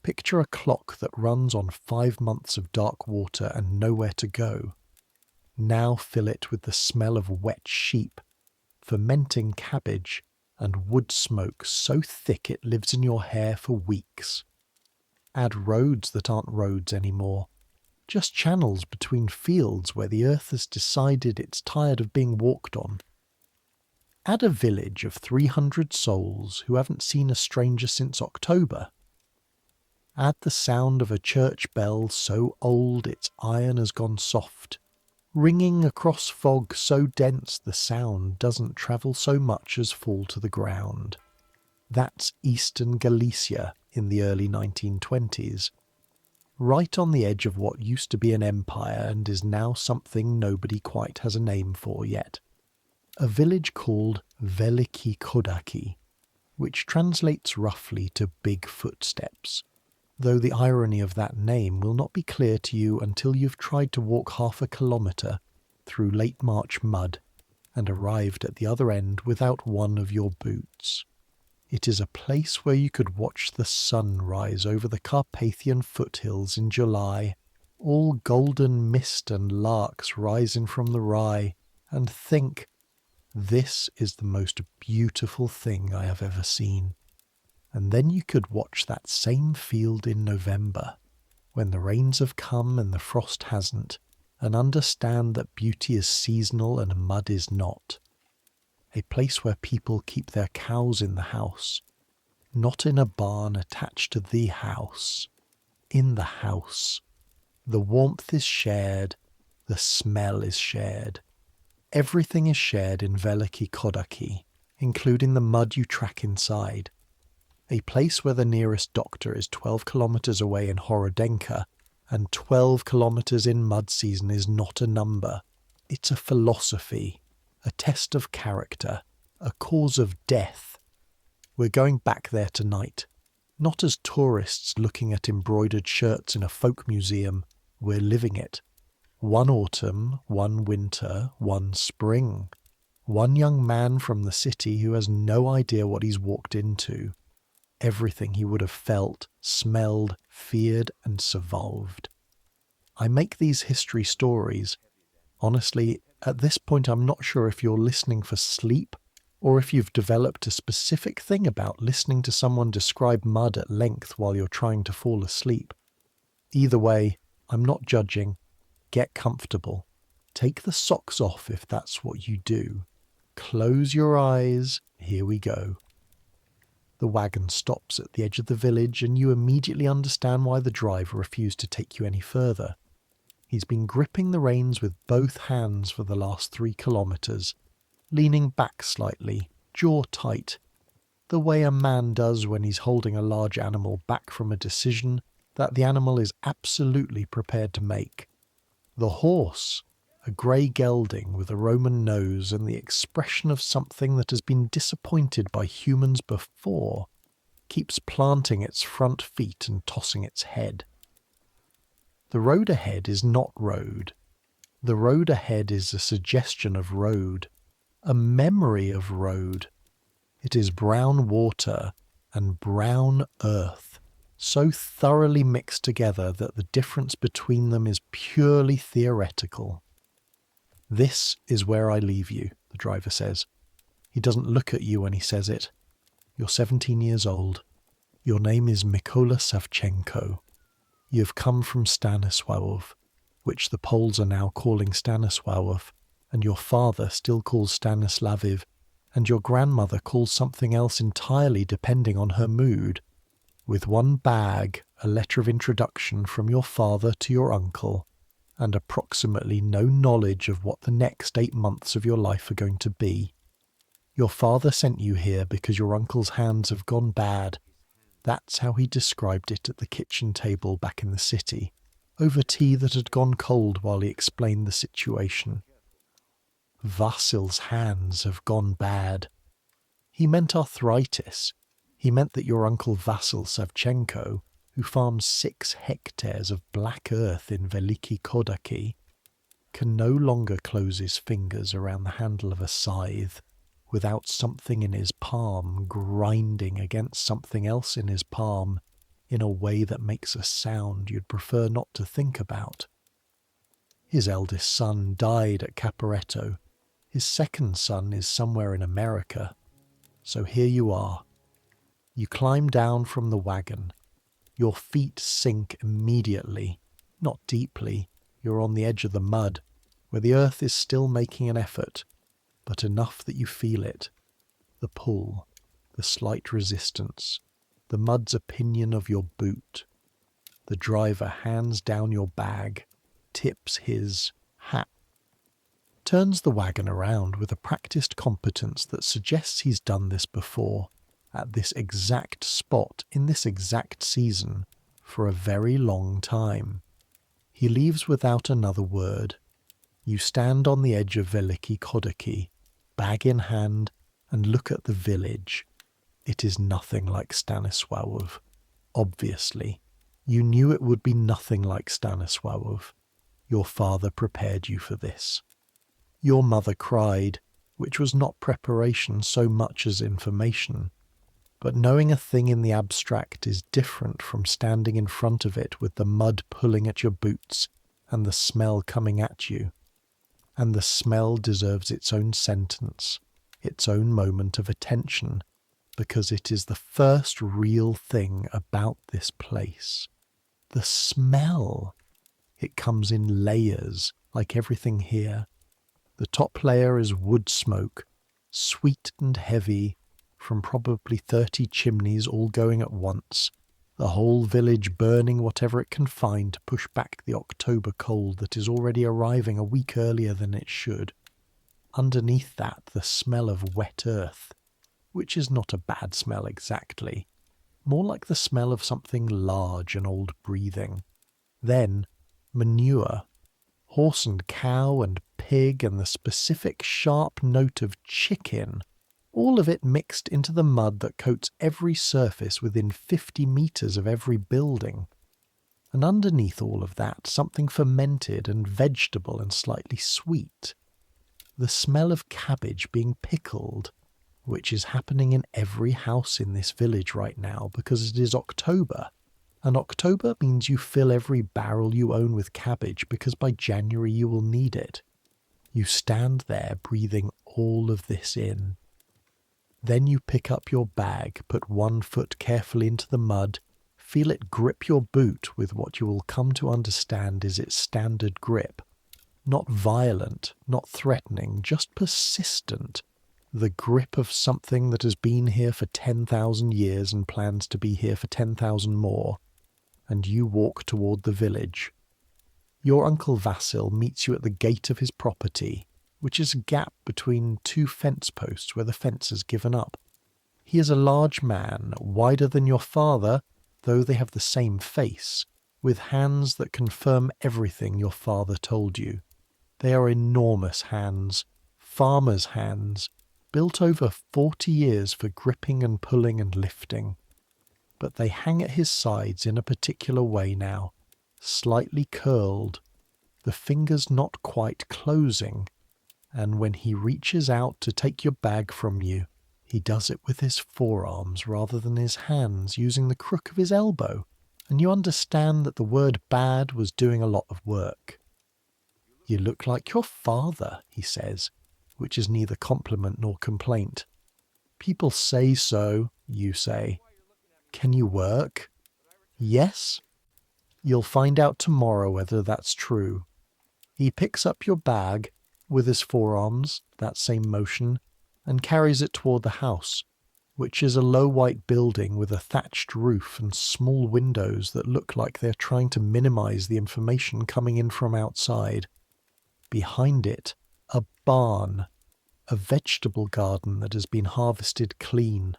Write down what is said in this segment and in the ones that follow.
Picture a clock that runs on 5 months of dark water and nowhere to go. Now fill it with the smell of wet sheep, fermenting cabbage, and wood smoke so thick it lives in your hair for weeks. Add roads that aren't roads anymore, just channels between fields where the earth has decided it's tired of being walked on. Add a village of 300 souls who haven't seen a stranger since October. Add the sound of a church bell so old its iron has gone soft, ringing across fog so dense the sound doesn't travel so much as fall to the ground. That's eastern Galicia in the early 1920s, right on the edge of what used to be an empire and is now something nobody quite has a name for yet. A village called Veliki Kodaki, which translates roughly to big footsteps, though the irony of that name will not be clear to you until you've tried to walk half a kilometre through late March mud and arrived at the other end without one of your boots. It is a place where you could watch the sun rise over the Carpathian foothills in July, all golden mist and larks rising from the rye, and think, this is the most beautiful thing I have ever seen. And then you could watch that same field in November, when the rains have come and the frost hasn't, and understand that beauty is seasonal and mud is not. A place where people keep their cows in the house, not in a barn attached to the house, in the house. The warmth is shared, the smell is shared. Everything is shared in Veliki Kodaki, including the mud you track inside. A place where the nearest doctor is 12 kilometres away in Horodenka, and 12 kilometres in mud season is not a number. It's a philosophy, a test of character, a cause of death. We're going back there tonight, not as tourists looking at embroidered shirts in a folk museum. We're living it. One autumn, one winter, one spring. One young man from the city who has no idea what he's walked into. Everything he would have felt, smelled, feared, and survived. I make these history stories. Honestly, at this point I'm not sure if you're listening for sleep, or if you've developed a specific thing about listening to someone describe mud at length while you're trying to fall asleep. Either way, I'm not judging. Get comfortable. Take the socks off if that's what you do. Close your eyes. Here we go. The wagon stops at the edge of the village and you immediately understand why the driver refused to take you any further. He's been gripping the reins with both hands for the last 3 kilometres, leaning back slightly, jaw tight, the way a man does when he's holding a large animal back from a decision that the animal is absolutely prepared to make. The horse, a grey gelding with a Roman nose and the expression of something that has been disappointed by humans before, keeps planting its front feet and tossing its head. The road ahead is not road. The road ahead is a suggestion of road, a memory of road. It is brown water and brown earth, so thoroughly mixed together that the difference between them is purely theoretical. This is where I leave you, the driver says. He doesn't look at you when he says it. You're 17 years old. Your name is Mykola Savchenko. You have come from Stanisław, which the Poles are now calling Stanisław, and your father still calls Stanislaviv, and your grandmother calls something else entirely depending on her mood. With one bag, a letter of introduction from your father to your uncle, and approximately no knowledge of what the next 8 months of your life are going to be. Your father sent you here because your uncle's hands have gone bad. That's how he described it at the kitchen table back in the city, over tea that had gone cold while he explained the situation. Vasil's hands have gone bad. He meant arthritis. He meant that your uncle Vasil Savchenko, who farms 6 hectares of black earth in Veliki Kodaki, can no longer close his fingers around the handle of a scythe without something in his palm grinding against something else in his palm in a way that makes a sound you'd prefer not to think about. His eldest son died at Caporetto. His second son is somewhere in America. So here you are. You climb down from the wagon. Your feet sink immediately, not deeply. You're on the edge of the mud, where the earth is still making an effort, but enough that you feel it. The pull, the slight resistance, the mud's opinion of your boot. The driver hands down your bag, tips his hat, turns the wagon around with a practiced competence that suggests he's done this before, at this exact spot, in this exact season, for a very long time. He leaves without another word. You stand on the edge of Veliki Kodaki, bag in hand, and look at the village. It is nothing like Stanisław. Obviously, you knew it would be nothing like Stanisław. Your father prepared you for this. Your mother cried, which was not preparation so much as information. But knowing a thing in the abstract is different from standing in front of it with the mud pulling at your boots and the smell coming at you. And the smell deserves its own sentence, its own moment of attention, because it is the first real thing about this place. The smell. It comes in layers, like everything here. The top layer is wood smoke, sweet and heavy, from probably 30 chimneys all going at once, the whole village burning whatever it can find to push back the October cold that is already arriving a week earlier than it should. Underneath that, the smell of wet earth, which is not a bad smell exactly, more like the smell of something large and old-breathing. Then, manure, horse and cow and pig and the specific sharp note of chicken, all of it mixed into the mud that coats every surface within 50 metres of every building. And underneath all of that, something fermented and vegetable and slightly sweet. The smell of cabbage being pickled, which is happening in every house in this village right now because it is October. And October means you fill every barrel you own with cabbage because by January you will need it. You stand there breathing all of this in. Then you pick up your bag, put one foot carefully into the mud, feel it grip your boot with what you will come to understand is its standard grip. Not violent, not threatening, just persistent. The grip of something that has been here for 10,000 years and plans to be here for 10,000 more. And you walk toward the village. Your Uncle Vasil meets you at the gate of his property, which is a gap between two fence posts where the fence has given up. He is a large man, wider than your father, though they have the same face, with hands that confirm everything your father told you. They are enormous hands, farmers' hands, built over 40 years for gripping and pulling and lifting. But they hang at his sides in a particular way now, slightly curled, the fingers not quite closing, and when he reaches out to take your bag from you, he does it with his forearms rather than his hands, using the crook of his elbow, and you understand that the word bad was doing a lot of work. You look like your father, he says, which is neither compliment nor complaint. People say so, you say. Can you work? Yes? You'll find out tomorrow whether that's true. He picks up your bag, with his forearms, that same motion, and carries it toward the house, which is a low white building with a thatched roof and small windows that look like they're trying to minimize the information coming in from outside. Behind it, a barn, a vegetable garden that has been harvested clean,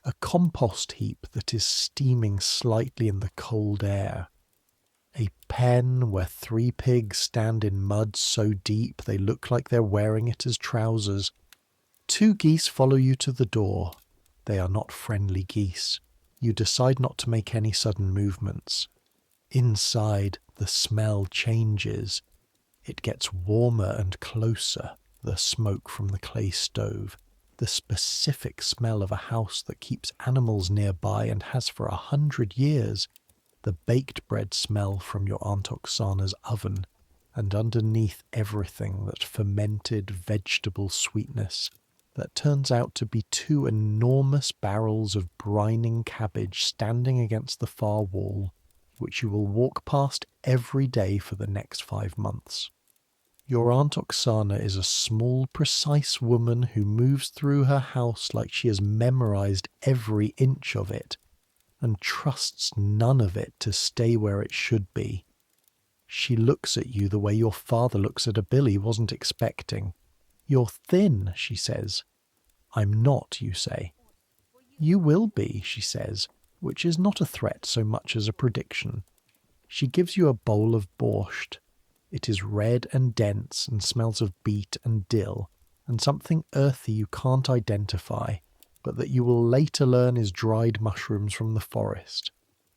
a compost heap that is steaming slightly in the cold air, a pen where 3 pigs stand in mud so deep they look like they're wearing it as trousers. 2 geese follow you to the door. They are not friendly geese. You decide not to make any sudden movements. Inside, the smell changes. It gets warmer and closer, the smoke from the clay stove. the specific smell of a house that keeps animals nearby and has for 100 years, the baked bread smell from your Aunt Oksana's oven, and underneath everything that fermented vegetable sweetness that turns out to be 2 enormous barrels of brining cabbage standing against the far wall, which you will walk past every day for the next 5 months. Your Aunt Oksana is a small, precise woman who moves through her house like she has memorized every inch of it, and trusts none of it to stay where it should be. She looks at you the way your father looks at a bill he wasn't expecting. "You're thin," she says. "I'm not," you say. "You will be," she says, which is not a threat so much as a prediction. She gives you a bowl of borscht. It is red and dense and smells of beet and dill, and something earthy you can't identify, but that you will later learn is dried mushrooms from the forest.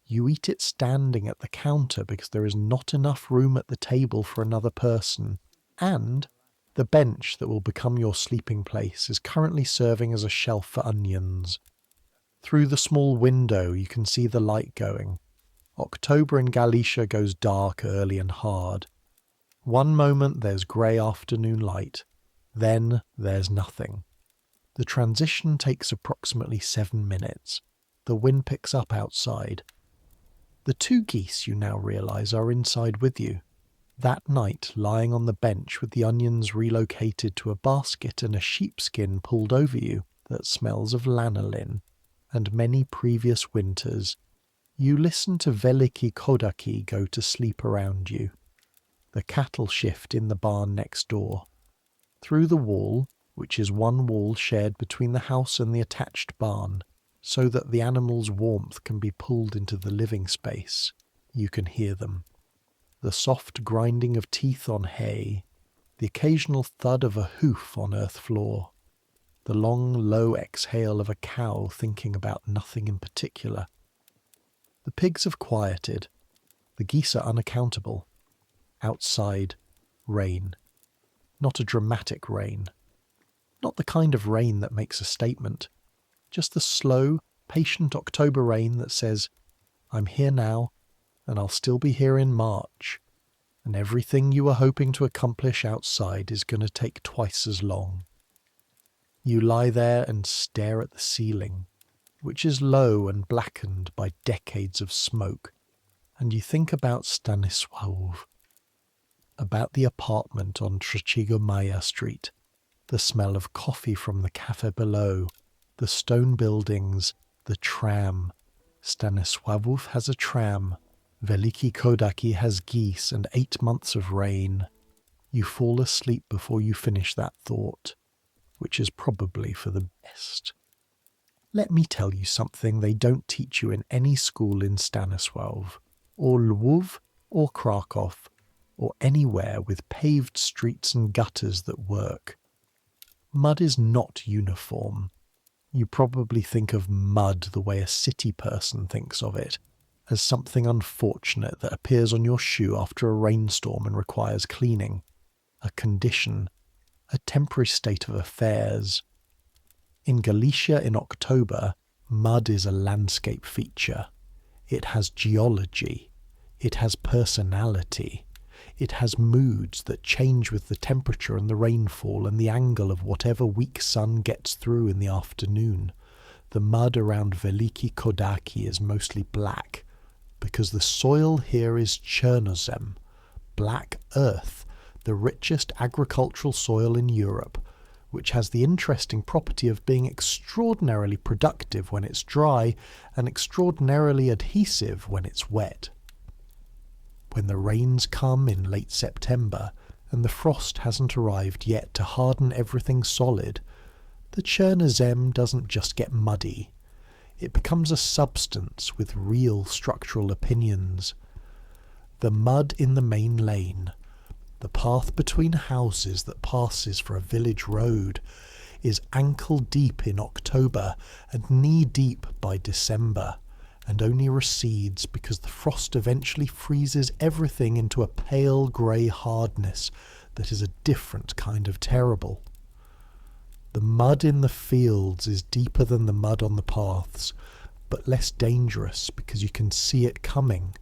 You eat it standing at the counter because there is not enough room at the table for another person, and the bench that will become your sleeping place is currently serving as a shelf for onions. Through the small window you can see the light going. October in Galicia goes dark early and hard. One moment there's grey afternoon light, then there's nothing. The transition takes approximately 7 minutes. The wind picks up outside. The 2 geese, you now realise, are inside with you. That night, lying on the bench with the onions relocated to a basket and a sheepskin pulled over you that smells of lanolin, and many previous winters, you listen to Veliki Kodaki go to sleep around you. The cattle shift in the barn next door. Through the wall, which is one wall shared between the house and the attached barn, so that the animals' warmth can be pulled into the living space, you can hear them. The soft grinding of teeth on hay, the occasional thud of a hoof on earth floor, the long, low exhale of a cow thinking about nothing in particular. The pigs have quieted. The geese are unaccountable. Outside, rain. Not a dramatic rain. Not the kind of rain that makes a statement. Just the slow, patient October rain that says, "I'm here now, and I'll still be here in March, and everything you were hoping to accomplish outside is going to take twice as long." You lie there and stare at the ceiling, which is low and blackened by decades of smoke, and you think about Stanisław, about the apartment on Trzeciego Maja Street, the smell of coffee from the cafe below, the stone buildings, the tram. Stanisław has a tram. Veliki Kodaki has geese and 8 months of rain. You fall asleep before you finish that thought, which is probably for the best. Let me tell you something they don't teach you in any school in Stanisław, or Lwów, or Krakow, or anywhere with paved streets and gutters that work. Mud is not uniform. You probably think of mud the way a city person thinks of it, as something unfortunate that appears on your shoe after a rainstorm and requires cleaning, a condition, a temporary state of affairs. In Galicia in October, mud is a landscape feature. It has geology. It has personality. It has moods that change with the temperature and the rainfall and the angle of whatever weak sun gets through in the afternoon. The mud around Veliki Kodaki is mostly black, because the soil here is Chernozem, black earth, the richest agricultural soil in Europe, which has the interesting property of being extraordinarily productive when it's dry and extraordinarily adhesive when it's wet. When the rains come in late September and the frost hasn't arrived yet to harden everything solid, the Chernozem doesn't just get muddy. It becomes a substance with real structural opinions. The mud in the main lane, the path between houses that passes for a village road, is ankle deep in October and knee deep by December, and only recedes because the frost eventually freezes everything into a pale grey hardness that is a different kind of terrible. The mud in the fields is deeper than the mud on the paths, but less dangerous because you can see it coming.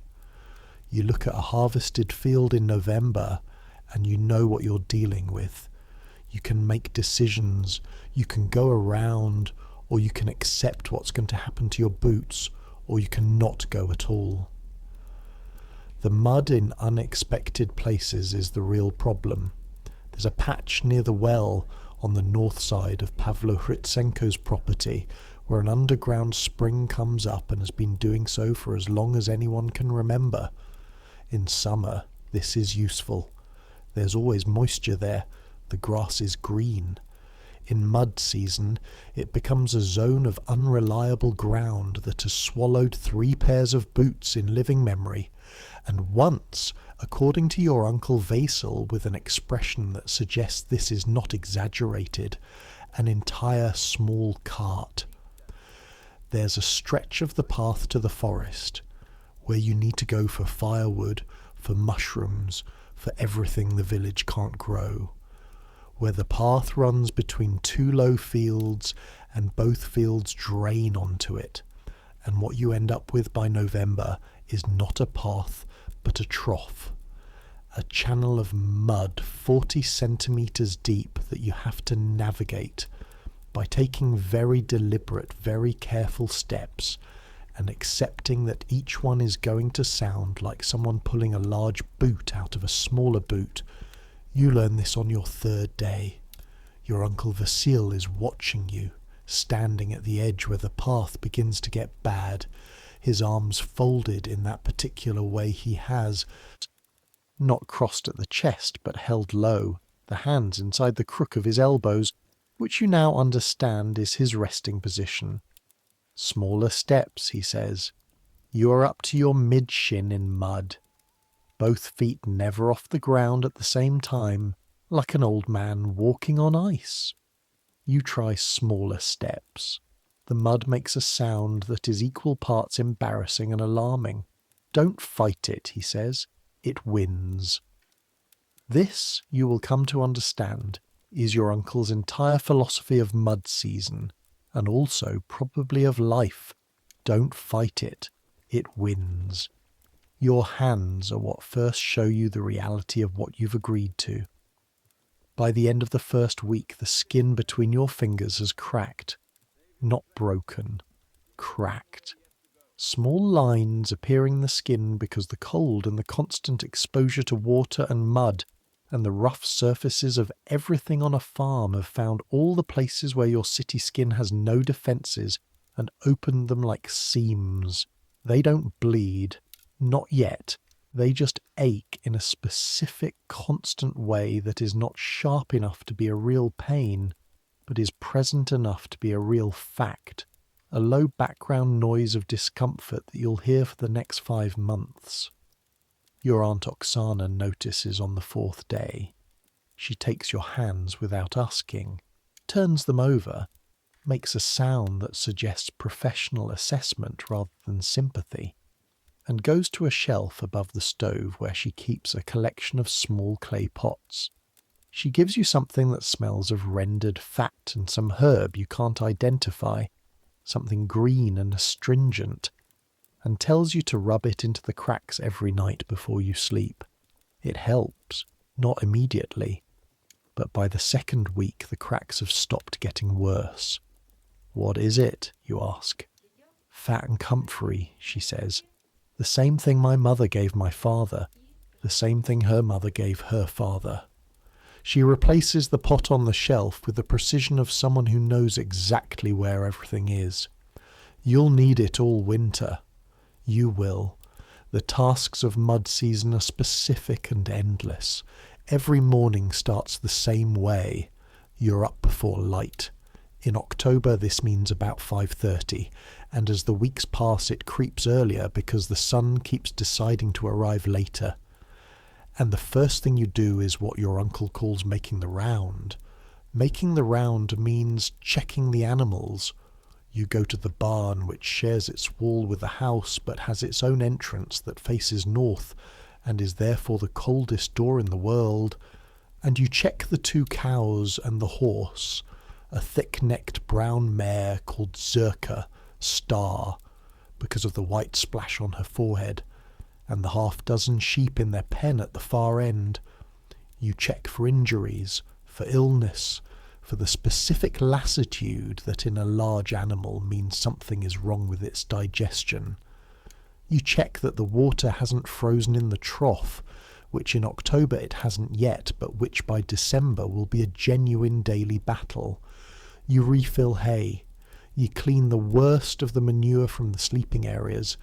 You look at a harvested field in November and you know what you're dealing with. You can make decisions, you can go around, or you can accept what's going to happen to your boots, or you can not go at all. The mud in unexpected places is the real problem. There's a patch near the well on the north side of Pavlo Hritsenko's property where an underground spring comes up and has been doing so for as long as anyone can remember. In summer, this is useful. There's always moisture there. The grass is green. In mud season, it becomes a zone of unreliable ground that has swallowed 3 pairs of boots in living memory, and once, according to your Uncle Vasil, with an expression that suggests this is not exaggerated, an entire small cart. There's a stretch of the path to the forest, where you need to go for firewood, for mushrooms, for everything the village can't grow, where the path runs between 2 low fields and both fields drain onto it, and what you end up with by November is not a path but a trough, a channel of mud 40 centimetres deep that you have to navigate by taking very deliberate, very careful steps and accepting that each one is going to sound like someone pulling a large boot out of a smaller boot. You learn this on your 3rd day. Your Uncle Vasil is watching you, standing at the edge where the path begins to get bad, his arms folded in that particular way he has, not crossed at the chest but held low, the hands inside the crook of his elbows, which you now understand is his resting position. Smaller steps, he says. You are up to your mid-shin in mud. Both feet never off the ground at the same time, like an old man walking on ice. You try smaller steps. The mud makes a sound that is equal parts embarrassing and alarming. Don't fight it, he says. It wins. This, you will come to understand, is your uncle's entire philosophy of mud season, and also probably of life. Don't fight it. It wins. Your hands are what first show you the reality of what you've agreed to. By the end of the first week, the skin between your fingers has cracked. Not broken. Cracked. Small lines appearing in the skin because the cold and the constant exposure to water and mud and the rough surfaces of everything on a farm have found all the places where your city skin has no defences and opened them like seams. They don't bleed. Not yet. They just ache in a specific, constant way that is not sharp enough to be a real pain, but is present enough to be a real fact, a low background noise of discomfort that you'll hear for the next 5 months. Your Aunt Oksana notices on the 4th day. She takes your hands without asking, turns them over, makes a sound that suggests professional assessment rather than sympathy, and goes to a shelf above the stove where she keeps a collection of small clay pots. She gives you something that smells of rendered fat and some herb you can't identify, something green and astringent, and tells you to rub it into the cracks every night before you sleep. It helps, not immediately, but by the 2nd week the cracks have stopped getting worse. What is it, you ask? Fat and comfrey, she says. The same thing my mother gave my father, the same thing her mother gave her father. She replaces the pot on the shelf with the precision of someone who knows exactly where everything is. You'll need it all winter. You will. The tasks of mud season are specific and endless. Every morning starts the same way. You're up before light. In October this means about 5:30, and as the weeks pass it creeps earlier because the sun keeps deciding to arrive later. And the first thing you do is what your uncle calls making the round. Making the round means checking the animals. You go to the barn, which shares its wall with the house but has its own entrance that faces north and is therefore the coldest door in the world, and you check the 2 cows and the horse, a thick-necked brown mare called Zerka, Star, because of the white splash on her forehead, and the half-dozen sheep in their pen at the far end. You check for injuries, for illness, for the specific lassitude that in a large animal means something is wrong with its digestion. You check that the water hasn't frozen in the trough, which in October it hasn't yet, but which by December will be a genuine daily battle. You refill hay. You clean the worst of the manure from the sleeping areas,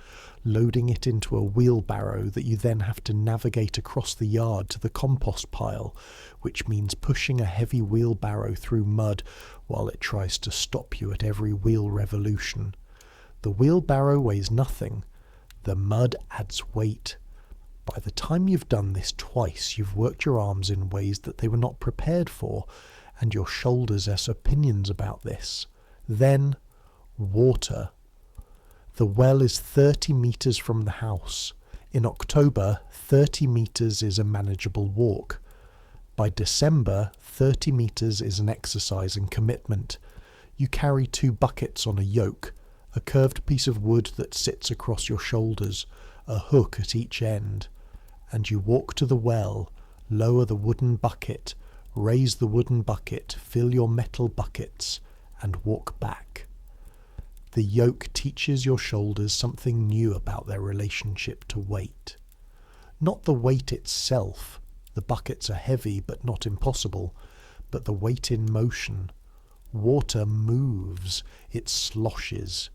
loading it into a wheelbarrow that you then have to navigate across the yard to the compost pile, which means pushing a heavy wheelbarrow through mud while it tries to stop you at every wheel revolution. The wheelbarrow weighs nothing. The mud adds weight. By the time you've done this twice, you've worked your arms in ways that they were not prepared for, and your shoulders have opinions about this. Then, water. The well is 30 metres from the house. In October, 30 metres is a manageable walk. By December, 30 metres is an exercise and commitment. You carry 2 buckets on a yoke, a curved piece of wood that sits across your shoulders, a hook at each end, and you walk to the well, lower the wooden bucket, raise the wooden bucket, fill your metal buckets, and walk back. The yoke teaches your shoulders something new about their relationship to weight. Not the weight itself, the buckets are heavy but not impossible, but the weight in motion. Water moves, it sloshes.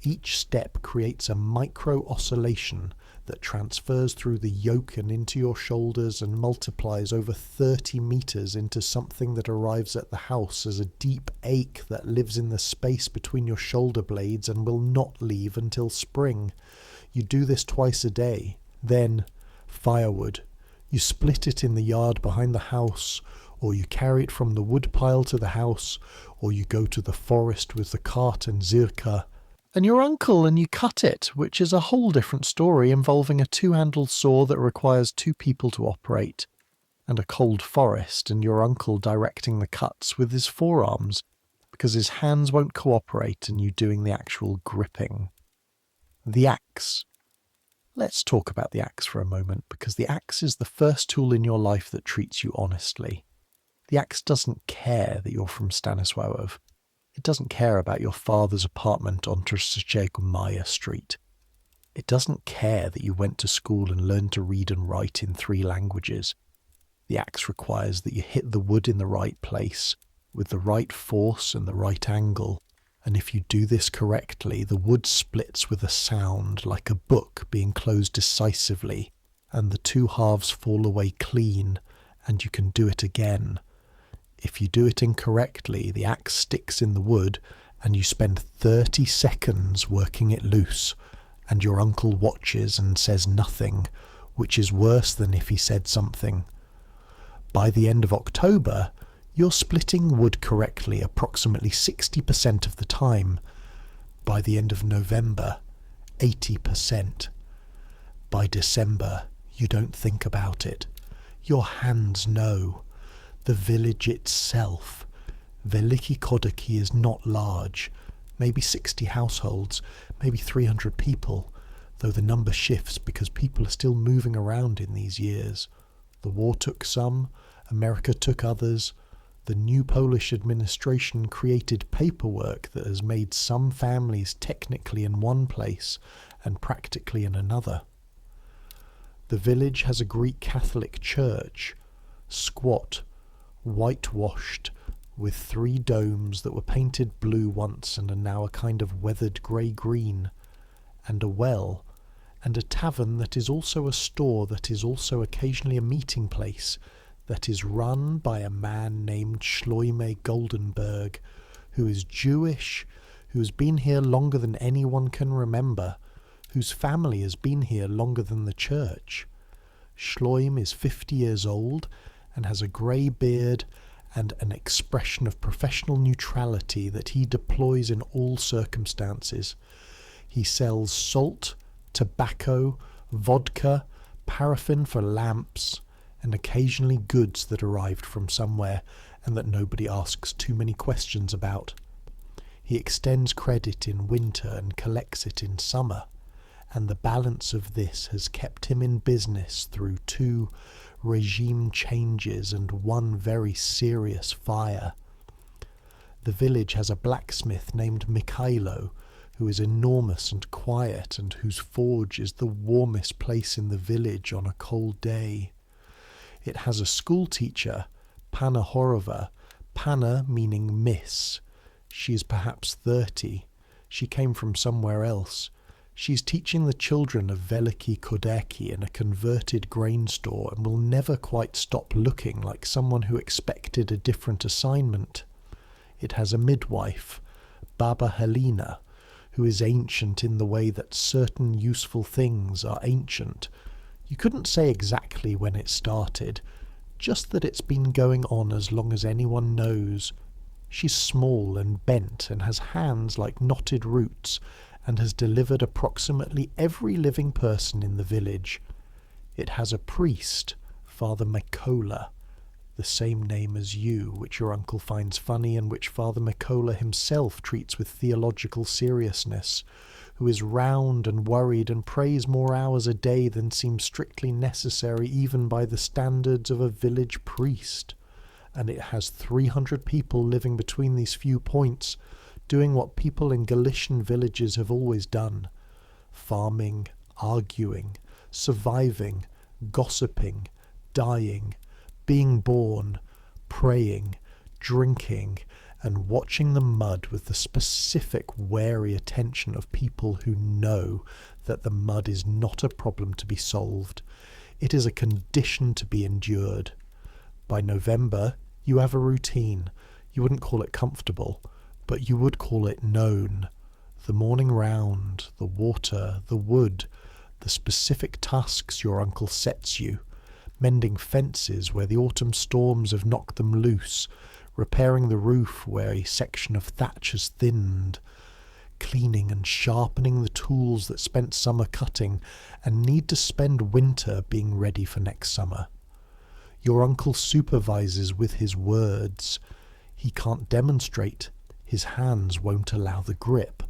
Each step creates a micro-oscillation that transfers through the yoke and into your shoulders and multiplies over 30 metres into something that arrives at the house as a deep ache that lives in the space between your shoulder blades and will not leave until spring. You do this twice a day. Then, firewood. You split it in the yard behind the house, or you carry it from the woodpile to the house, or you go to the forest with the cart and Zirka and your uncle and you cut it, which is a whole different story involving a 2-handled saw that requires 2 people to operate, and a cold forest and your uncle directing the cuts with his forearms, because his hands won't cooperate and you doing the actual gripping. The axe. Let's talk about the axe for a moment, because the axe is the first tool in your life that treats you honestly. The axe doesn't care that you're from Stanisław. It doesn't care about your father's apartment on Trzeciego Street. It doesn't care that you went to school and learned to read and write in 3 languages. The axe requires that you hit the wood in the right place, with the right force and the right angle, and if you do this correctly, the wood splits with a sound like a book being closed decisively, and the 2 halves fall away clean, and you can do it again. If you do it incorrectly, the axe sticks in the wood and you spend 30 seconds working it loose, and your uncle watches and says nothing, which is worse than if he said something. By the end of October, you're splitting wood correctly approximately 60% of the time. By the end of November, 80%. By December, you don't think about it. Your hands know. The village itself, Veliki Kodaki, is not large, maybe 60 households, maybe 300 people, though the number shifts because people are still moving around in these years. The war took some, America took others. The new Polish administration created paperwork that has made some families technically in one place and practically in another. The village has a Greek Catholic church, squat, whitewashed, with 3 domes that were painted blue once and are now a kind of weathered grey-green, and a well, and a tavern that is also a store that is also occasionally a meeting place, that is run by a man named Schloime Goldenberg, who is Jewish, who has been here longer than anyone can remember, whose family has been here longer than the church. Schloime is 50 years old, and has a grey beard and an expression of professional neutrality that he deploys in all circumstances. He sells salt, tobacco, vodka, paraffin for lamps, and occasionally goods that arrived from somewhere, and that nobody asks too many questions about. He extends credit in winter and collects it in summer, and the balance of this has kept him in business through 2 regime changes and 1 very serious fire. The village has a blacksmith named Mikhailo, who is enormous and quiet, and whose forge is the warmest place in the village on a cold day. It has a school teacher, Panna Horova, Panna meaning miss. She is perhaps 30. She came from somewhere else. She's teaching the children of Veliki Kodeki in a converted grain store and will never quite stop looking like someone who expected a different assignment. It has a midwife, Baba Helena, who is ancient in the way that certain useful things are ancient. You couldn't say exactly when it started, just that it's been going on as long as anyone knows. She's small and bent and has hands like knotted roots, and has delivered approximately every living person in the village. It has a priest, Father Makola, the same name as you, which your uncle finds funny and which Father Makola himself treats with theological seriousness, who is round and worried and prays more hours a day than seem strictly necessary even by the standards of a village priest. And it has 300 people living between these few points, doing what people in Galician villages have always done: farming, arguing, surviving, gossiping, dying, being born, praying, drinking, and watching the mud with the specific wary attention of people who know that the mud is not a problem to be solved. It is a condition to be endured. By November, you have a routine. You wouldn't call it comfortable, but you would call it known. The morning round, the water, the wood, the specific tasks your uncle sets you, mending fences where the autumn storms have knocked them loose, repairing the roof where a section of thatch has thinned, cleaning and sharpening the tools that spent summer cutting and need to spend winter being ready for next summer. Your uncle supervises with his words. He can't demonstrate. His hands won't allow the grip.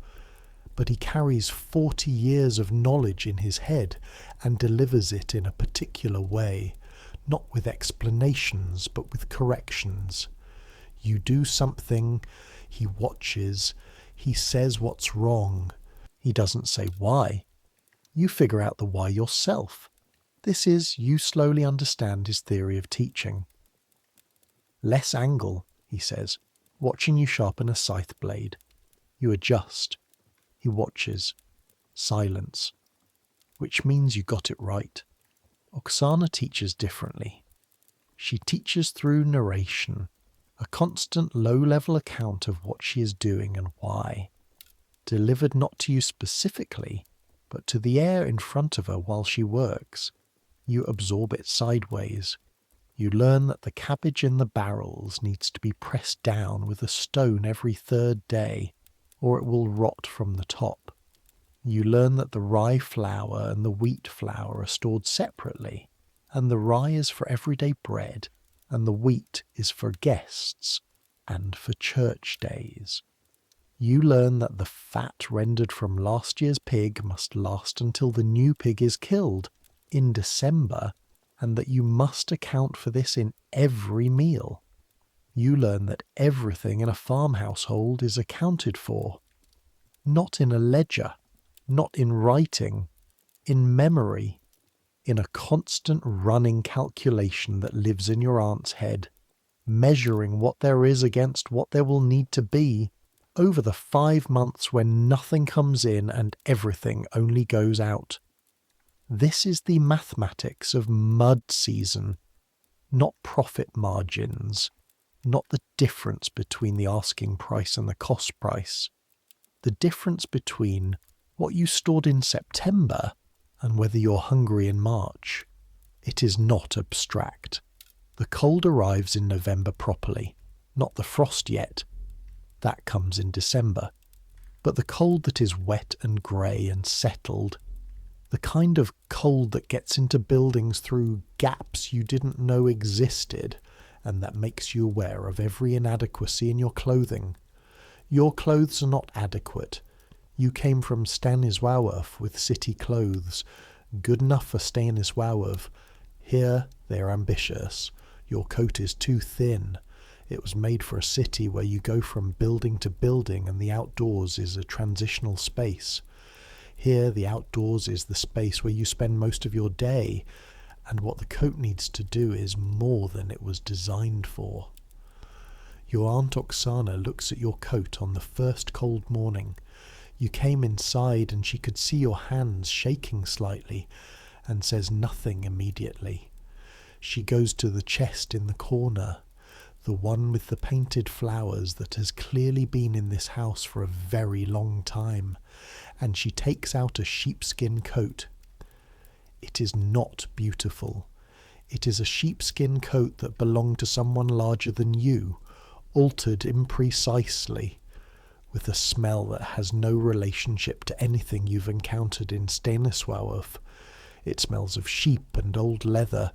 But he carries 40 years of knowledge in his head and delivers it in a particular way, not with explanations, but with corrections. You do something, he watches, he says what's wrong. He doesn't say why. You figure out the why yourself. This is, you slowly understand his theory of teaching. Less angle, he says, watching you sharpen a scythe blade. You adjust. He watches. Silence. Which means you got it right. Oksana teaches differently. She teaches through narration, a constant low-level account of what she is doing and why, delivered not to you specifically, but to the air in front of her while she works. You absorb it sideways. You learn that the cabbage in the barrels needs to be pressed down with a stone every 3rd day, or it will rot from the top. You learn that the rye flour and the wheat flour are stored separately, and the rye is for everyday bread, and the wheat is for guests and for church days. You learn that the fat rendered from last year's pig must last until the new pig is killed in December, and that you must account for this in every meal. You learn that everything in a farm household is accounted for, not in a ledger, not in writing, in memory, in a constant running calculation that lives in your aunt's head, measuring what there is against what there will need to be over the 5 months when nothing comes in and everything only goes out. This is the mathematics of mud season, not profit margins, not the difference between the asking price and the cost price. The difference between what you stored in September and whether you're hungry in March. It is not abstract. The cold arrives in November properly, not the frost yet. That comes in December. But the cold that is wet and grey and settled, the kind of cold that gets into buildings through gaps you didn't know existed, and that makes you aware of every inadequacy in your clothing. Your clothes are not adequate. You came from Stanisław with city clothes, good enough for Stanisław. Here they are ambitious. Your coat is too thin. It was made for a city where you go from building to building and the outdoors is a transitional space. Here the outdoors is the space where you spend most of your day, and what the coat needs to do is more than it was designed for. Your Aunt Oksana looks at your coat on the first cold morning. You came inside and she could see your hands shaking slightly and says nothing immediately. She goes to the chest in the corner, the one with the painted flowers that has clearly been in this house for a very long time, and she takes out a sheepskin coat. It is not beautiful. It is a sheepskin coat that belonged to someone larger than you, altered imprecisely, with a smell that has no relationship to anything you've encountered in Stanisław. It smells of sheep and old leather,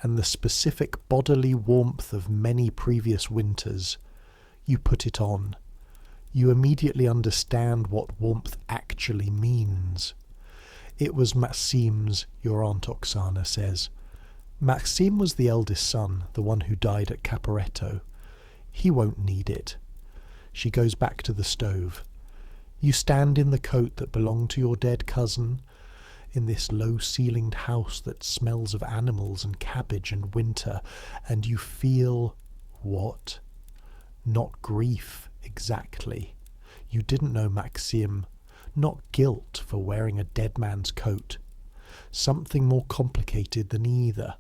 and the specific bodily warmth of many previous winters. You put it on. You immediately understand what warmth actually means. It was Maxim's, your Aunt Oksana says. Maxim was the eldest son, the one who died at Caporetto. He won't need it. She goes back to the stove. You stand in the coat that belonged to your dead cousin, in this low-ceilinged house that smells of animals and cabbage and winter, and you feel what? Not grief, exactly. You didn't know Maxim. Not guilt for wearing a dead man's coat. Something more complicated than either.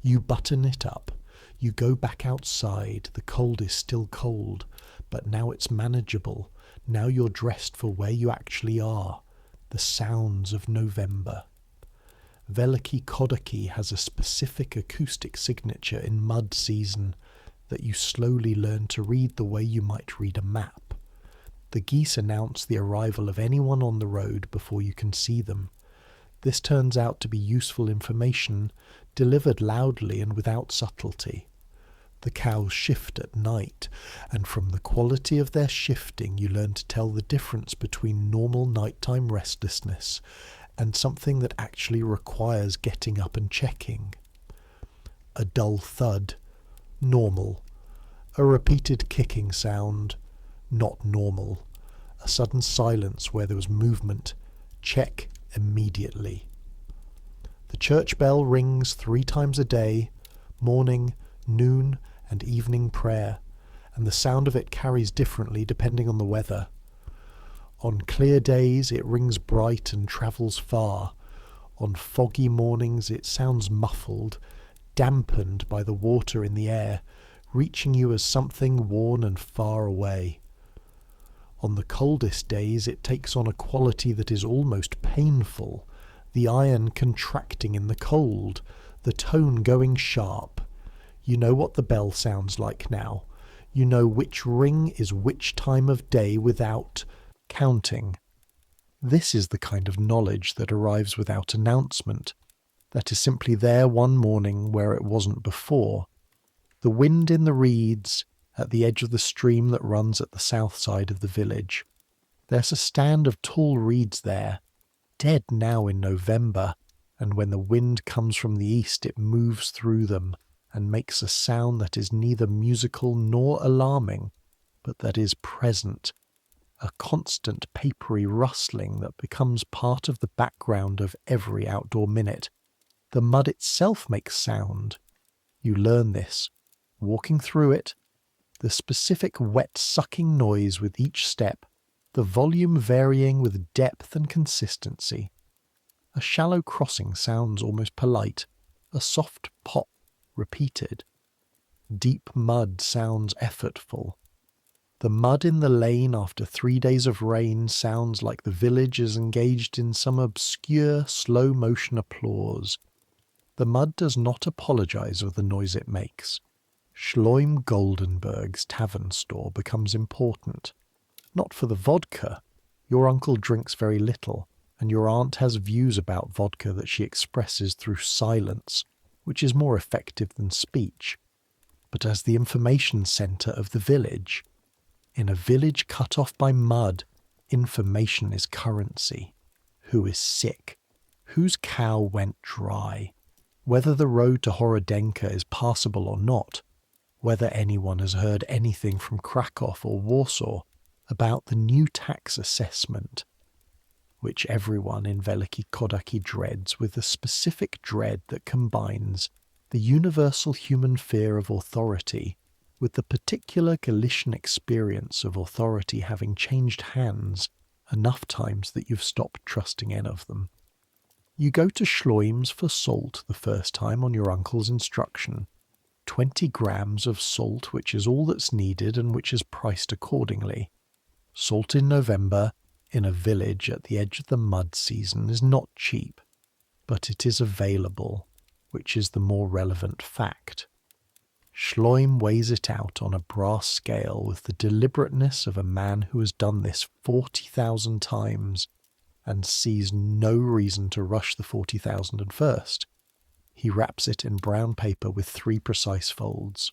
You button it up. You go back outside. The cold is still cold, but now it's manageable. Now you're dressed for where you actually are. The sounds of November. Veliki Kodaki has a specific acoustic signature in mud season that you slowly learn to read the way you might read a map. The geese announce the arrival of anyone on the road before you can see them. This turns out to be useful information, delivered loudly and without subtlety. The cows shift at night, and from the quality of their shifting you learn to tell the difference between normal nighttime restlessness and something that actually requires getting up and checking. A dull thud, normal. A repeated kicking sound, not normal. A sudden silence where there was movement, check immediately. The church bell rings 3 times a day, morning, noon, and evening prayer, and the sound of it carries differently depending on the weather. On clear days it rings bright and travels far. On foggy mornings it sounds muffled, dampened by the water in the air, reaching you as something worn and far away. On the coldest days it takes on a quality that is almost painful, the iron contracting in the cold, the tone going sharp. You know what the bell sounds like now. You know which ring is which time of day without counting. This is the kind of knowledge that arrives without announcement, that is simply there one morning where it wasn't before. The wind in the reeds at the edge of the stream that runs at the south side of the village. There's a stand of tall reeds there, dead now in November, and when the wind comes from the east it moves through them and makes a sound that is neither musical nor alarming, but that is present, a constant papery rustling that becomes part of the background of every outdoor minute. The mud itself makes sound. You learn this, walking through it, the specific wet sucking noise with each step, the volume varying with depth and consistency. A shallow crossing sounds almost polite, a soft pop repeated. Deep mud sounds effortful. The mud in the lane after 3 days of rain sounds like the village is engaged in some obscure slow-motion applause. The mud does not apologize for the noise it makes. Schloim Goldenberg's tavern store becomes important. Not for the vodka. Your uncle drinks very little, and your aunt has views about vodka that she expresses through silence, which is more effective than speech. but as the information centre of the village. In a village cut off by mud, information is currency. Who is sick? Whose cow went dry? Whether the road to Horodenka is passable or not, whether anyone has heard anything from Krakow or Warsaw about the new tax assessment, which everyone in Veliki Kodaki dreads with a specific dread that combines the universal human fear of authority with the particular Galician experience of authority having changed hands enough times that you've stopped trusting any of them. You go to Schleim's for salt the first time on your uncle's instruction. 20 grams of salt, which is all that's needed and which is priced accordingly. Salt in November, in a village at the edge of the mud season, is not cheap, but it is available, which is the more relevant fact. Schleim weighs it out on a brass scale with the deliberateness of a man who has done this 40,000 times and sees no reason to rush the 40,000 at first. He wraps it in brown paper with 3 precise folds.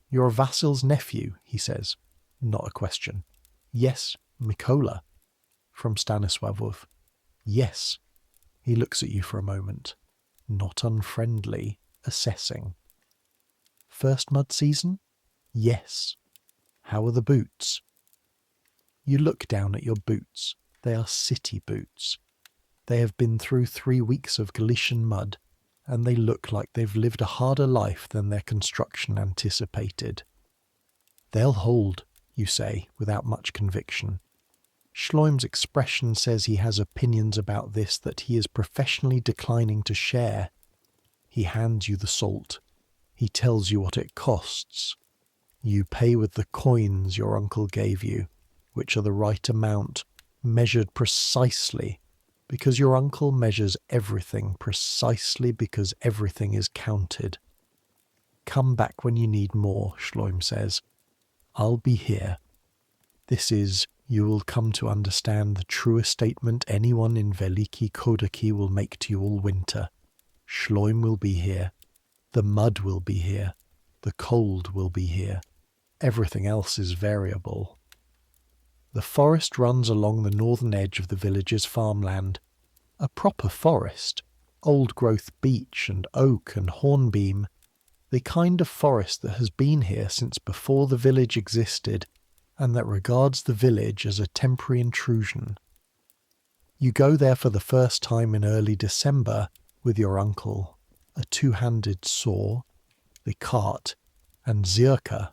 "You're a vassal's nephew," he says. Not a question. "Yes, Mikola." From Stanisławów. "Yes." He looks at you for a moment. Not unfriendly, assessing. "First mud season?" "Yes." "How are the boots?" You look down at your boots. They are city boots. They have been through 3 weeks of Galician mud, and they look like they've lived a harder life than their construction anticipated. "They'll hold," you say, without much conviction. Schleim's expression says he has opinions about this that he is professionally declining to share. He hands you the salt. He tells you what it costs. You pay with the coins your uncle gave you, which are the right amount, measured precisely, because your uncle measures everything precisely because everything is counted. "Come back when you need more," Schleim says. "I'll be here." This is, you will come to understand the truest statement anyone in Veliki Kodaki will make to you all winter. Schleim will be here. The mud will be here. The cold will be here. Everything else is variable. The forest runs along the northern edge of the village's farmland. A proper forest, old-growth beech and oak and hornbeam, the kind of forest that has been here since before the village existed and that regards the village as a temporary intrusion. You go there for the first time in early December with your uncle, a 2-handed saw, the cart, and Zirka.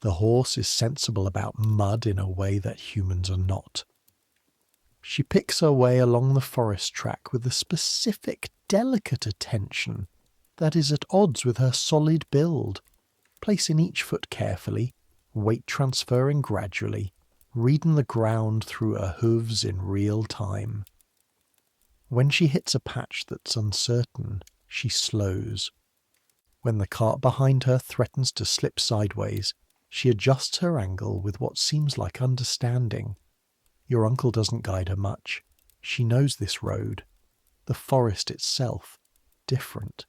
The horse is sensible about mud in a way that humans are not. She picks her way along the forest track with a specific, delicate attention that is at odds with her solid build, placing each foot carefully, weight transferring gradually, reading the ground through her hooves in real time. When she hits a patch that's uncertain, she slows. When the cart behind her threatens to slip sideways, she adjusts her angle with what seems like understanding. Your uncle doesn't guide her much. She knows this road. The forest itself, different.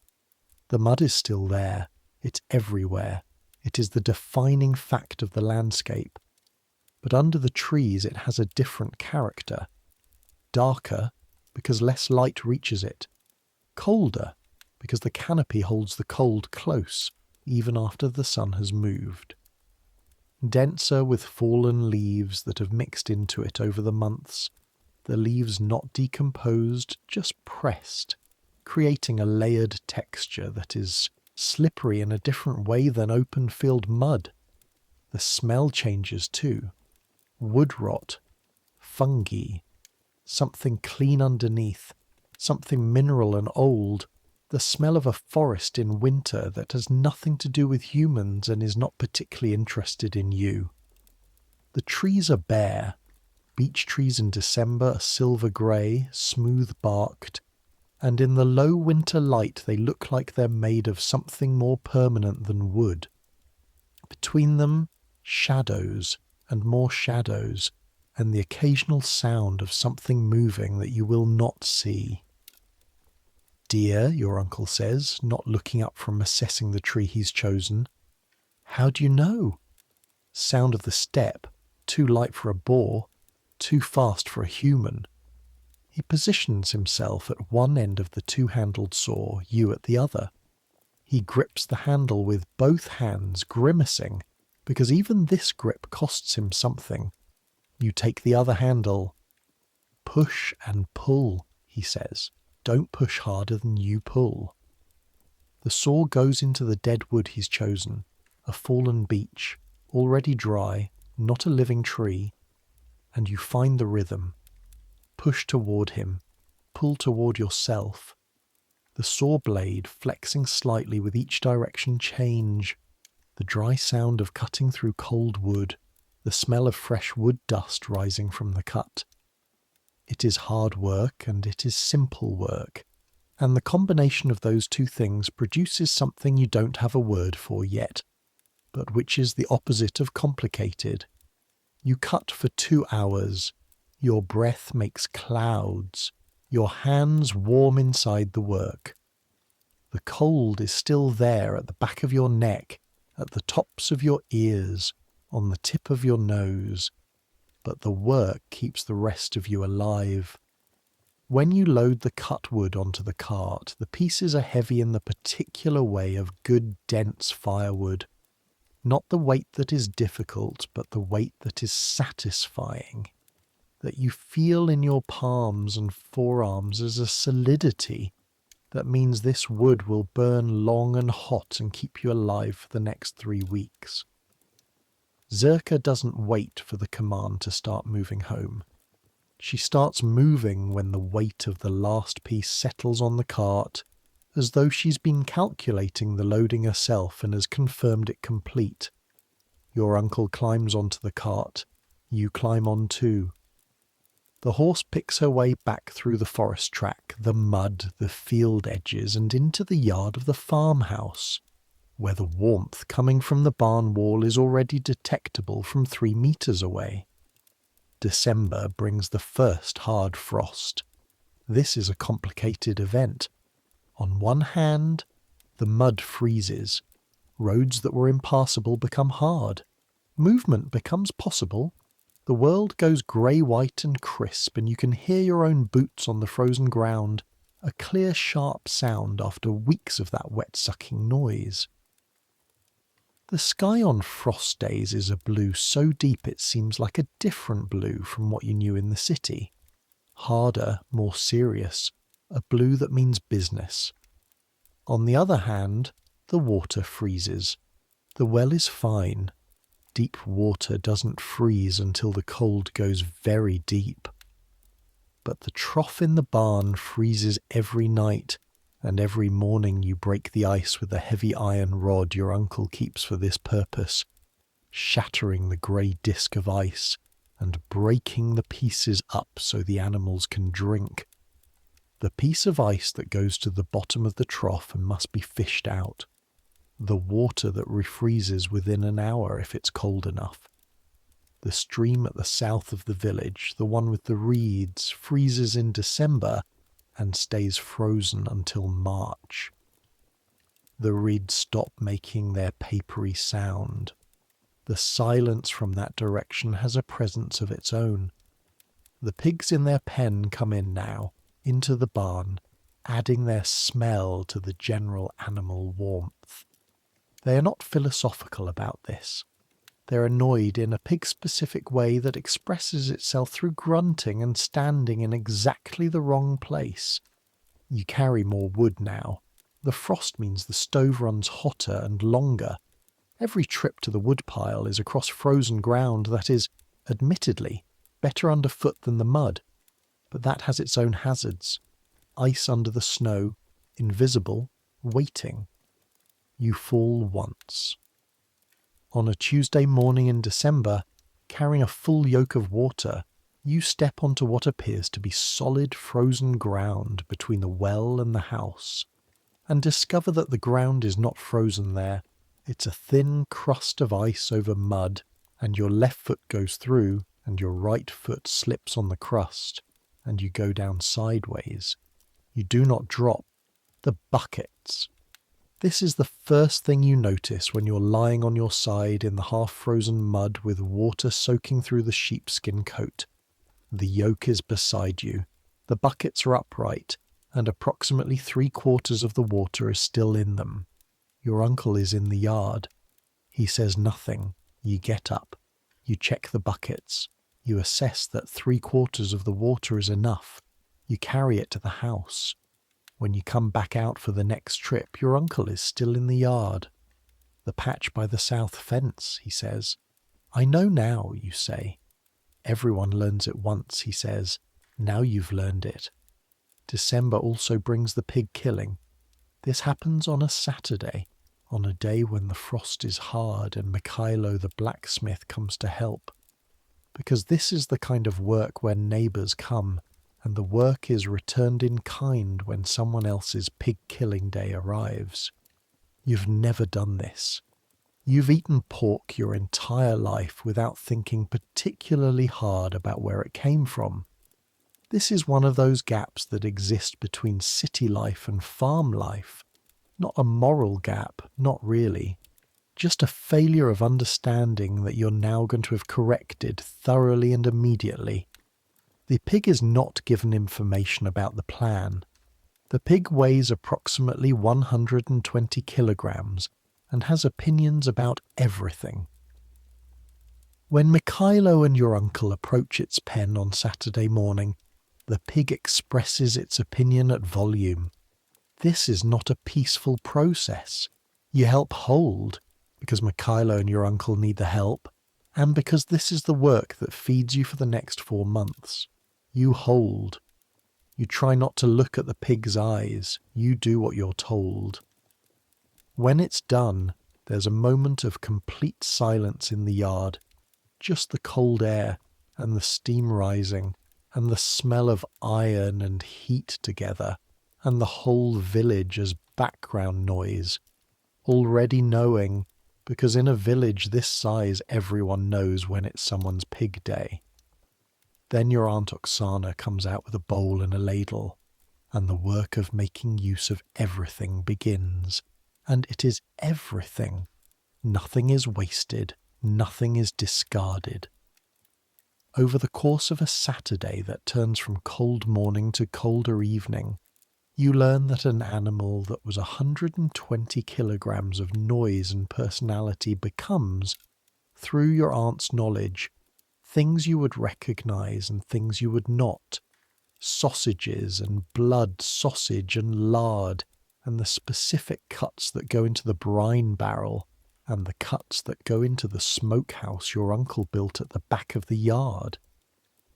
The mud is still there. It's everywhere. It is the defining fact of the landscape. But under the trees it has a different character. Darker, because less light reaches it. Colder, because the canopy holds the cold close, even after the sun has moved. Denser with fallen leaves that have mixed into it over the months, the leaves not decomposed, just pressed, creating a layered texture that is slippery in a different way than open field mud. The smell changes too. Wood rot, fungi, something clean underneath, something mineral and old, the smell of a forest in winter that has nothing to do with humans and is not particularly interested in you. The trees are bare. Beech trees in December are silver grey, smooth-barked, and in the low winter light they look like they're made of something more permanent than wood. Between them, shadows and more shadows, and the occasional sound of something moving that you will not see. "Dear," your uncle says, not looking up from assessing the tree he's chosen, How do you know? Sound of the step, too light for a boar, too fast for a human. He positions himself at one end of the two-handled saw, you at the other. He grips the handle with both hands, grimacing, because even this grip costs him something. You take the other handle. Push and pull, he says. Don't push harder than you pull. The saw goes into the dead wood he's chosen, a fallen beech, already dry, not a living tree, and you find the rhythm. Push toward him, pull toward yourself. The saw blade flexing slightly with each direction change, the dry sound of cutting through cold wood, the smell of fresh wood dust rising from the cut. It is hard work and it is simple work, and the combination of those two things produces something you don't have a word for yet, but which is the opposite of complicated. You cut for 2 hours, your breath makes clouds, your hands warm inside the work. The cold is still there at the back of your neck, at the tops of your ears, on the tip of your nose, but the work keeps the rest of you alive. When you load the cut wood onto the cart, the pieces are heavy in the particular way of good dense firewood. Not the weight that is difficult, but the weight that is satisfying, that you feel in your palms and forearms as a solidity that means this wood will burn long and hot and keep you alive for the next 3 weeks. Zerka doesn't wait for the command to start moving home. She starts moving when the weight of the last piece settles on the cart, as though she's been calculating the loading herself and has confirmed it complete. Your uncle climbs onto the cart. You climb on too. The horse picks her way back through the forest track, the mud, the field edges, and into the yard of the farmhouse, where the warmth coming from the barn wall is already detectable from 3 meters away. December brings the first hard frost. This is a complicated event. On one hand, the mud freezes. Roads that were impassable become hard. Movement becomes possible. The world goes grey-white and crisp, and you can hear your own boots on the frozen ground, a clear, sharp sound after weeks of that wet-sucking noise. The sky on frost days is a blue so deep it seems like a different blue from what you knew in the city. Harder, more serious, a blue that means business. On the other hand, the water freezes. The well is fine. Deep water doesn't freeze until the cold goes very deep. But the trough in the barn freezes every night, and every morning you break the ice with a heavy iron rod your uncle keeps for this purpose, shattering the grey disk of ice and breaking the pieces up so the animals can drink. The piece of ice that goes to the bottom of the trough and must be fished out. The water that refreezes within an hour if it's cold enough. The stream at the south of the village, the one with the reeds, freezes in December and stays frozen until March. The reeds stop making their papery sound. The silence from that direction has a presence of its own. The pigs in their pen come in now, into the barn, adding their smell to the general animal warmth. They are not philosophical about this. They're annoyed in a pig-specific way that expresses itself through grunting and standing in exactly the wrong place. You carry more wood now. The frost means the stove runs hotter and longer. Every trip to the woodpile is across frozen ground that is, admittedly, better underfoot than the mud, but that has its own hazards. Ice under the snow, invisible, waiting. You fall once. On a Tuesday morning in December, carrying a full yoke of water, you step onto what appears to be solid frozen ground between the well and the house, and discover that the ground is not frozen there. It's a thin crust of ice over mud, and your left foot goes through, and your right foot slips on the crust, and you go down sideways. You do not drop. The buckets. This is the first thing you notice when you're lying on your side in the half-frozen mud with water soaking through the sheepskin coat. The yoke is beside you, the buckets are upright, and approximately 3/4 of the water is still in them. Your uncle is in the yard. He says nothing. You get up. You check the buckets. You assess that 3/4 of the water is enough. You carry it to the house. When you come back out for the next trip, your uncle is still in the yard. The patch by the south fence, he says. I know now, you say. Everyone learns it once, he says. Now you've learned it. December also brings the pig killing. This happens on a Saturday, on a day when the frost is hard and Mikhailo the blacksmith comes to help. Because this is the kind of work where neighbours come, and the work is returned in kind when someone else's pig-killing day arrives. You've never done this. You've eaten pork your entire life without thinking particularly hard about where it came from. This is one of those gaps that exist between city life and farm life. Not a moral gap, not really. Just a failure of understanding that you're now going to have corrected thoroughly and immediately. The pig is not given information about the plan. The pig weighs approximately 120 kilograms and has opinions about everything. When Mikhailo and your uncle approach its pen on Saturday morning, the pig expresses its opinion at volume. This is not a peaceful process. You help hold, because Mikhailo and your uncle need the help, and because this is the work that feeds you for the next 4 months. You hold. You try not to look at the pig's eyes. You do what you're told. When it's done, there's a moment of complete silence in the yard. Just the cold air and the steam rising and the smell of iron and heat together, and the whole village as background noise. Already knowing, because in a village this size everyone knows when it's someone's pig day. Then your Aunt Oksana comes out with a bowl and a ladle, and the work of making use of everything begins. And it is everything. Nothing is wasted, nothing is discarded. Over the course of a Saturday that turns from cold morning to colder evening, you learn that an animal that was 120 kilograms of noise and personality becomes, through your aunt's knowledge, things you would recognize and things you would not. Sausages and blood, sausage and lard, and the specific cuts that go into the brine barrel, and the cuts that go into the smokehouse your uncle built at the back of the yard.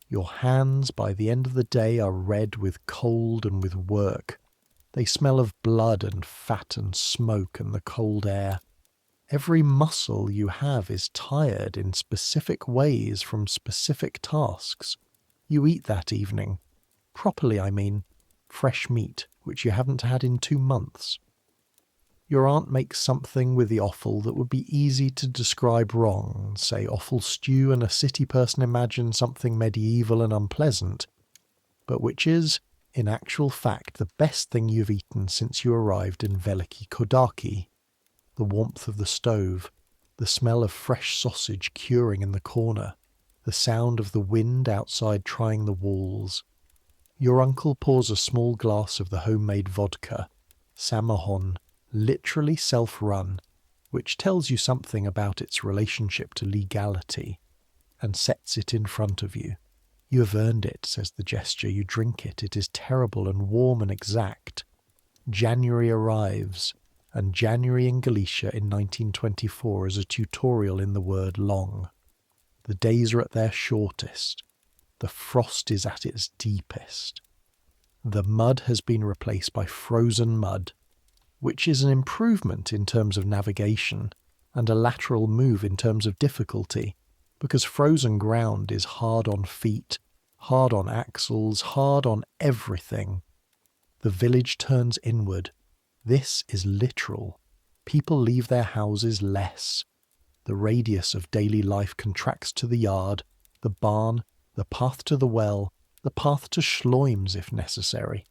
Your hands by the end of the day are red with cold and with work. They smell of blood and fat and smoke and the cold air. Every muscle you have is tired in specific ways from specific tasks. You eat that evening. Properly, I mean. Fresh meat, which you haven't had in 2 months. Your aunt makes something with the offal that would be easy to describe wrong, say offal stew, and a city person imagines something medieval and unpleasant, but which is, in actual fact, the best thing you've eaten since you arrived in Veliki Kodaki. The warmth of the stove, the smell of fresh sausage curing in the corner, the sound of the wind outside trying the walls. Your uncle pours a small glass of the homemade vodka, Samahon, literally self-run, which tells you something about its relationship to legality, and sets it in front of you. You have earned it, says the gesture. You drink it. It is terrible and warm and exact. January arrives, and January in Galicia in 1924 is a tutorial in the word long. The days are at their shortest. The frost is at its deepest. The mud has been replaced by frozen mud, which is an improvement in terms of navigation and a lateral move in terms of difficulty, because frozen ground is hard on feet, hard on axles, hard on everything. The village turns inward. This is literal. People leave their houses less. The radius of daily life contracts to the yard, the barn, the path to the well, the path to Schloims if necessary.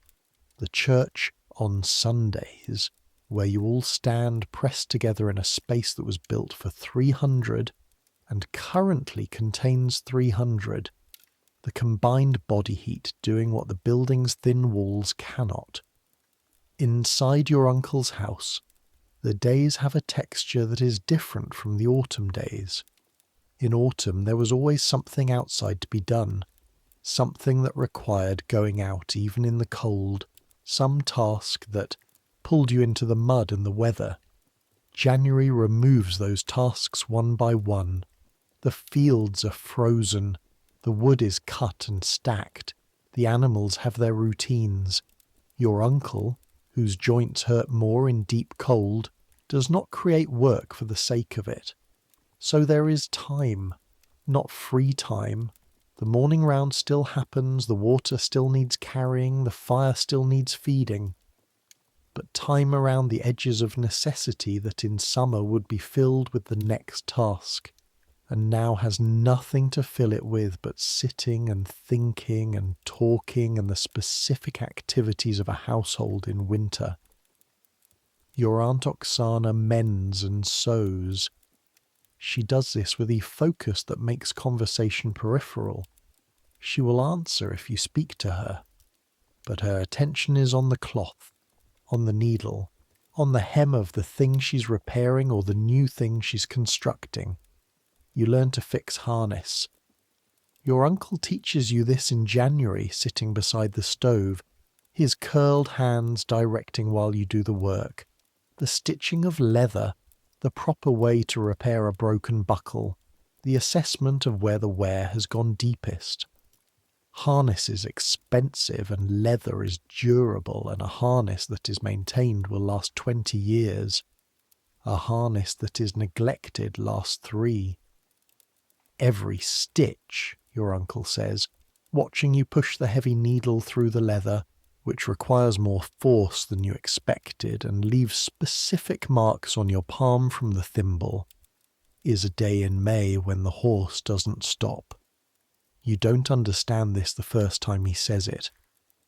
The church on Sundays. where you all stand pressed together in a space that was built for 300 and currently contains 300, the combined body heat doing what the building's thin walls cannot. Inside your uncle's house, the days have a texture that is different from the autumn days. In autumn there was always something outside to be done, something that required going out even in the cold, some task that pulled you into the mud and the weather. January removes those tasks one by one. The fields are frozen, the wood is cut and stacked, the animals have their routines. Your uncle, whose joints hurt more in deep cold, does not create work for the sake of it. So there is time, not free time. The morning round still happens, the water still needs carrying, the fire still needs feeding. But time around the edges of necessity that in summer would be filled with the next task, and now has nothing to fill it with but sitting and thinking and talking and the specific activities of a household in winter. Your Aunt Oksana mends and sews. She does this with a focus that makes conversation peripheral. She will answer if you speak to her, but her attention is on the cloth, on the needle, on the hem of the thing she's repairing or the new thing she's constructing. You learn to fix harness. Your uncle teaches you this in January, sitting beside the stove, his curled hands directing while you do the work. The stitching of leather, the proper way to repair a broken buckle, the assessment of where the wear has gone deepest. Harness is expensive and leather is durable, and a harness that is maintained will last 20 years. A harness that is neglected lasts 3. Every stitch, your uncle says, watching you push the heavy needle through the leather, which requires more force than you expected and leaves specific marks on your palm from the thimble, is a day in May when the horse doesn't stop. You don't understand this the first time he says it.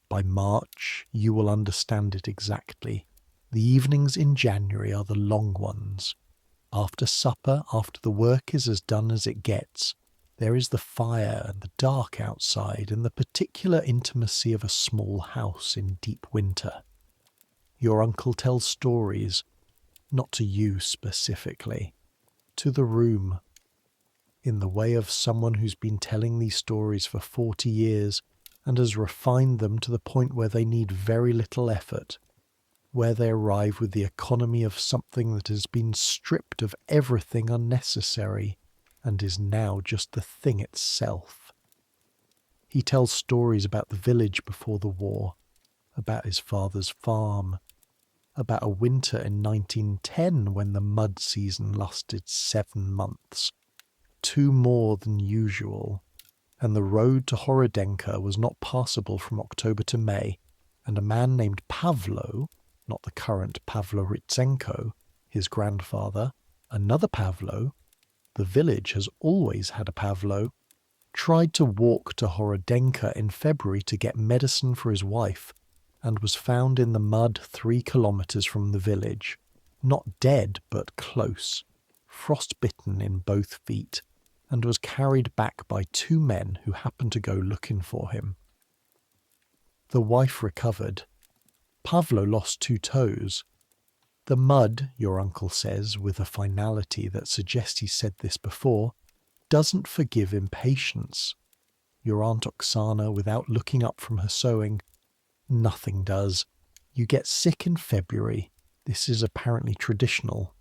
By March, you will understand it exactly. The evenings in January are the long ones. After supper, after the work is as done as it gets, there is the fire and the dark outside and the particular intimacy of a small house in deep winter. Your uncle tells stories, not to you specifically, to the room, in the way of someone who's been telling these stories for 40 years and has refined them to the point where they need very little effort, where they arrive with the economy of something that has been stripped of everything unnecessary and is now just the thing itself. He tells stories about the village before the war, about his father's farm, about a winter in 1910 when the mud season lasted 7 months, 2 more than usual, and the road to Horodenka was not passable from October to May, and a man named Pavlo, not the current Pavlo Ritsenko, his grandfather, another Pavlo, the village has always had a Pavlo, tried to walk to Horodenka in February to get medicine for his wife, and was found in the mud 3 kilometers from the village, not dead but close, frostbitten in both feet, and was carried back by 2 men who happened to go looking for him. The wife recovered. Pavlo lost 2 toes. The mud, your uncle says, with a finality that suggests he said this before, doesn't forgive impatience. Your Aunt Oksana, without looking up from her sewing, nothing does. You get sick in February. This is apparently traditional.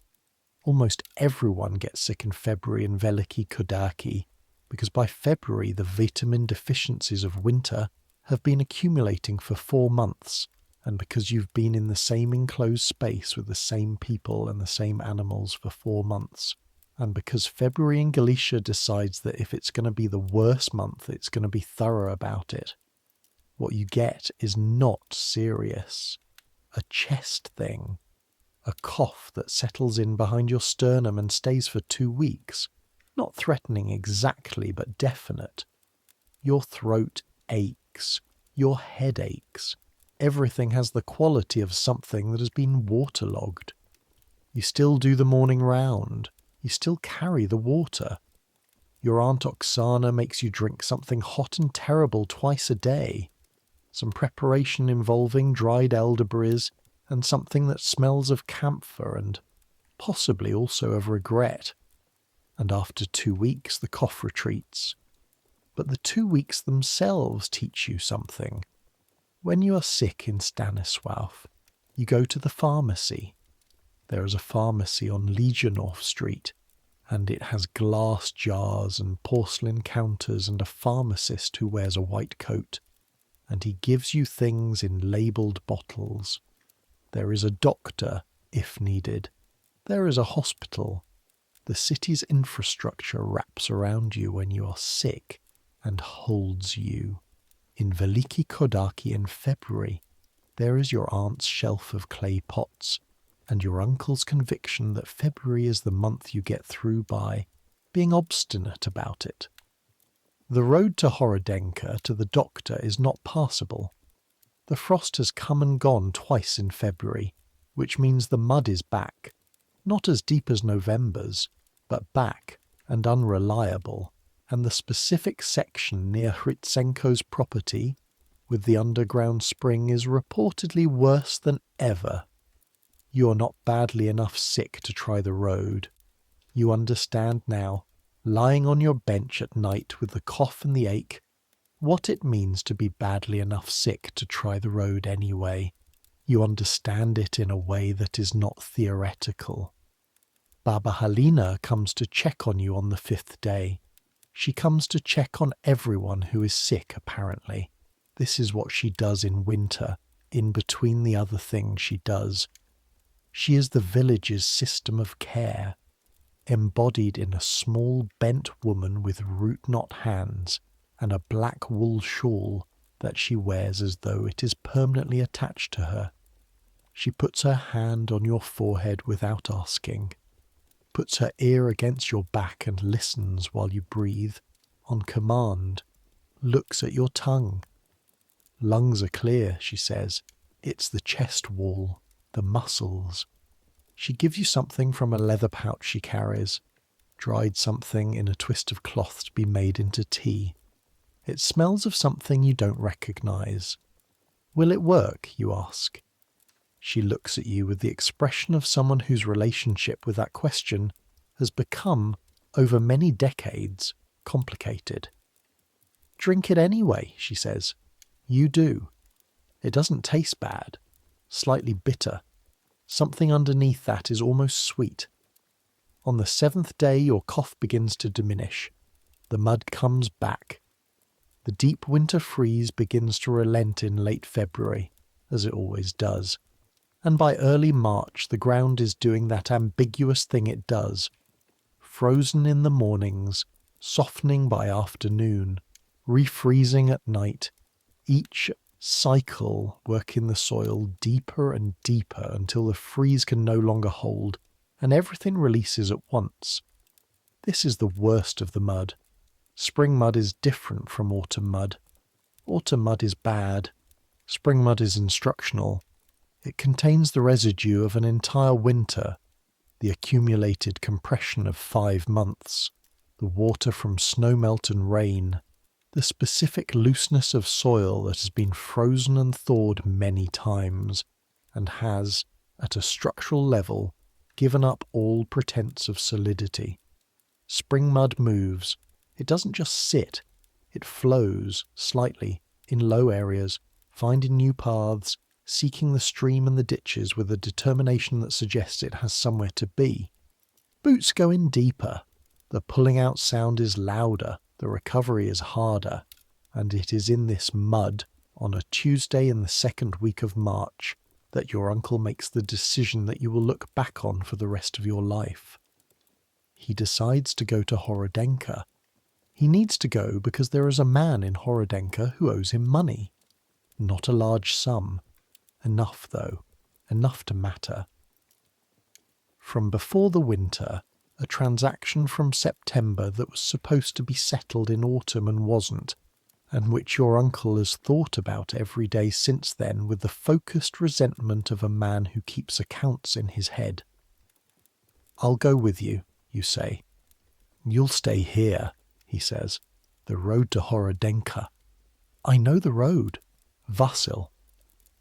Almost everyone gets sick in February in Veliki Kodaki, because by February the vitamin deficiencies of winter have been accumulating for 4 months, and because you've been in the same enclosed space with the same people and the same animals for 4 months, and because February in Galicia decides that if it's going to be the worst month, it's going to be thorough about it. What you get is not serious. A chest thing. A cough that settles in behind your sternum and stays for 2 weeks. Not threatening exactly, but definite. Your throat aches. Your head aches. everything has the quality of something that has been waterlogged. You still do the morning round. You still carry the water. Your Aunt Oksana makes you drink something hot and terrible twice a day. Some preparation involving dried elderberries and something that smells of camphor and possibly also of regret. And after 2 weeks the cough retreats. But the 2 weeks themselves teach you something. When you are sick in Stanisław, you go to the pharmacy. There is a pharmacy on Legionov Street, and it has glass jars and porcelain counters and a pharmacist who wears a white coat, and he gives you things in labelled bottles. There is a doctor, if needed. There is a hospital. The city's infrastructure wraps around you when you are sick and holds you. In Veliki Kodaki in February, there is your aunt's shelf of clay pots, and your uncle's conviction that February is the month you get through by being obstinate about it. The road to Horodenka to the doctor is not passable. The frost has come and gone twice in February, which means the mud is back, not as deep as November's, but back and unreliable, and the specific section near Hritsenko's property with the underground spring is reportedly worse than ever. You are not badly enough sick to try the road. You understand now, lying on your bench at night with the cough and the ache, what it means to be badly enough sick to try the road anyway. You understand it in a way that is not theoretical. Baba Halina comes to check on you on the 5th day. She comes to check on everyone who is sick, apparently. This is what she does in winter, in between the other things she does. She is the village's system of care, embodied in a small bent woman with root-knot hands and a black wool shawl that she wears as though it is permanently attached to her. She puts her hand on your forehead without asking, puts her ear against your back and listens while you breathe, on command, looks at your tongue. Lungs are clear, she says. It's the chest wall, the muscles. She gives you something from a leather pouch she carries, dried something in a twist of cloth to be made into tea. It smells of something you don't recognise. Will it work, you ask? She looks at you with the expression of someone whose relationship with that question has become, over many decades, complicated. Drink it anyway, she says. You do. It doesn't taste bad. Slightly bitter. Something underneath that is almost sweet. On the 7th day your cough begins to diminish. The mud comes back. The deep winter freeze begins to relent in late February, as it always does. And by early March the ground is doing that ambiguous thing it does. Frozen in the mornings, softening by afternoon, refreezing at night, each cycle working the soil deeper and deeper until the freeze can no longer hold, and everything releases at once. This is the worst of the mud. Spring mud is different from autumn mud. Autumn mud is bad. Spring mud is instructional. It contains the residue of an entire winter, the accumulated compression of 5 months, the water from snowmelt and rain, the specific looseness of soil that has been frozen and thawed many times, and has, at a structural level, given up all pretense of solidity. Spring mud moves. It doesn't just sit. It flows, slightly, in low areas, finding new paths, seeking the stream and the ditches with a determination that suggests it has somewhere to be. Boots go in deeper. The pulling out sound is louder. The recovery is harder, and it is in this mud, on a Tuesday in the 2nd week of March, that your uncle makes the decision that you will look back on for the rest of your life. He decides to go to Horodenka. He needs to go because there is a man in Horodenka who owes him money. Not a large sum. Enough, though. Enough to matter. From before the winter, a transaction from September that was supposed to be settled in autumn and wasn't, and which your uncle has thought about every day since then with the focused resentment of a man who keeps accounts in his head. "I'll go with you," you say. "You'll stay here," he says. "The road to Horodenka." "I know the road. Vasil."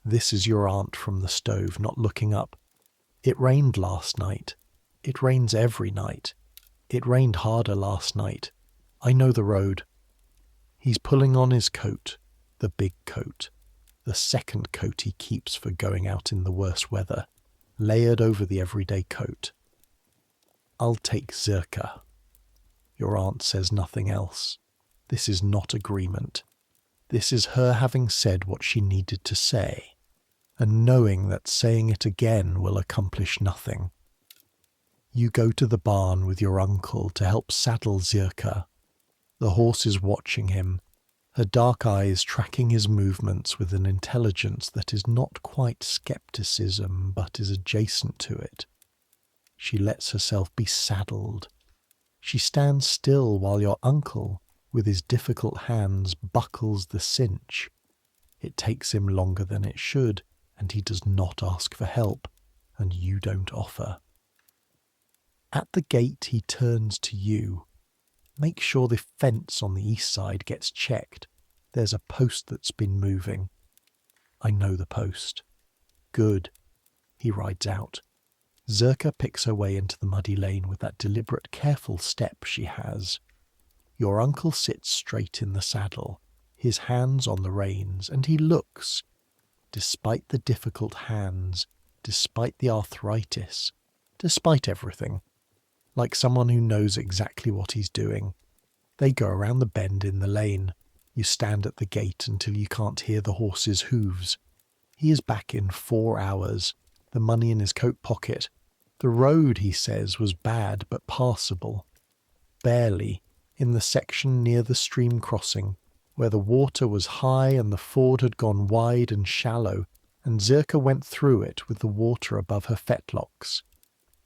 This is your aunt from the stove, not looking up. "It rained last night. It rains every night. It rained harder last night. I know the road." He's pulling on his coat, the big coat, the second coat he keeps for going out in the worst weather, layered over the everyday coat. "I'll take Zirka." Your aunt says nothing else. This is not agreement. This is her having said what she needed to say, and knowing that saying it again will accomplish nothing. You go to the barn with your uncle to help saddle Zirka. The horse is watching him, her dark eyes tracking his movements with an intelligence that is not quite skepticism but is adjacent to it. She lets herself be saddled. She stands still while your uncle, with his difficult hands, buckles the cinch. It takes him longer than it should, and he does not ask for help, and you don't offer. At the gate he turns to you. "Make sure the fence on the east side gets checked. There's a post that's been moving." "I know the post." "Good." He rides out. Zirka picks her way into the muddy lane with that deliberate, careful step she has. Your uncle sits straight in the saddle, his hands on the reins, and he looks, despite the difficult hands, despite the arthritis, despite everything, like someone who knows exactly what he's doing. They go around the bend in the lane. You stand at the gate until you can't hear the horse's hooves. He is back in 4 hours, the money in his coat pocket. The road, he says, was bad but passable. Barely, in the section near the stream crossing, where the water was high and the ford had gone wide and shallow, and Zirka went through it with the water above her fetlocks.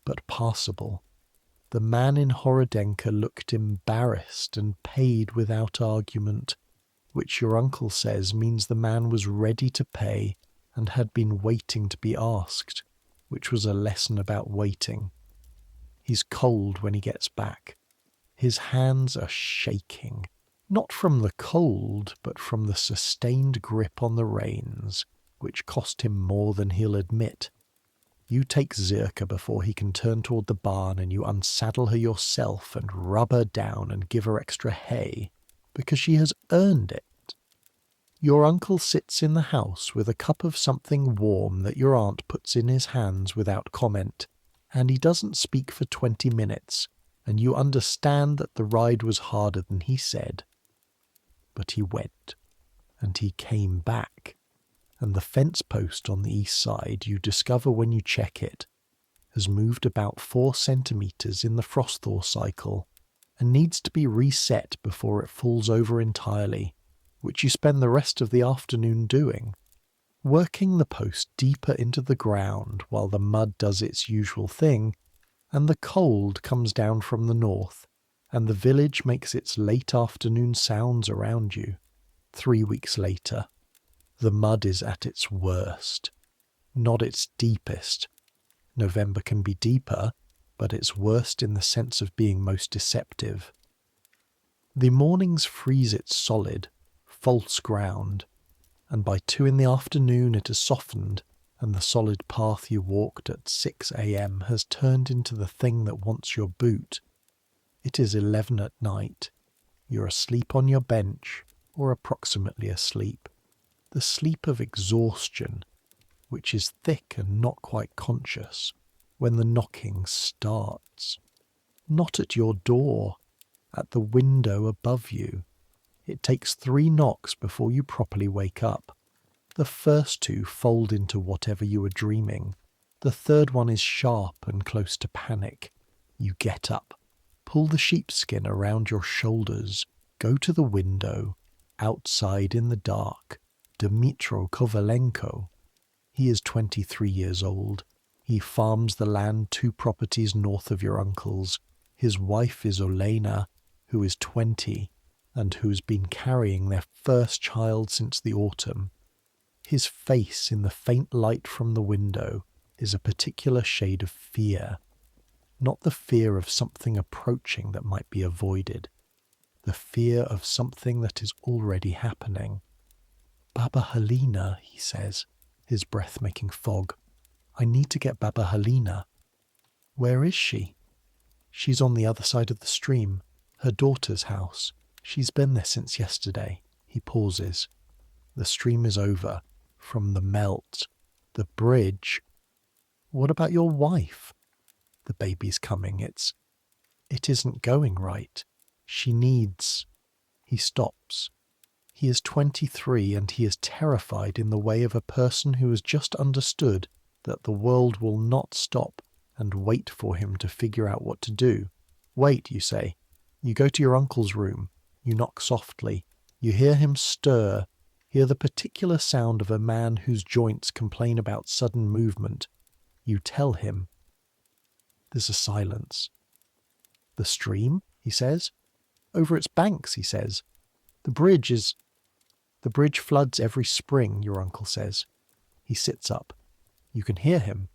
But passable. The man in Horodenka looked embarrassed and paid without argument, which your uncle says means the man was ready to pay and had been waiting to be asked, which was a lesson about waiting. He's cold when he gets back. His hands are shaking, not from the cold, but from the sustained grip on the reins, which cost him more than he'll admit. You take Zirka before he can turn toward the barn, and you unsaddle her yourself and rub her down and give her extra hay, because she has earned it. Your uncle sits in the house with a cup of something warm that your aunt puts in his hands without comment, and he doesn't speak for 20 minutes, and you understand that the ride was harder than he said. But he went, and he came back, and the fence post on the east side, you discover when you check it, has moved about 4 centimetres in the frost thaw cycle, and needs to be reset before it falls over entirely, which you spend the rest of the afternoon doing, working the post deeper into the ground while the mud does its usual thing, and the cold comes down from the north, and the village makes its late afternoon sounds around you. 3 weeks later, the mud is at its worst, not its deepest. November can be deeper, but its worst in the sense of being most deceptive. The mornings freeze it solid, false ground, and by 2 in the afternoon it has softened, and the solid path you walked at 6 a.m. has turned into the thing that wants your boot. It is 11 at night. You're asleep on your bench, or approximately asleep. The sleep of exhaustion, which is thick and not quite conscious, when the knocking starts. Not at your door, at the window above you. It takes 3 knocks before you properly wake up. The first 2 fold into whatever you were dreaming. The third one is sharp and close to panic. You get up, pull the sheepskin around your shoulders, go to the window. Outside in the dark, Dmytro Kovalenko. He is 23 years old. He farms the land 2 properties north of your uncle's. His wife is Olena, who is 20, and who's been carrying their first child since the autumn. His face in the faint light from the window is a particular shade of fear. Not the fear of something approaching that might be avoided. The fear of something that is already happening. "Baba Helena," he says, his breath making fog. "I need to get Baba Helena." "Where is she?" "She's on the other side of the stream. Her daughter's house. She's been there since yesterday." He pauses. The stream is over. From the melt. The bridge. "What about your wife?" "The baby's coming. It isn't going right. She needs..." He stops. He is 23 and he is terrified in the way of a person who has just understood that the world will not stop and wait for him to figure out what to do. Wait, you say. You go to your uncle's room. You knock softly. You hear him stir. Hear the particular sound of a man whose joints complain about sudden movement. You tell him. There's a silence. "The stream?" he says. "Over its banks," he says. The bridge floods every spring," your uncle says. He sits up. You can hear him.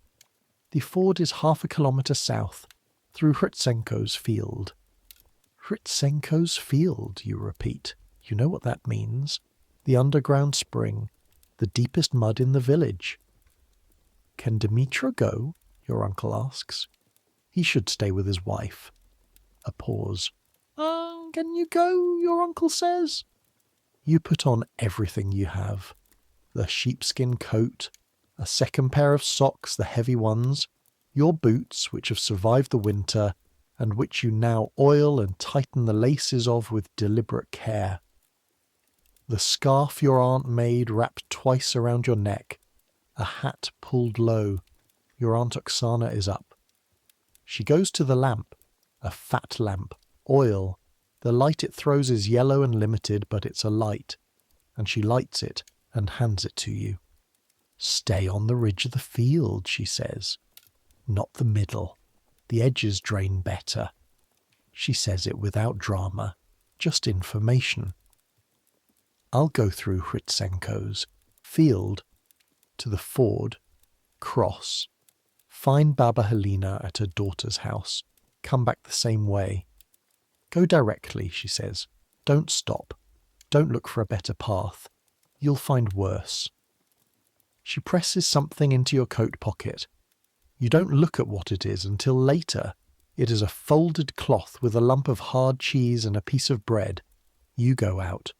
"The ford is 1/2 kilometre south, through Hritsenko's field." "Hritsenko's field," you repeat. You know what that means. The underground spring, the deepest mud in the village. "Can Dimitra go?" your uncle asks. "He should stay with his wife." A pause. "Can you go?" your uncle says. You put on everything you have. The sheepskin coat, a second pair of socks, the heavy ones, your boots which have survived the winter and which you now oil and tighten the laces of with deliberate care. The scarf your aunt made wrapped twice around your neck, a hat pulled low. Your Aunt Oksana is up. She goes to the lamp, a fat lamp, oil. The light it throws is yellow and limited, but it's a light, and she lights it and hands it to you. "Stay on the ridge of the field," she says. "Not the middle. The edges drain better." She says it without drama, just information. "I'll go through Hritsenko's field to the ford, cross, find Baba Helena at her daughter's house, come back the same way. Go directly," she says. "Don't stop. Don't look for a better path. You'll find worse." She presses something into your coat pocket. You don't look at what it is until later. It is a folded cloth with a lump of hard cheese and a piece of bread. You go out.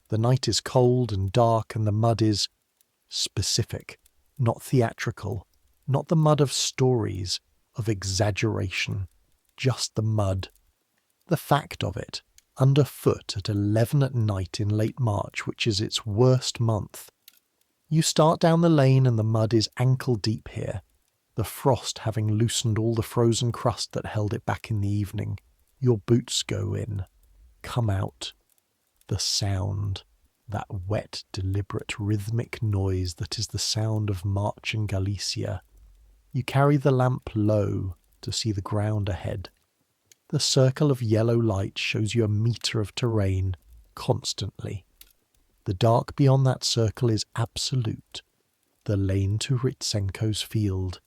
The night is cold and dark and the mud is specific, not theatrical, not the mud of stories, of exaggeration, just the mud. The fact of it, underfoot at 11 at night in late March, which is its worst month. You start down the lane and the mud is ankle deep here, the frost having loosened all the frozen crust that held it back in the evening. Your boots go in, come out. The sound, that wet, deliberate, rhythmic noise that is the sound of March in Galicia. You carry the lamp low to see the ground ahead. The circle of yellow light shows you a metre of terrain, constantly. The dark beyond that circle is absolute. The lane to Hritsenko's field,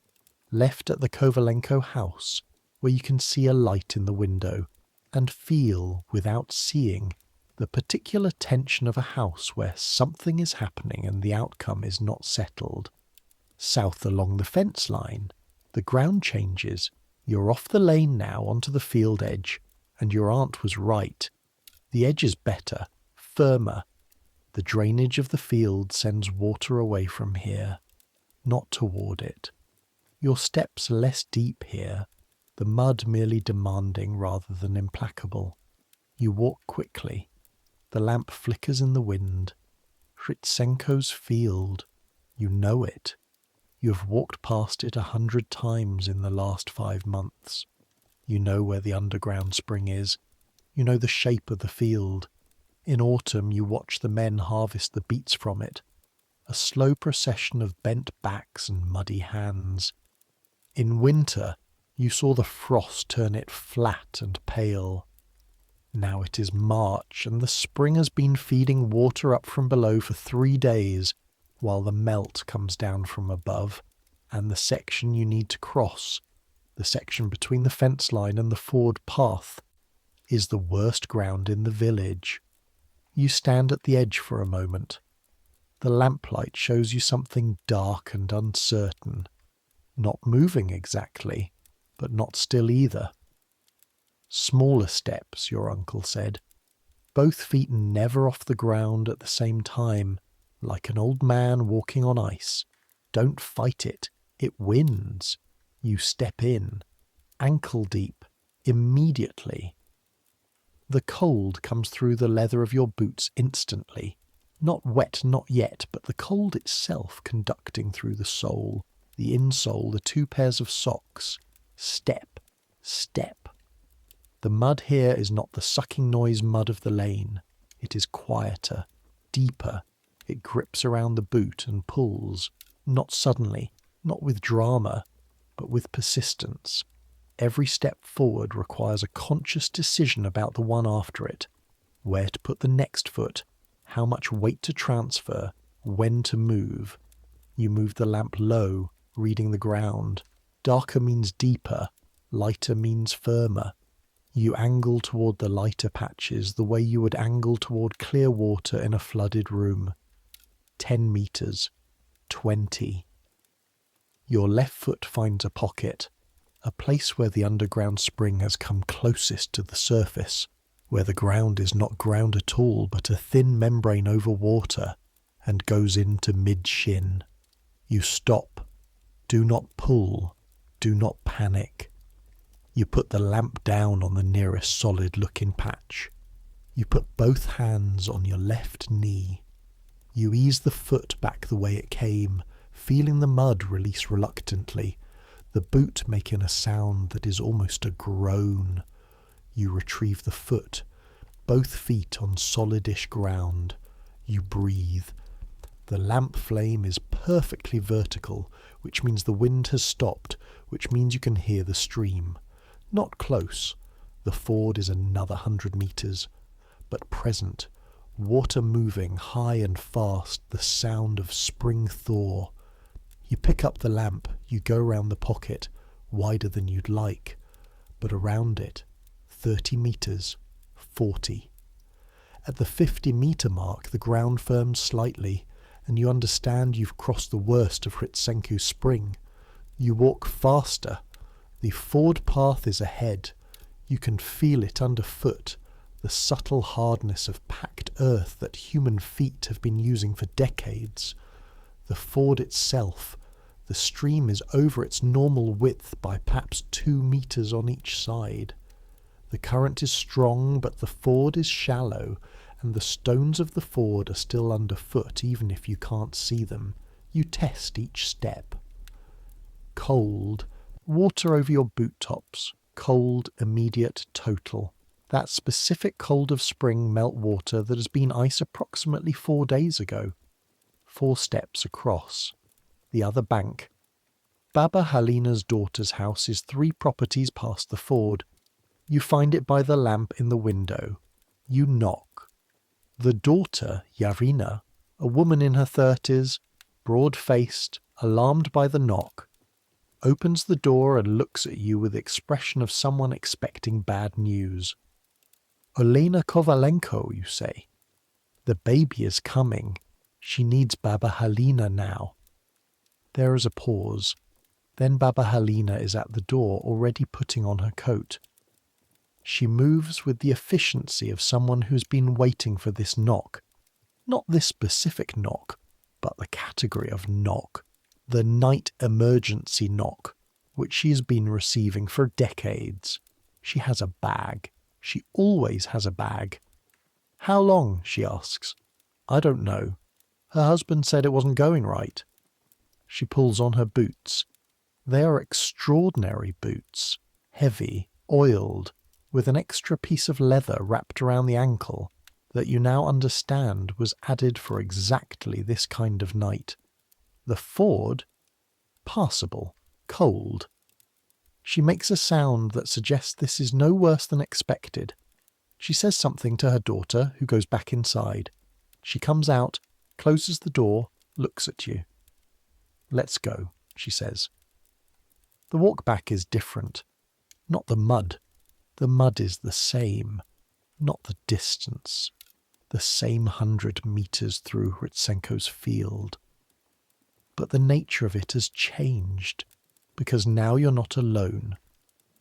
left at the Kovalenko house, where you can see a light in the window, and feel, without seeing, the particular tension of a house where something is happening and the outcome is not settled. South along the fence line, the ground changes. You're off the lane now onto the field edge, and your aunt was right. The edge is better, firmer. The drainage of the field sends water away from here, not toward it. Your steps less deep here, the mud merely demanding rather than implacable. You walk quickly. The lamp flickers in the wind. Hritsenko's field. You know it. You have walked past it 100 times in the last 5 months. You know where the underground spring is. You know the shape of the field. In autumn you watch the men harvest the beets from it. A slow procession of bent backs and muddy hands. In winter you saw the frost turn it flat and pale. Now it is March, and the spring has been feeding water up from below for 3 days, while the melt comes down from above, and the section you need to cross, the section between the fence line and the ford path, is the worst ground in the village. You stand at the edge for a moment. The lamplight shows you something dark and uncertain, not moving exactly, but not still either. Smaller steps, your uncle said. Both feet never off the ground at the same time, like an old man walking on ice. Don't fight it. It wins. You step in, ankle deep, immediately. The cold comes through the leather of your boots instantly. Not wet, not yet, but the cold itself conducting through the sole, the insole, the 2 pairs of socks. Step, step. The mud here is not the sucking noise mud of the lane. It is quieter, deeper. It grips around the boot and pulls, not suddenly, not with drama, but with persistence. Every step forward requires a conscious decision about the one after it. Where to put the next foot, how much weight to transfer, when to move. You move the lamp low, reading the ground. Darker means deeper, lighter means firmer. You angle toward the lighter patches the way you would angle toward clear water in a flooded room. 10 meters. 20. Your left foot finds a pocket, a place where the underground spring has come closest to the surface, where the ground is not ground at all but a thin membrane over water, and goes into mid-shin. You stop. Do not pull. Do not panic. You put the lamp down on the nearest solid-looking patch. You put both hands on your left knee. You ease the foot back the way it came, feeling the mud release reluctantly, the boot making a sound that is almost a groan. You retrieve the foot, both feet on solidish ground. You breathe. The lamp flame is perfectly vertical, which means the wind has stopped, which means you can hear the stream. Not close. The ford is another 100 meters, but present. Water moving high and fast, the sound of spring thaw. You pick up the lamp, you go round the pocket, wider than you'd like, but around it, 30 meters, 40. At the 50-meter mark, the ground firms slightly, and you understand you've crossed the worst of Ritsenku's spring. You walk faster. The ford path is ahead. You can feel it underfoot, the subtle hardness of packed earth that human feet have been using for decades. The ford itself, the stream is over its normal width by perhaps 2 meters on each side. The current is strong, but the ford is shallow, and the stones of the ford are still underfoot even if you can't see them. You test each step. Cold. Water over your boot tops. Cold, immediate, total. That specific cold of spring melt water that has been ice approximately 4 days ago. 4 steps across. The other bank. Baba Halina's daughter's house is 3 properties past the ford. You find it by the lamp in the window. You knock. The daughter, Yarina, a woman in her 30s, broad-faced, alarmed by the knock, opens the door and looks at you with the expression of someone expecting bad news. Olena Kovalenko, you say. The baby is coming. She needs Baba Halina now. There is a pause. Then Baba Halina is at the door, already putting on her coat. She moves with the efficiency of someone who's been waiting for this knock. Not this specific knock, but the category of knock. The night emergency knock, which she has been receiving for decades. She has a bag. She always has a bag. How long? She asks. I don't know. Her husband said it wasn't going right. She pulls on her boots. They are extraordinary boots, heavy, oiled, with an extra piece of leather wrapped around the ankle that you now understand was added for exactly this kind of night. The ford? Passable, cold. She makes a sound that suggests this is no worse than expected. She says something to her daughter, who goes back inside. She comes out, closes the door, looks at you. "Let's go," she says. The walk back is different. Not the mud. The mud is the same. Not the distance. The same 100 meters through Hritsenko's field. But the nature of it has changed, because now you're not alone,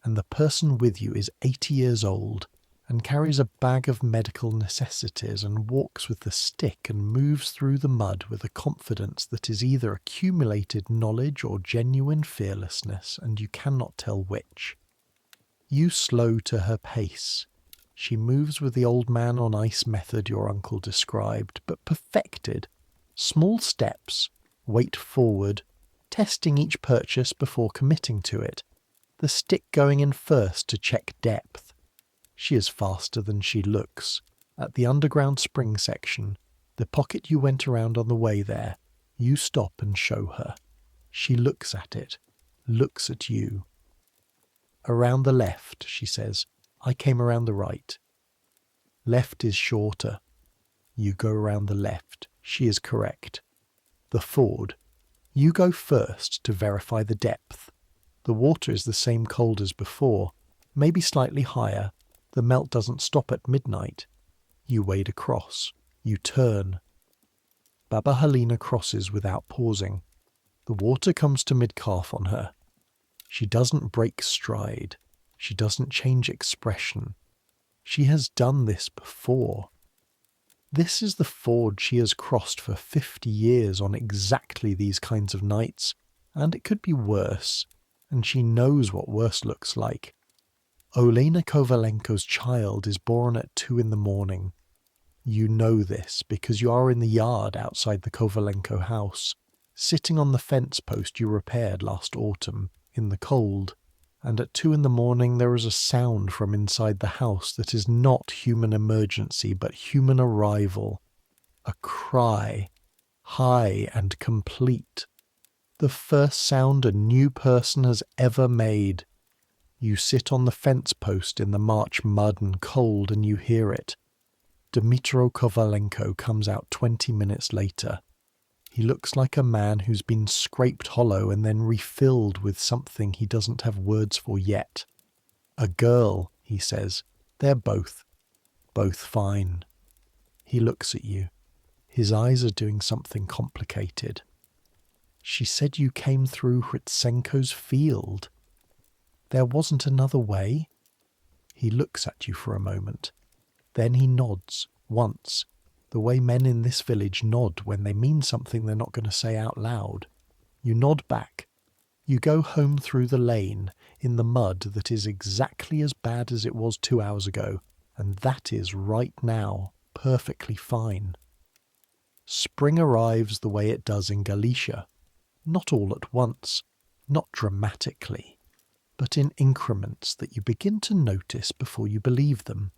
and the person with you is 80 years old and carries a bag of medical necessities and walks with the stick and moves through the mud with a confidence that is either accumulated knowledge or genuine fearlessness, and you cannot tell which. You slow to her pace. She moves with the old man on ice method your uncle described, but perfected. Small steps, weight forward, testing each purchase before committing to it, the stick going in first to check depth. She is faster than she looks. At the underground spring section, the pocket you went around on the way there, you stop and show her. She looks at it, looks at you. "Around the left," she says. "I came around the right." Left is shorter. You go around the left. She is correct. The ford. You go first to verify the depth. The water is the same cold as before, maybe slightly higher. The melt doesn't stop at midnight. You wade across. You turn. Baba Helena crosses without pausing. The water comes to mid-calf on her. She doesn't break stride. She doesn't change expression. She has done this before. This is the ford she has crossed for 50 years on exactly these kinds of nights, and it could be worse, and she knows what worse looks like. Olena Kovalenko's child is born at 2 in the morning. You know this because you are in the yard outside the Kovalenko house, sitting on the fence post you repaired last autumn, in the cold, and at 2 in the morning there is a sound from inside the house that is not human emergency but human arrival. A cry, high and complete. The first sound a new person has ever made. You sit on the fence post in the March mud and cold and you hear it. Dmitro Kovalenko comes out 20 minutes later. He looks like a man who's been scraped hollow and then refilled with something he doesn't have words for yet. "A girl," he says. "They're both fine." He looks at you. His eyes are doing something complicated. "She said you came through Hritsenko's field. There wasn't another way?" He looks at you for a moment. Then he nods, once, the way men in this village nod when they mean something they're not going to say out loud. You nod back. You go home through the lane, in the mud that is exactly as bad as it was 2 hours ago, and that is right now, perfectly fine. Spring arrives the way it does in Galicia. Not all at once, not dramatically, but in increments that you begin to notice before you believe them.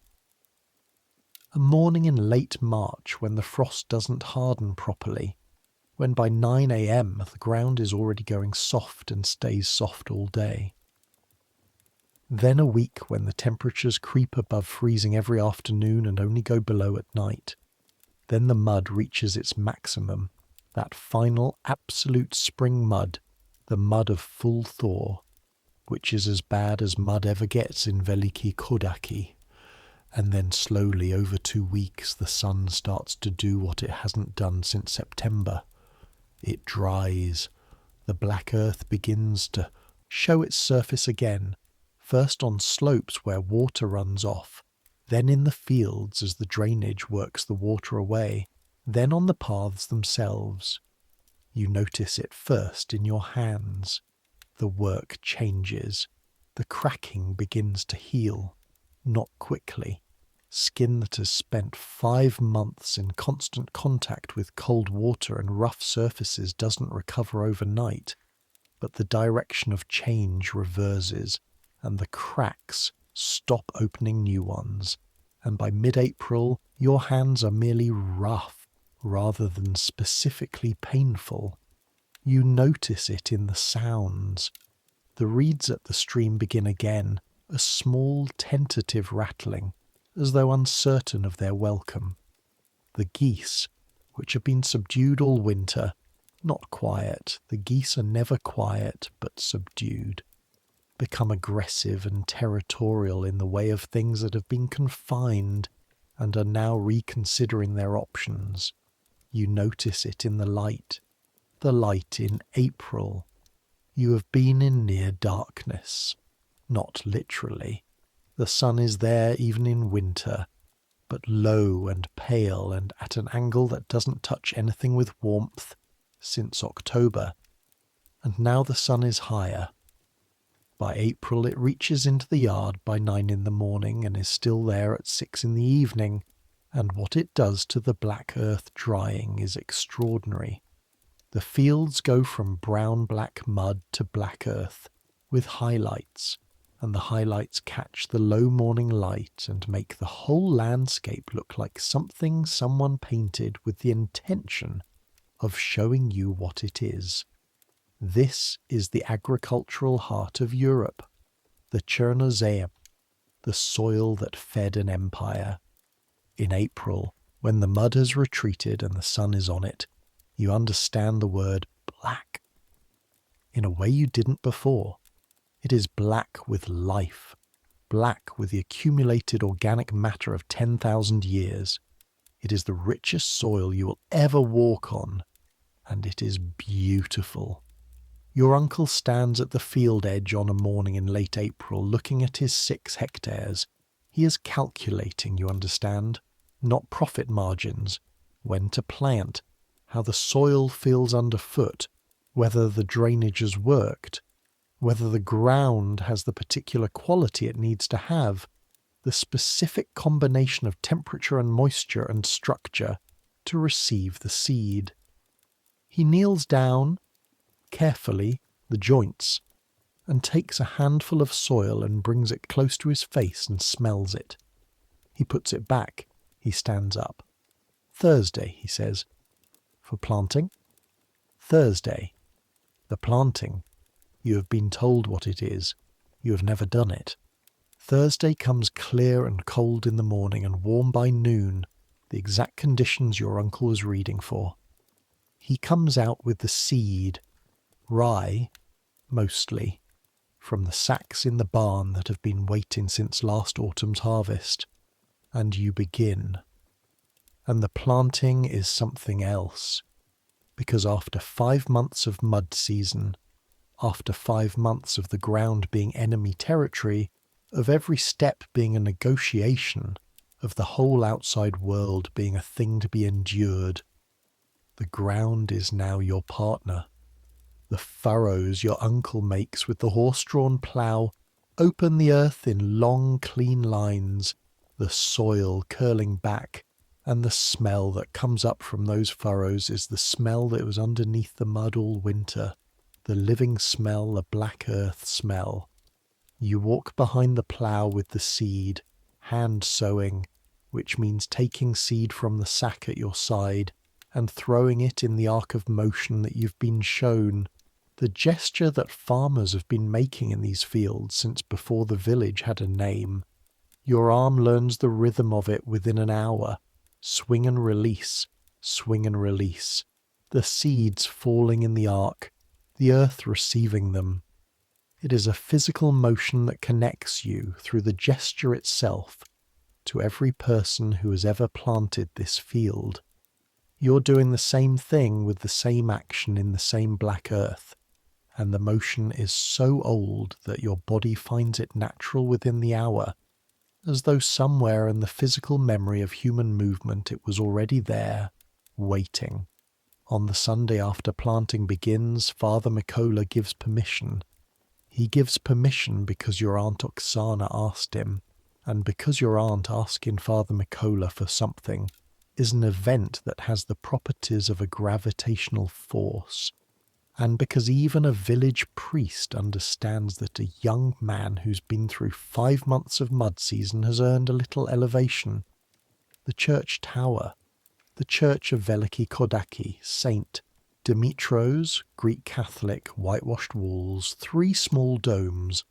A morning in late March when the frost doesn't harden properly, when by 9 a.m. the ground is already going soft and stays soft all day. Then a week when the temperatures creep above freezing every afternoon and only go below at night. Then the mud reaches its maximum, that final absolute spring mud, the mud of full thaw, which is as bad as mud ever gets in Veliki Kodaki. And then slowly over 2 weeks the sun starts to do what it hasn't done since September. It dries. The black earth begins to show its surface again, first on slopes where water runs off, then in the fields as the drainage works the water away, then on the paths themselves. You notice it first in your hands. The work changes. The cracking begins to heal. Not quickly. Skin that has spent 5 months in constant contact with cold water and rough surfaces doesn't recover overnight, but the direction of change reverses, and the cracks stop opening new ones, and by mid-April your hands are merely rough rather than specifically painful. You notice it in the sounds. The reeds at the stream begin again, a small tentative rattling. as though uncertain of their welcome. The geese, which have been subdued all winter, not quiet, the geese are never quiet but subdued, become aggressive and territorial in the way of things that have been confined and are now reconsidering their options. You notice it in the light in April. You have been in near darkness, not literally. The sun is there even in winter, but low and pale and at an angle that doesn't touch anything with warmth since October. And now the sun is higher. By April it reaches into the yard by 9 in the morning and is still there at 6 in the evening, and what it does to the black earth drying is extraordinary. The fields go from brown-black mud to black earth, with highlights, and the highlights catch the low morning light and make the whole landscape look like something someone painted with the intention of showing you what it is. This is the agricultural heart of Europe, the Chernozeum, the soil that fed an empire. In April, when the mud has retreated and the sun is on it, you understand the word black in a way you didn't before. It is black with life, black with the accumulated organic matter of 10,000 years. It is the richest soil you will ever walk on, and it is beautiful. Your uncle stands at the field edge on a morning in late April looking at his 6 hectares. He is calculating, you understand, not profit margins, when to plant, how the soil feels underfoot, whether the drainage has worked, whether the ground has the particular quality it needs to have, the specific combination of temperature and moisture and structure to receive the seed. He kneels down, carefully, the joints, and takes a handful of soil and brings it close to his face and smells it. He puts it back. He stands up. Thursday, he says. For planting? Thursday. The planting. You have been told what it is. You have never done it. Thursday comes clear and cold in the morning and warm by noon, the exact conditions your uncle was reading for. He comes out with the seed, rye, mostly, from the sacks in the barn that have been waiting since last autumn's harvest, and you begin. And the planting is something else, because after 5 months of mud season, after 5 months of the ground being enemy territory, of every step being a negotiation, of the whole outside world being a thing to be endured, the ground is now your partner. The furrows your uncle makes with the horse-drawn plough open the earth in long, clean lines, the soil curling back, and the smell that comes up from those furrows is the smell that was underneath the mud all winter, the living smell, the black earth smell. You walk behind the plough with the seed, hand sowing, which means taking seed from the sack at your side and throwing it in the arc of motion that you've been shown, the gesture that farmers have been making in these fields since before the village had a name. Your arm learns the rhythm of it within an hour. Swing and release, the seeds falling in the arc, the earth receiving them. It is a physical motion that connects you through the gesture itself to every person who has ever planted this field. You're doing the same thing with the same action in the same black earth, and the motion is so old that your body finds it natural within the hour, as though somewhere in the physical memory of human movement it was already there, waiting. On the Sunday after planting begins, Father Mikola gives permission. He gives permission because your Aunt Oksana asked him, and because your aunt asking Father Mikola for something is an event that has the properties of a gravitational force, and because even a village priest understands that a young man who's been through 5 months of mud season has earned a little elevation. The church tower, the church of Veliki Kodaki, Saint Dimitros, Greek Catholic, whitewashed walls, 3 small domes,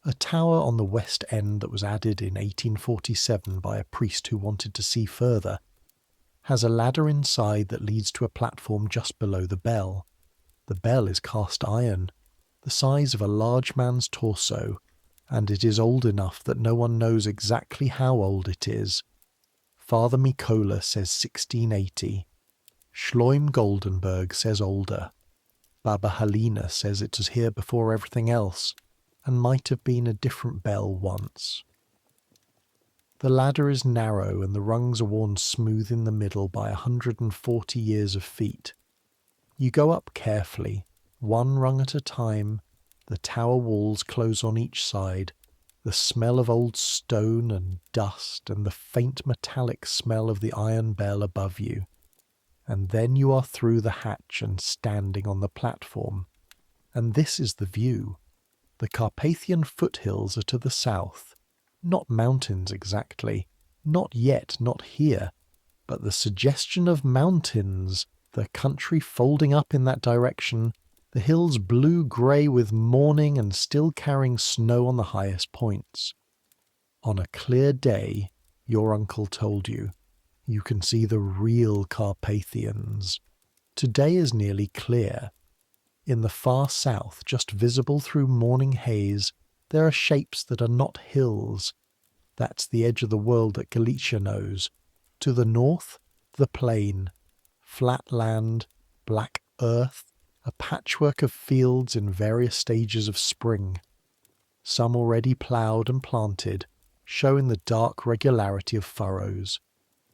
A tower on the west end that was added in 1847 by a priest who wanted to see further has a ladder inside that leads to a platform just below the bell. The bell is cast iron, the size of a large man's torso, and it is old enough that no one knows exactly how old it is. Father Mikola says 1680. Schloim Goldenberg says older. Baba Helena says it was here before everything else, and might have been a different bell once. The ladder is narrow and the rungs are worn smooth in the middle by 140 years of feet. You go up carefully, one rung at a time. The tower walls close on each side. The smell of old stone and dust and the faint metallic smell of the iron bell above you. And then you are through the hatch and standing on the platform. And this is the view. The Carpathian foothills are to the south. Not mountains exactly. Not yet, not here. But the suggestion of mountains, the country folding up in that direction, the hills blue-grey with morning and still carrying snow on the highest points. On a clear day, your uncle told you, you can see the real Carpathians. Today is nearly clear. In the far south, just visible through morning haze, there are shapes that are not hills. That's the edge of the world that Galicia knows. To the north, the plain. Flat land, black earth, a patchwork of fields in various stages of spring. Some already ploughed and planted, showing the dark regularity of furrows.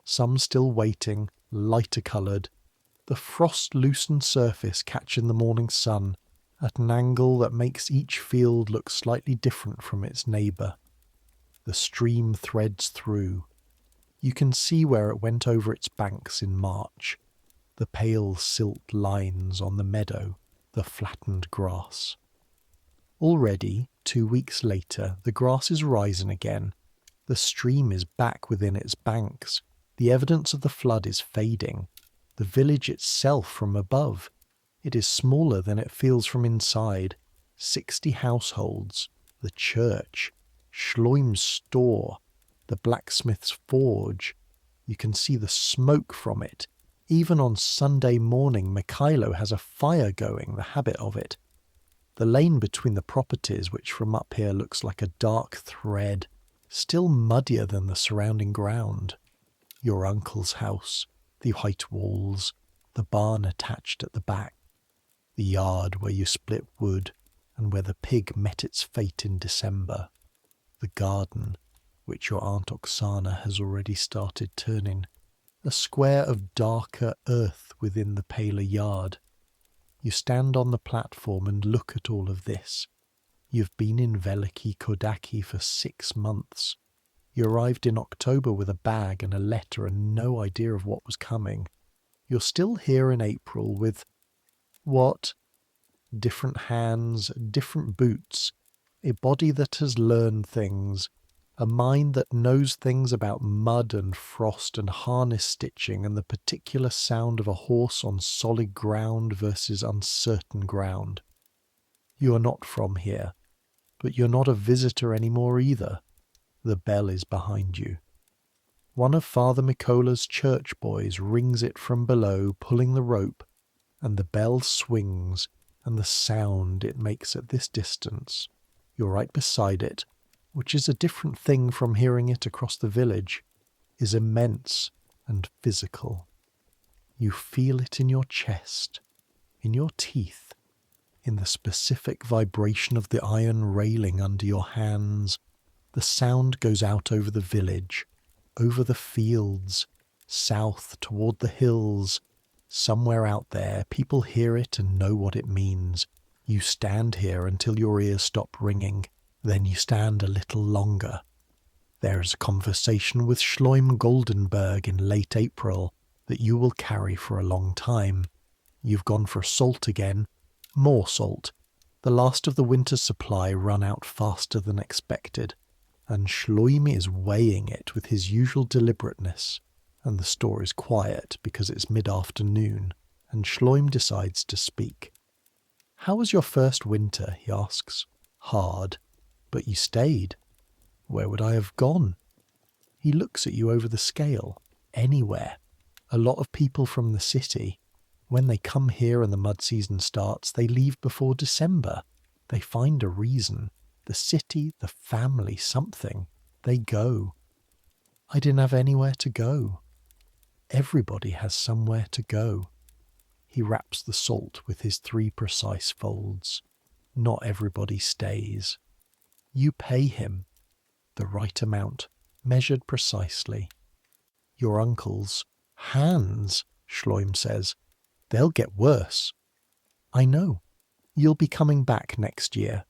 Some still waiting, lighter coloured, the frost-loosened surface catching the morning sun at an angle that makes each field look slightly different from its neighbour. The stream threads through. You can see where it went over its banks in March, the pale silt lines on the meadow, the flattened grass. Already, 2 weeks later, the grass is rising again. The stream is back within its banks. The evidence of the flood is fading. The village itself from above. It is smaller than it feels from inside. 60 households, the church, Schloim's store, the blacksmith's forge. You can see the smoke from it. Even on Sunday morning, Mikhailo has a fire going, the habit of it. The lane between the properties, which from up here looks like a dark thread, still muddier than the surrounding ground. Your uncle's house, the white walls, the barn attached at the back, the yard where you split wood and where the pig met its fate in December, the garden, which your Aunt Oksana has already started turning, a square of darker earth within the paler yard. You stand on the platform and look at all of this. You've been in Veliki Kodaki for 6 months. You arrived in October with a bag and a letter and no idea of what was coming. You're still here in April with, what? Different hands, different boots, a body that has learned things, a mind that knows things about mud and frost and harness stitching and the particular sound of a horse on solid ground versus uncertain ground. You are not from here, but you're not a visitor anymore either. The bell is behind you. One of Father Mikola's church boys rings it from below, pulling the rope, and the bell swings, and the sound it makes at this distance, you're right beside it, which is a different thing from hearing it across the village, is immense and physical. You feel it in your chest, in your teeth, in the specific vibration of the iron railing under your hands. The sound goes out over the village, over the fields, south toward the hills. Somewhere out there, people hear it and know what it means. You stand here until your ears stop ringing. Then you stand a little longer. There is a conversation with Schloim Goldenberg in late April that you will carry for a long time. You've gone for salt again. More salt. The last of the winter's supply run out faster than expected, and Schloim is weighing it with his usual deliberateness, and the store is quiet because it's mid-afternoon, and Schloim decides to speak. "How was your first winter?" he asks. "Hard." But you stayed. Where would I have gone? He looks at you over the scale. Anywhere. A lot of people from the city, when they come here and the mud season starts, they leave before December. They find a reason. The city, the family, something. They go. I didn't have anywhere to go. Everybody has somewhere to go. He wraps the salt with his 3 precise folds. Not everybody stays. You pay him. The right amount, measured precisely. Your uncle's hands, Schleim says. They'll get worse. I know. You'll be coming back next year.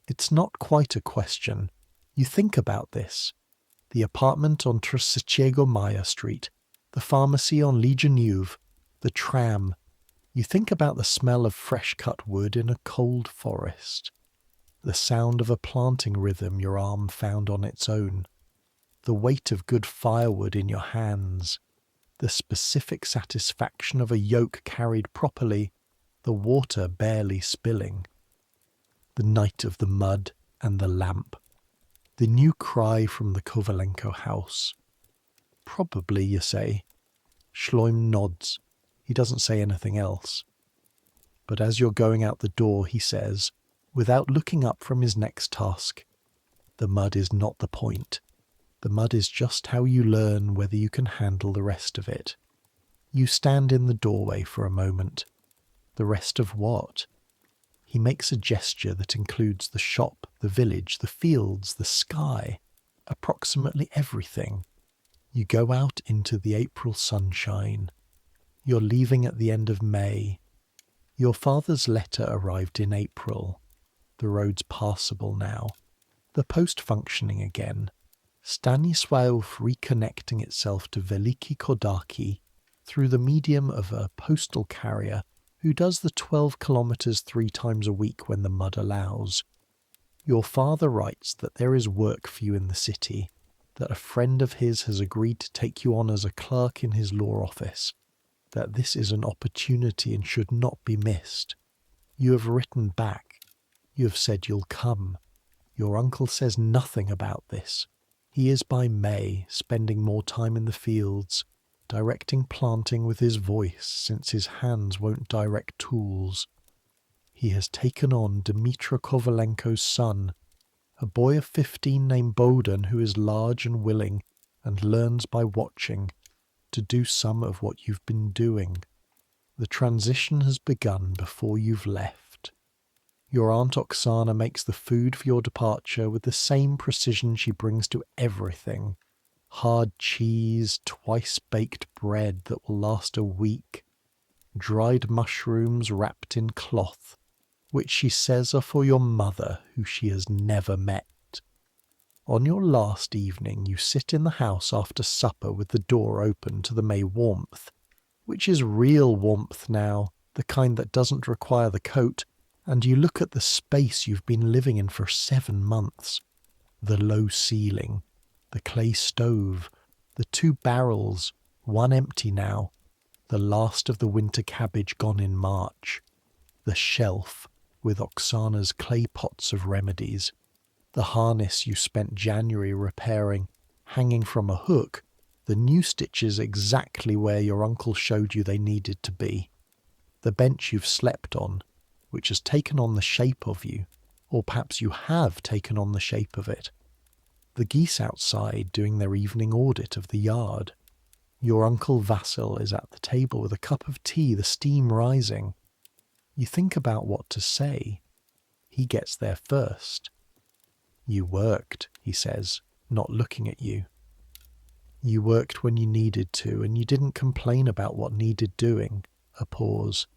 It's not quite a question. You think about this. The apartment on Trzeciego Maja Street, the pharmacy on Legioneuve, the tram. You think about the smell of fresh-cut wood in a cold forest. The sound of a planting rhythm your arm found on its own. The weight of good firewood in your hands. The specific satisfaction of a yoke carried properly, the water barely spilling. The night of the mud and the lamp. The new cry from the Kovalenko house. Probably, you say. Schleim nods. He doesn't say anything else. But as you're going out the door, he says, without looking up from his next task, the mud is not the point. The mud is just how you learn whether you can handle the rest of it. You stand in the doorway for a moment. The rest of what? He makes a gesture that includes the shop, the village, the fields, the sky, approximately everything. You go out into the April sunshine. You're leaving at the end of May. Your father's letter arrived in April. The road's passable now. The post functioning again. Stanisław reconnecting itself to Veliki Kodaki through the medium of a postal carrier who does the 12 kilometres 3 times a week when the mud allows. Your father writes that there is work for you in the city, that a friend of his has agreed to take you on as a clerk in his law office, that this is an opportunity and should not be missed. You have written back. You have said you'll come. Your uncle says nothing about this. He is by May spending more time in the fields, directing planting with his voice since his hands won't direct tools. He has taken on Dmytro Kovalenko's son, a boy of 15 named Boden who is large and willing and learns by watching to do some of what you've been doing. The transition has begun before you've left. Your Aunt Oksana makes the food for your departure with the same precision she brings to everything. Hard cheese, twice-baked bread that will last a week, dried mushrooms wrapped in cloth, which she says are for your mother, who she has never met. On your last evening you sit in the house after supper with the door open to the May warmth, which is real warmth now, the kind that doesn't require the coat, and you look at the space you've been living in for 7 months. The low ceiling, the clay stove, the 2 barrels, one empty now, the last of the winter cabbage gone in March, the shelf with Oksana's clay pots of remedies, the harness you spent January repairing, hanging from a hook, the new stitches exactly where your uncle showed you they needed to be, the bench you've slept on, which has taken on the shape of you, or perhaps you have taken on the shape of it. The geese outside doing their evening audit of the yard. Your Uncle Vasil is at the table with a cup of tea, the steam rising. You think about what to say. He gets there first. You worked, he says, not looking at you. You worked when you needed to, and you didn't complain about what needed doing. A pause.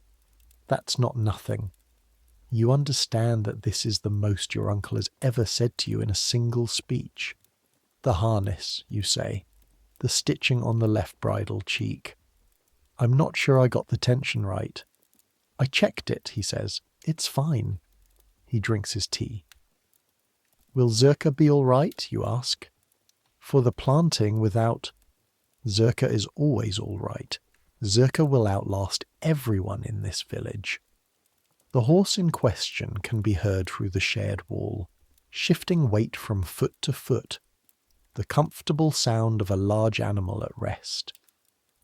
That's not nothing. You understand that this is the most your uncle has ever said to you in a single speech. The harness, you say, the stitching on the left bridle cheek. I'm not sure I got the tension right. I checked it, he says. It's fine. He drinks his tea. Will Zerka be all right, you ask? For the planting without... Zerka is always all right. Zerka will outlast everyone in this village. The horse in question can be heard through the shared wall. shifting weight from foot to foot, the comfortable sound of a large animal at rest.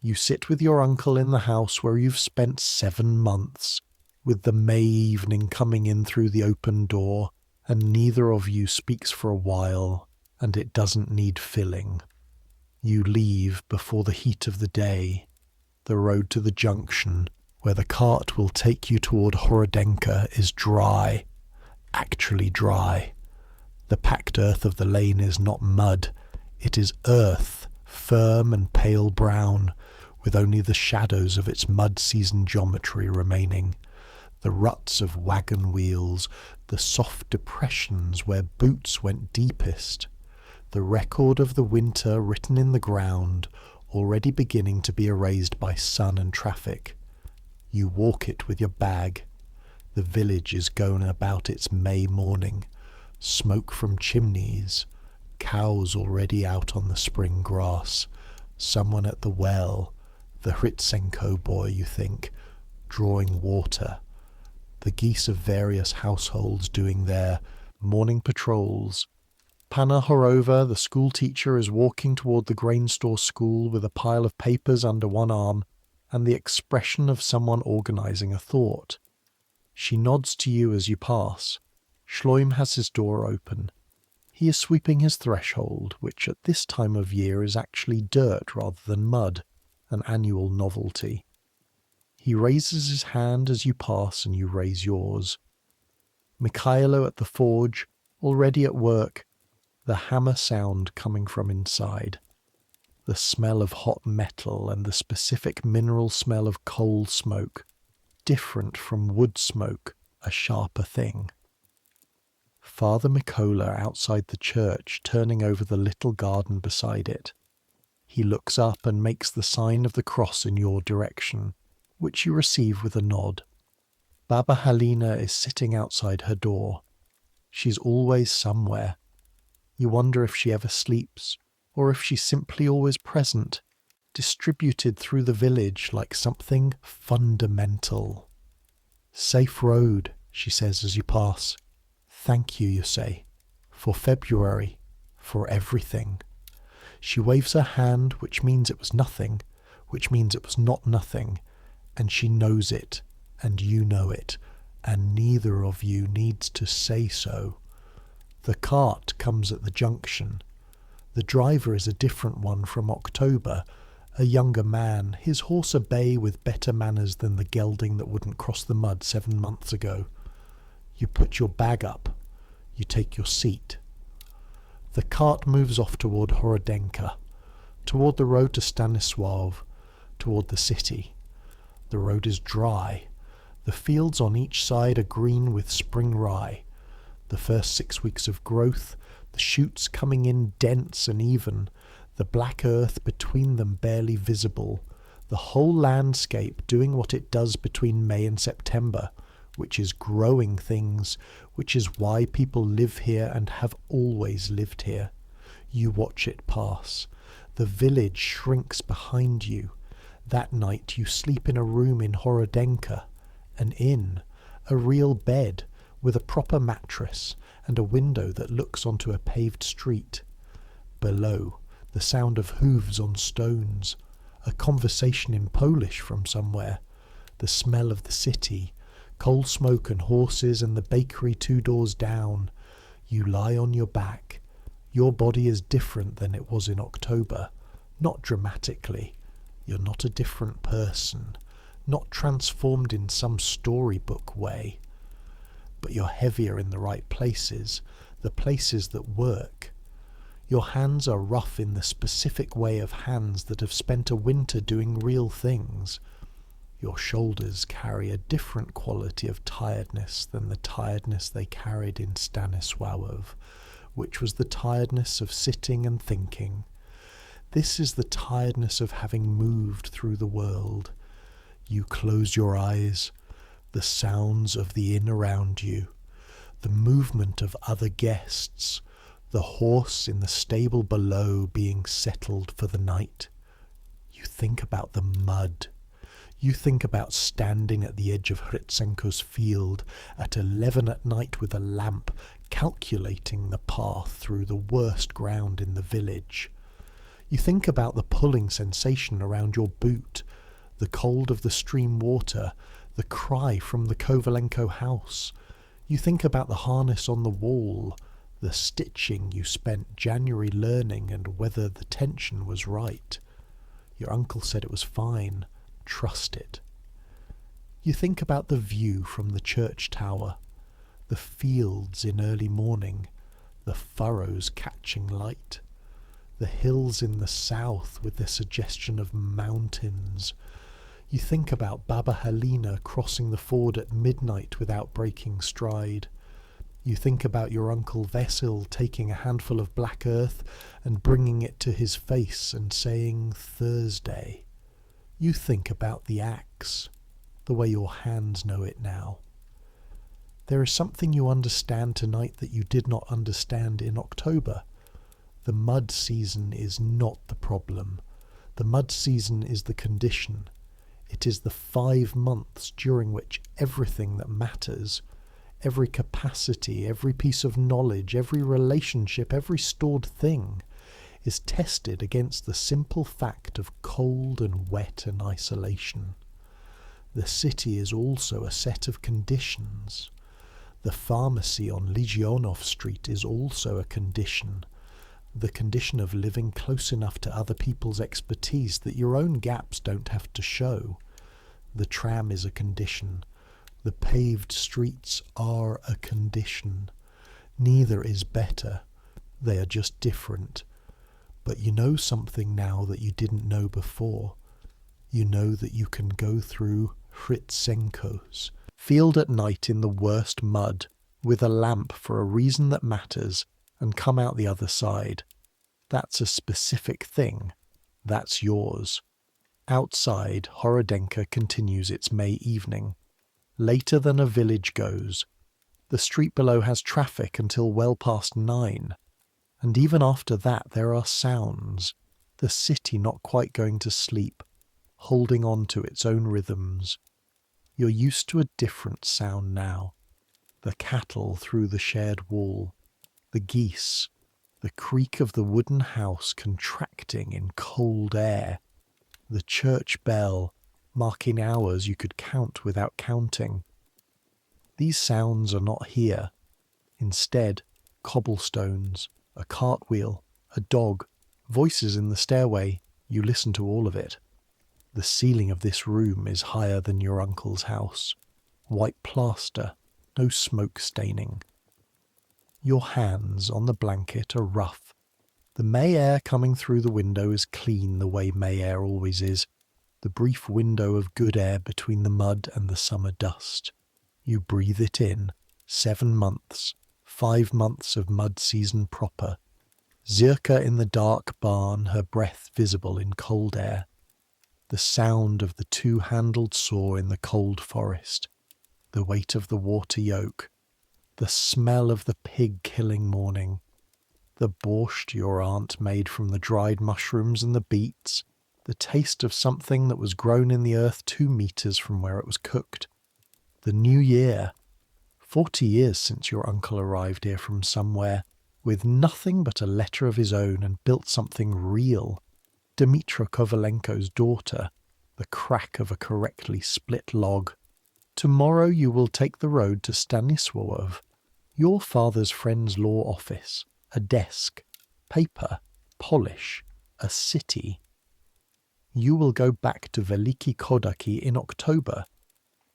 You sit with your uncle in the house where you've spent 7 months, with the May evening coming in through the open door, and neither of you speaks for a while, and it doesn't need filling. You leave before the heat of the day. The road to the junction, where the cart will take you toward Horodenka, is dry, actually dry. The packed earth of the lane is not mud, it is earth, firm and pale brown, with only the shadows of its mud-seasoned geometry remaining, the ruts of wagon wheels, the soft depressions where boots went deepest, the record of the winter written in the ground, already beginning to be erased by sun and traffic. You walk it with your bag. The village is going about its May morning, smoke from chimneys, cows already out on the spring grass, someone at the well, the Hritsenko boy, you think, drawing water, the geese of various households doing their morning patrols. Panna Horova, the school teacher, is walking toward the grain store school with a pile of papers under one arm and the expression of someone organizing a thought. She nods to you as you pass. Shloim has his door open. He is sweeping his threshold, which at this time of year is actually dirt rather than mud, an annual novelty. He raises his hand as you pass and you raise yours. Mikhailo at the forge, already at work, the hammer sound coming from inside. The smell of hot metal and the specific mineral smell of coal smoke, different from wood smoke, a sharper thing. Father Mikola outside the church, turning over the little garden beside it. He looks up and makes the sign of the cross in your direction, which you receive with a nod. Baba Halina is sitting outside her door. She's always somewhere. You wonder if she ever sleeps, or if she's simply always present, distributed through the village like something fundamental. "Safe road," she says as you pass. "Thank you," you say, "for February, for everything." She waves her hand, which means it was nothing, which means it was not nothing, and she knows it, and you know it, and neither of you needs to say so. The cart comes at the junction. The driver is a different one from October, a younger man, his horse a bay with better manners than the gelding that wouldn't cross the mud 7 months ago. You put your bag up. You take your seat. The cart moves off toward Horodenka, toward the road to Stanisław, toward the city. The road is dry. The fields on each side are green with spring rye. The first 6 weeks of growth, the shoots coming in dense and even, the black earth between them barely visible, the whole landscape doing what it does between May and September, which is growing things, which is why people live here and have always lived here. You watch it pass. The village shrinks behind you. That night you sleep in a room in Horodenka, an inn, a real bed, with a proper mattress and a window that looks onto a paved street. Below, the sound of hooves on stones, a conversation in Polish from somewhere, the smell of the city, coal smoke and horses and the bakery 2 doors down. You lie on your back. Your body is different than it was in October, not dramatically. You're not a different person, not transformed in some storybook way. But you're heavier in the right places, the places that work. Your hands are rough in the specific way of hands that have spent a winter doing real things. Your shoulders carry a different quality of tiredness than the tiredness they carried in Stanisław, which was the tiredness of sitting and thinking. This is the tiredness of having moved through the world. You close your eyes. The sounds of the inn around you, the movement of other guests, the horse in the stable below being settled for the night. You think about the mud. You think about standing at the edge of Hritsenko's field at 11 at night with a lamp, calculating the path through the worst ground in the village. You think about the pulling sensation around your boot, the cold of the stream water, the cry from the Kovalenko house. You think about the harness on the wall, the stitching you spent January learning and whether the tension was right. Your uncle said it was fine. Trust it. You think about the view from the church tower, the fields in early morning, the furrows catching light, the hills in the south with their suggestion of mountains. You think about Baba Helena crossing the ford at midnight without breaking stride. You think about your Uncle Vesil taking a handful of black earth and bringing it to his face and saying, Thursday. You think about the axe, the way your hands know it now. There is something you understand tonight that you did not understand in October. The mud season is not the problem. The mud season is the condition. It is the 5 months during which everything that matters, every capacity, every piece of knowledge, every relationship, every stored thing, is tested against the simple fact of cold and wet and isolation. The city is also a set of conditions. The pharmacy on Legionov Street is also a condition. The condition of living close enough to other people's expertise that your own gaps don't have to show. The tram is a condition. The paved streets are a condition. Neither is better. They are just different. But you know something now that you didn't know before. You know that you can go through Hritsenko's field at night in the worst mud, with a lamp for a reason that matters, and come out the other side. That's a specific thing. That's yours. Outside, Horodenka continues its May evening. Later than a village goes. The street below has traffic until well past 9. And even after that there are sounds. The city not quite going to sleep, holding on to its own rhythms. You're used to a different sound now. The cattle through the shared wall. The geese. The creak of the wooden house contracting in cold air. The church bell, marking hours you could count without counting. These sounds are not here. Instead, cobblestones, a cartwheel, a dog, voices in the stairway. You listen to all of it. The ceiling of this room is higher than your uncle's house. White plaster, no smoke staining. Your hands on the blanket are rough. The May air coming through the window is clean the way May air always is, the brief window of good air between the mud and the summer dust. You breathe it in. 7 months, 5 months of mud season proper. Zirka in the dark barn, her breath visible in cold air. The sound of the two-handled saw in the cold forest. The weight of the water yoke. The smell of the pig-killing morning. The borscht your aunt made from the dried mushrooms and the beets. The taste of something that was grown in the earth 2 meters from where it was cooked. The new year. 40 years since your uncle arrived here from somewhere, with nothing but a letter of his own and built something real. Dmitra Kovalenko's daughter, the crack of a correctly split log. Tomorrow you will take the road to Stanisław, your father's friend's law office, a desk, paper, polish, a city. You will go back to Veliki Kodaki in October.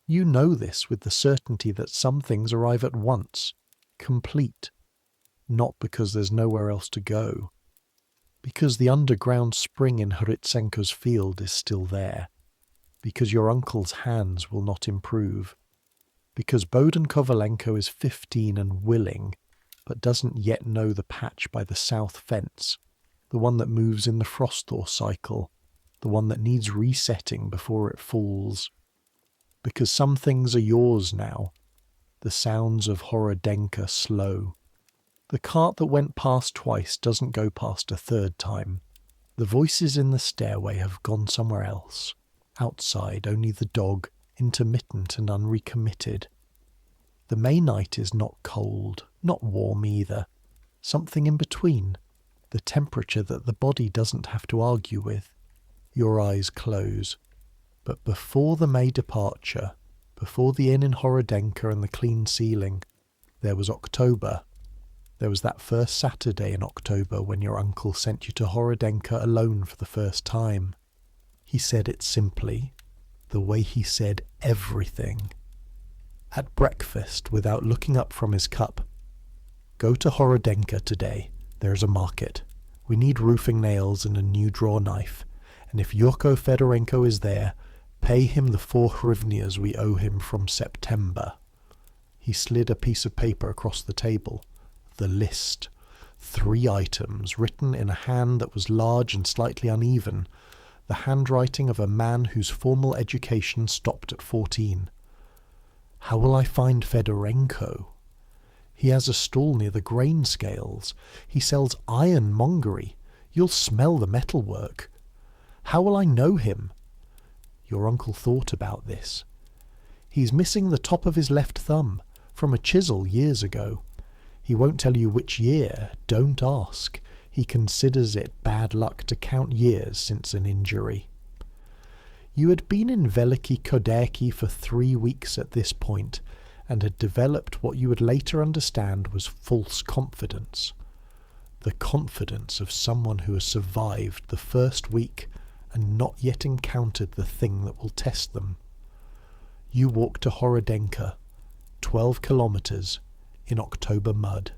You know this with the certainty that some things arrive at once, complete, not because there's nowhere else to go. Because the underground spring in Hritsenko's field is still there. Because your uncle's hands will not improve. Because Bohdan Kovalenko is 15 and willing, but doesn't yet know the patch by the south fence, the one that moves in the frost-thaw cycle, the one that needs resetting before it falls. Because some things are yours now. The sounds of Horodenka slow. The cart that went past twice doesn't go past a third time. The voices in the stairway have gone somewhere else. Outside, only the dog, intermittent and unrecommitted. The May night is not cold, not warm either. Something in between. The temperature that the body doesn't have to argue with. Your eyes close. But before the May departure, before the inn in Horodenka and the clean ceiling, there was October. There was that first Saturday in October when your uncle sent you to Horodenka alone for the first time. He said it simply, the way he said everything. At breakfast, without looking up from his cup, "Go to Horodenka today. There's a market. We need roofing nails and a new draw knife. And if Yurko Fedorenko is there, pay him the 4 hryvnias we owe him from September." He slid a piece of paper across the table. The list. 3 items, written in a hand that was large and slightly uneven. The handwriting of a man whose formal education stopped at 14. How will I find Fedorenko? He has a stall near the grain scales. He sells ironmongery. You'll smell the metalwork. How will I know him? Your uncle thought about this. He's missing the top of his left thumb, from a chisel years ago. He won't tell you which year. Don't ask. He considers it bad luck to count years since an injury. You had been in Veliki Kodaki for 3 weeks at this point, and had developed what you would later understand was false confidence. The confidence of someone who has survived the first week and not yet encountered the thing that will test them. You walked to Horodenka, 12 kilometres, in October mud.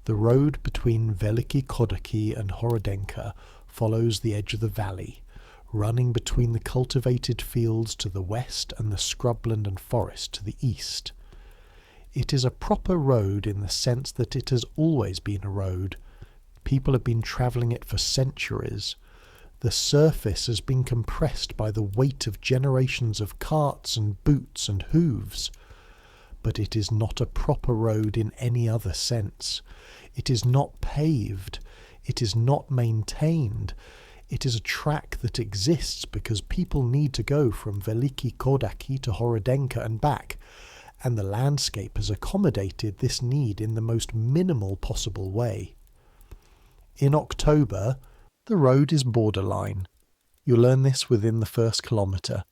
The road between Veliki Kodaki and Horodenka follows the edge of the valley, running between the cultivated fields to the west and the scrubland and forest to the east. It is a proper road in the sense that it has always been a road. People have been travelling it for centuries. The surface has been compressed by the weight of generations of carts and boots and hooves. But it is not a proper road in any other sense. It is not paved. It is not maintained. It is a track that exists because people need to go from Veliki Kodaki to Horodenka and back, and the landscape has accommodated this need in the most minimal possible way. In October, the road is borderline. You learn this within the first kilometre.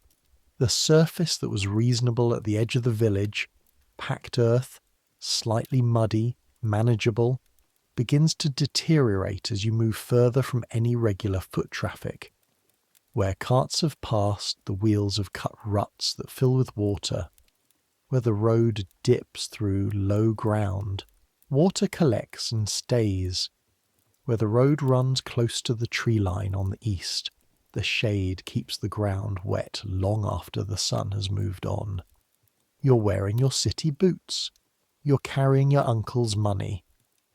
The surface that was reasonable at the edge of the village, packed earth, slightly muddy, manageable, begins to deteriorate as you move further from any regular foot traffic. Where carts have passed, the wheels have cut ruts that fill with water. Where the road dips through low ground, water collects and stays. Where the road runs close to the tree line on the east, the shade keeps the ground wet long after the sun has moved on. You're wearing your city boots. You're carrying your uncle's money.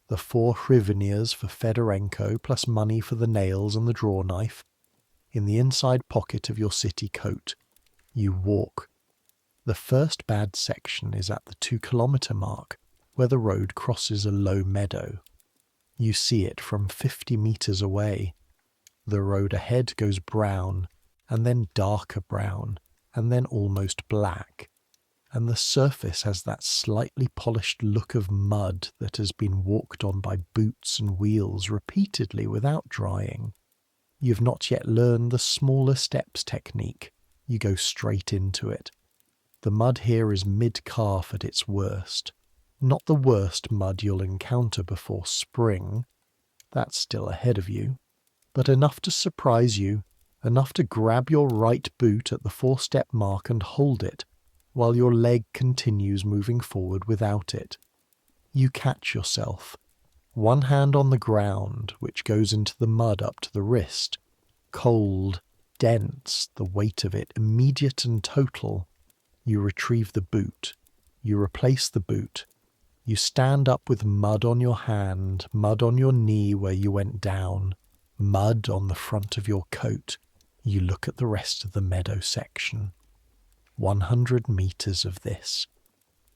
The 4 hryvnias for Fedorenko plus money for the nails and the draw knife. In the inside pocket of your city coat. You walk. The first bad section is at the 2-kilometre mark, where the road crosses a low meadow. You see it from 50 metres away. The road ahead goes brown, and then darker brown, and then almost black. And the surface has that slightly polished look of mud that has been walked on by boots and wheels repeatedly without drying. You've not yet learned the smaller steps technique. You go straight into it. The mud here is mid-calf at its worst. Not the worst mud you'll encounter before spring. That's still ahead of you. But enough to surprise you, enough to grab your right boot at the 4-step mark and hold it, while your leg continues moving forward without it. You catch yourself, one hand on the ground, which goes into the mud up to the wrist, cold, dense, the weight of it immediate and total. You retrieve the boot. You replace the boot. You stand up with mud on your hand, mud on your knee where you went down, mud on the front of your coat. You look at the rest of the meadow section. 100 metres of this.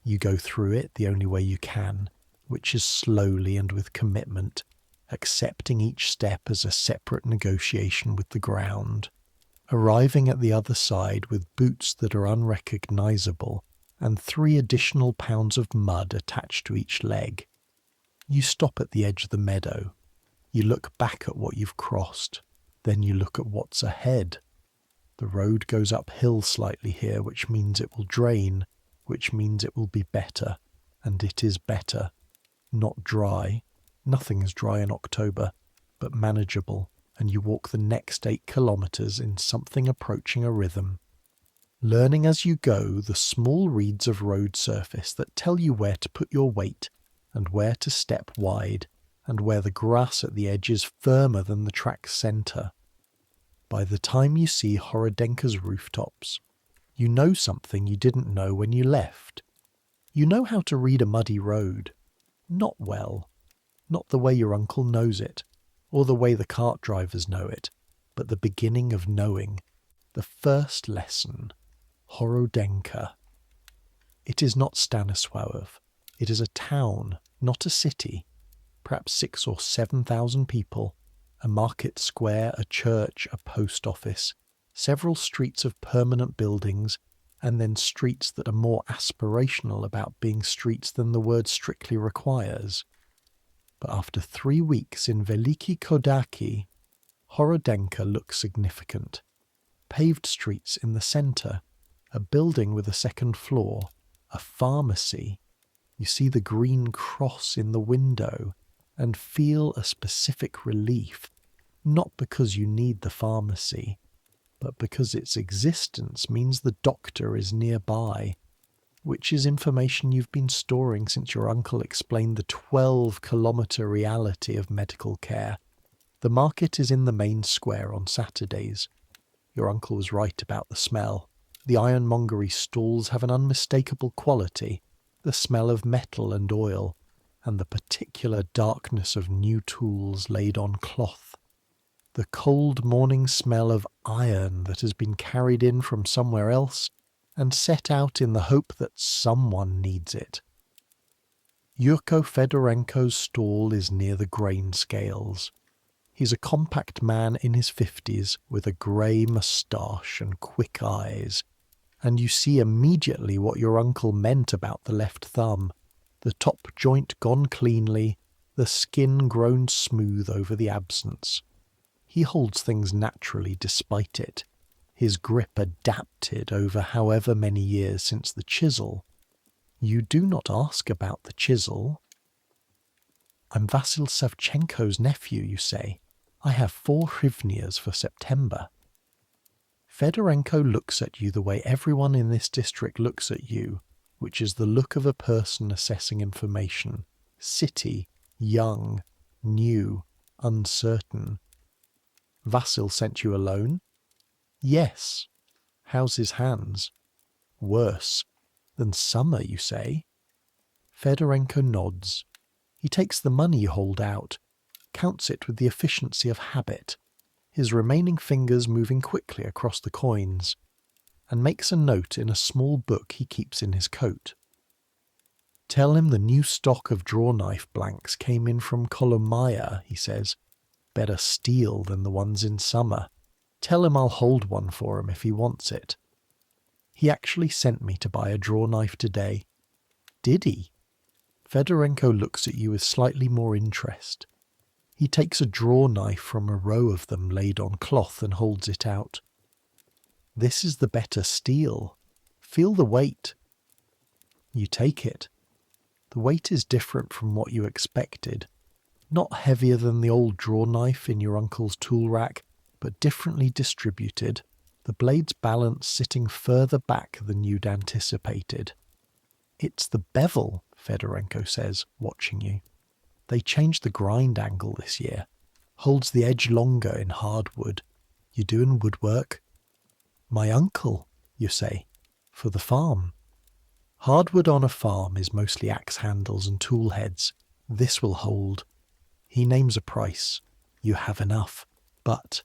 You go through it the only way you can, which is slowly and with commitment, accepting each step as a separate negotiation with the ground, arriving at the other side with boots that are unrecognisable and 3 additional pounds of mud attached to each leg. You stop at the edge of the meadow. You look back at what you've crossed. Then you look at what's ahead. The road goes uphill slightly here, which means it will drain, which means it will be better. And it is better. Not dry. Nothing is dry in October, but manageable. And you walk the next 8 kilometres in something approaching a rhythm. Learning as you go the small reeds of road surface that tell you where to put your weight and where to step wide, and where the grass at the edge is firmer than the track's centre. By the time you see Horodenka's rooftops, you know something you didn't know when you left. You know how to read a muddy road. Not well. Not the way your uncle knows it, or the way the cart drivers know it, but the beginning of knowing. The first lesson. Horodenka. It is not Stanisław. It is a town, not a city. Perhaps 6,000 or 7,000 people, a market square, a church, a post office, several streets of permanent buildings, and then streets that are more aspirational about being streets than the word strictly requires. But after 3 weeks in Veliki Kodaki, Horodenka looks significant. Paved streets in the centre, a building with a second floor, a pharmacy. You see the green cross in the window and feel a specific relief, not because you need the pharmacy, but because its existence means the doctor is nearby, which is information you've been storing since your uncle explained the 12-kilometre reality of medical care. The market is in the main square on Saturdays. Your uncle was right about the smell. The ironmongery stalls have an unmistakable quality, the smell of metal and oil, and the particular darkness of new tools laid on cloth. The cold morning smell of iron that has been carried in from somewhere else and set out in the hope that someone needs it. Yurko Fedorenko's stall is near the grain scales. He's a compact man in his 50s with a grey moustache and quick eyes, and you see immediately what your uncle meant about the left thumb. The top joint gone cleanly, the skin grown smooth over the absence. He holds things naturally despite it, his grip adapted over however many years since the chisel. You do not ask about the chisel. I'm Vasil Savchenko's nephew, you say. I have 4 hryvnias for September. Fedorenko looks at you the way everyone in this district looks at you, which is the look of a person assessing information. City, young, new, uncertain. Vasil sent you alone? Yes. How's his hands? Worse. Than summer, you say? Fedorenko nods. He takes the money you hold out, counts it with the efficiency of habit, his remaining fingers moving quickly across the coins, and makes a note in a small book he keeps in his coat. Tell him the new stock of draw-knife blanks came in from Kolomaya, he says. Better steel than the ones in summer. Tell him I'll hold one for him if he wants it. He actually sent me to buy a draw-knife today. Did he? Fedorenko looks at you with slightly more interest. He takes a draw-knife from a row of them laid on cloth and holds it out. This is the better steel. Feel the weight. You take it. The weight is different from what you expected. Not heavier than the old draw-knife in your uncle's tool rack, but differently distributed, the blade's balance sitting further back than you'd anticipated. It's the bevel, Fedorenko says, watching you. They changed the grind angle this year. Holds the edge longer in hardwood. You doing woodwork? My uncle, you say, for the farm. Hardwood on a farm is mostly axe handles and tool heads. This will hold. He names a price. You have enough. But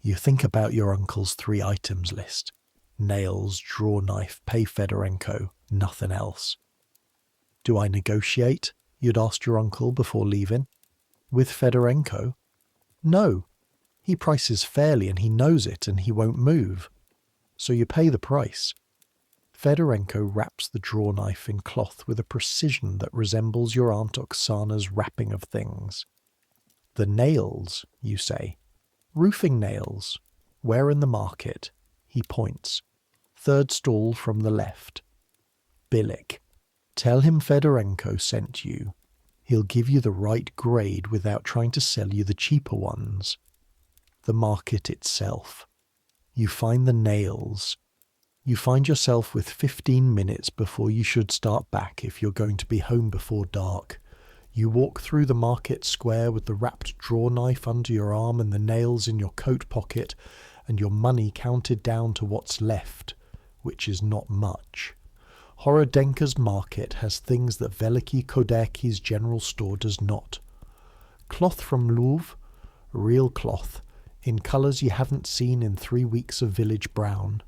you think about your uncle's 3 items list. Nails, draw knife, pay Fedorenko, nothing else. Do I negotiate? You'd asked your uncle before leaving. With Fedorenko? No. He prices fairly and he knows it and he won't move. So you pay the price. Fedorenko wraps the draw knife in cloth with a precision that resembles your Aunt Oksana's wrapping of things. The nails, you say. Roofing nails. Where in the market? He points. Third stall from the left. Billick. Tell him Fedorenko sent you. He'll give you the right grade without trying to sell you the cheaper ones. The market itself. You find the nails. You find yourself with 15 minutes before you should start back if you're going to be home before dark. You walk through the market square with the wrapped draw knife under your arm and the nails in your coat pocket, and your money counted down to what's left, which is not much. Horodenka's market has things that Veliki Koderki's general store does not. Cloth from Louvre, real cloth, in colours you haven't seen in 3 weeks of village brown.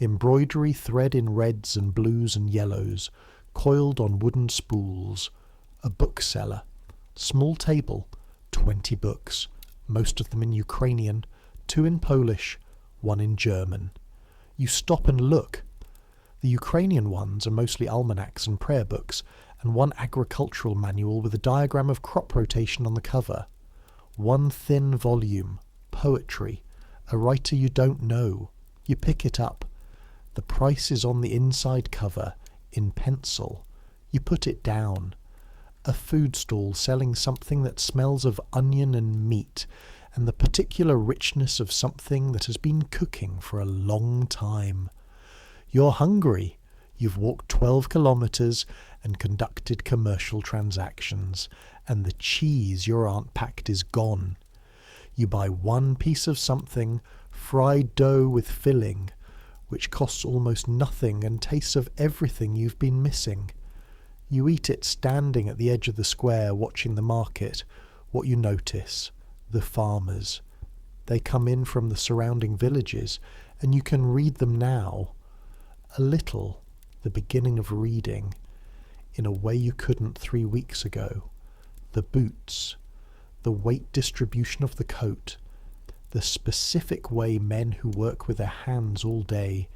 Embroidery thread in reds and blues and yellows, coiled on wooden spools. A bookseller. Small table. 20 books. Most of them in Ukrainian. 2 in Polish. 1 in German. You stop and look. The Ukrainian ones are mostly almanacs and prayer books, and 1 agricultural manual with a diagram of crop rotation on the cover. 1 thin volume. Poetry. A writer you don't know. You pick it up. The price is on the inside cover, in pencil. You put it down. A food stall selling something that smells of onion and meat, and the particular richness of something that has been cooking for a long time. You're hungry. You've walked 12 kilometres and conducted commercial transactions, and the cheese your aunt packed is gone. You buy 1 piece of something, fried dough with filling, which costs almost nothing and tastes of everything you've been missing. You eat it standing at the edge of the square watching the market. What you notice, the farmers. They come in from the surrounding villages, and you can read them now. A little, the beginning of reading, in a way you couldn't 3 weeks ago. The boots, the weight distribution of the coat, the specific way men who work with their hands all day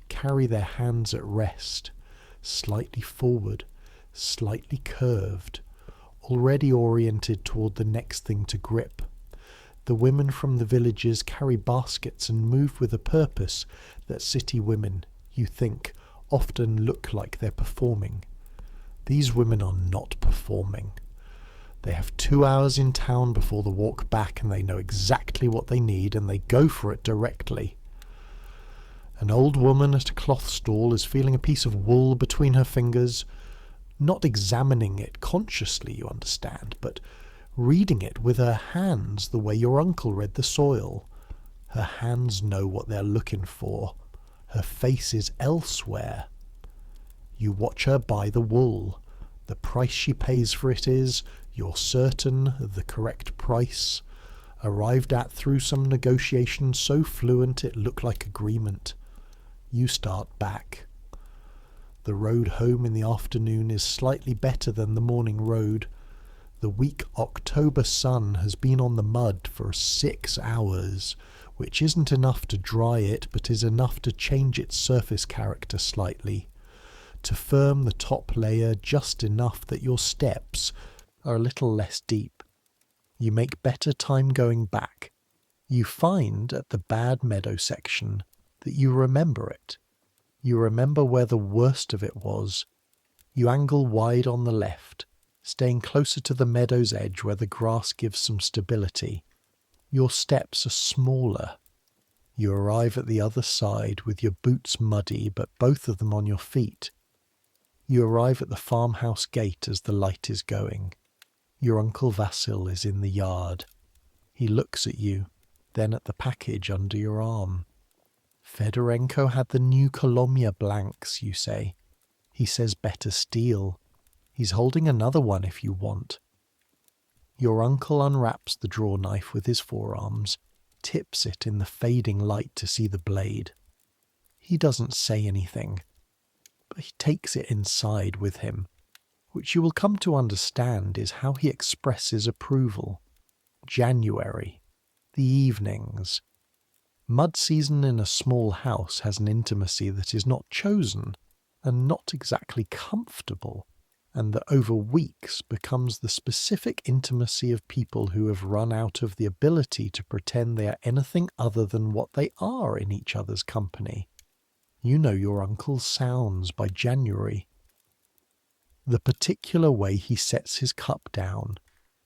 carry their hands at rest, slightly forward, slightly curved, already oriented toward the next thing to grip. The women from the villages carry baskets and move with a purpose that city women, you think, often look like they're performing. These women are not performing. They have 2 hours in town before the walk back, and they know exactly what they need, and they go for it directly. An old woman at a cloth stall is feeling a piece of wool between her fingers, not examining it consciously, you understand, but reading it with her hands the way your uncle read the soil. Her hands know what they're looking for. Her face is elsewhere. You watch her buy the wool. The price she pays for it is, you're certain, the correct price, arrived at through some negotiation so fluent it looked like agreement. You start back. The road home in the afternoon is slightly better than the morning road. The weak October sun has been on the mud for 6 hours, which isn't enough to dry it, but is enough to change its surface character slightly, to firm the top layer just enough that your steps are a little less deep. You make better time going back. You find at the bad meadow section that you remember it. You remember where the worst of it was. You angle wide on the left, staying closer to the meadow's edge where the grass gives some stability. Your steps are smaller. You arrive at the other side with your boots muddy, but both of them on your feet. You arrive at the farmhouse gate as the light is going. Your Uncle Vasil is in the yard. He looks at you, then at the package under your arm. Fedorenko had the new Kolomia blanks, you say. He says better steel. He's holding another one if you want. Your uncle unwraps the draw knife with his forearms, tips it in the fading light to see the blade. He doesn't say anything, but he takes it inside with him, which you will come to understand is how he expresses approval. January. The evenings. Mud season in a small house has an intimacy that is not chosen, and not exactly comfortable, and that over weeks becomes the specific intimacy of people who have run out of the ability to pretend they are anything other than what they are in each other's company. You know your uncle's sounds by January. The particular way he sets his cup down,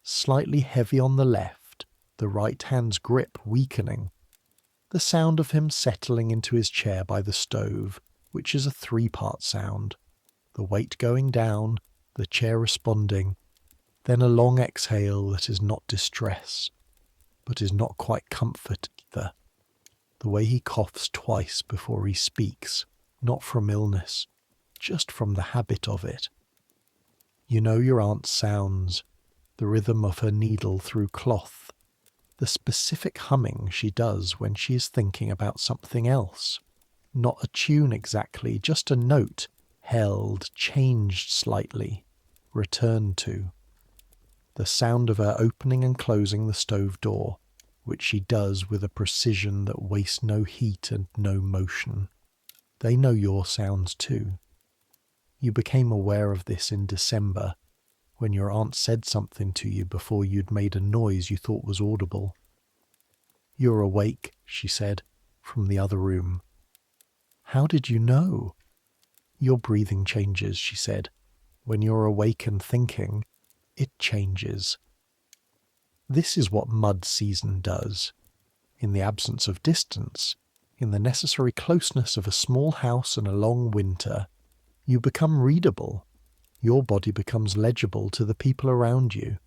slightly heavy on the left, the right hand's grip weakening. The sound of him settling into his chair by the stove, which is a 3-part sound. The weight going down, the chair responding, then a long exhale that is not distress, but is not quite comfort either. The way he coughs twice before he speaks, not from illness, just from the habit of it. You know your aunt's sounds, the rhythm of her needle through cloth, the specific humming she does when she is thinking about something else. Not a tune exactly, just a note, held, changed slightly, returned to. The sound of her opening and closing the stove door, which she does with a precision that wastes no heat and no motion. They know your sounds too. You became aware of this in December, when your aunt said something to you before you'd made a noise you thought was audible. "You're awake," she said, from the other room. "How did you know?" "Your breathing changes," she said. "When you're awake and thinking, it changes." This is what mud season does. In the absence of distance, in the necessary closeness of a small house and a long winter, you become readable. Your body becomes legible to the people around you.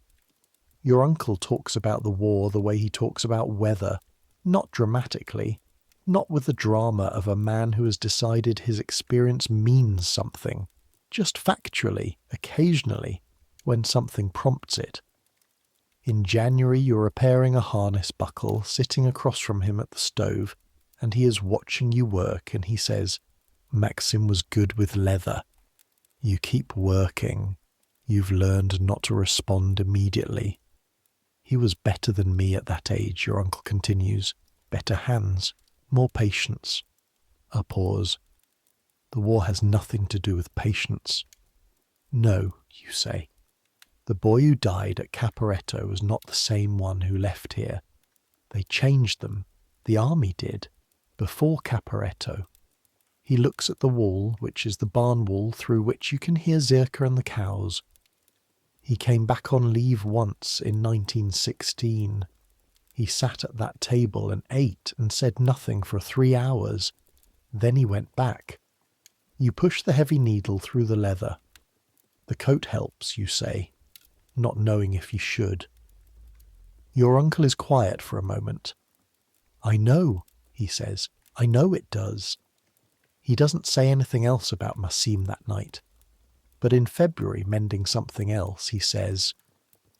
Your uncle talks about the war the way he talks about weather, not dramatically, not with the drama of a man who has decided his experience means something, just factually, occasionally, when something prompts it. In January you're repairing a harness buckle, sitting across from him at the stove, and he is watching you work, and he says, "Maxim was good with leather." You keep working. You've learned not to respond immediately. "He was better than me at that age," your uncle continues. "Better hands, more patience." A pause. "The war has nothing to do with patience." "No," you say. "The boy who died at Caporetto was not the same one who left here. They changed them. The army did. Before Caporetto." He looks at the wall, which is the barn wall through which you can hear Zirka and the cows. "He came back on leave once in 1916. He sat at that table and ate and said nothing for 3 hours. Then he went back." You push the heavy needle through the leather. "The coat helps," you say, not knowing if you should. Your uncle is quiet for a moment. "I know," he says. "I know it does." He doesn't say anything else about Maxim that night. But in February, mending something else, he says,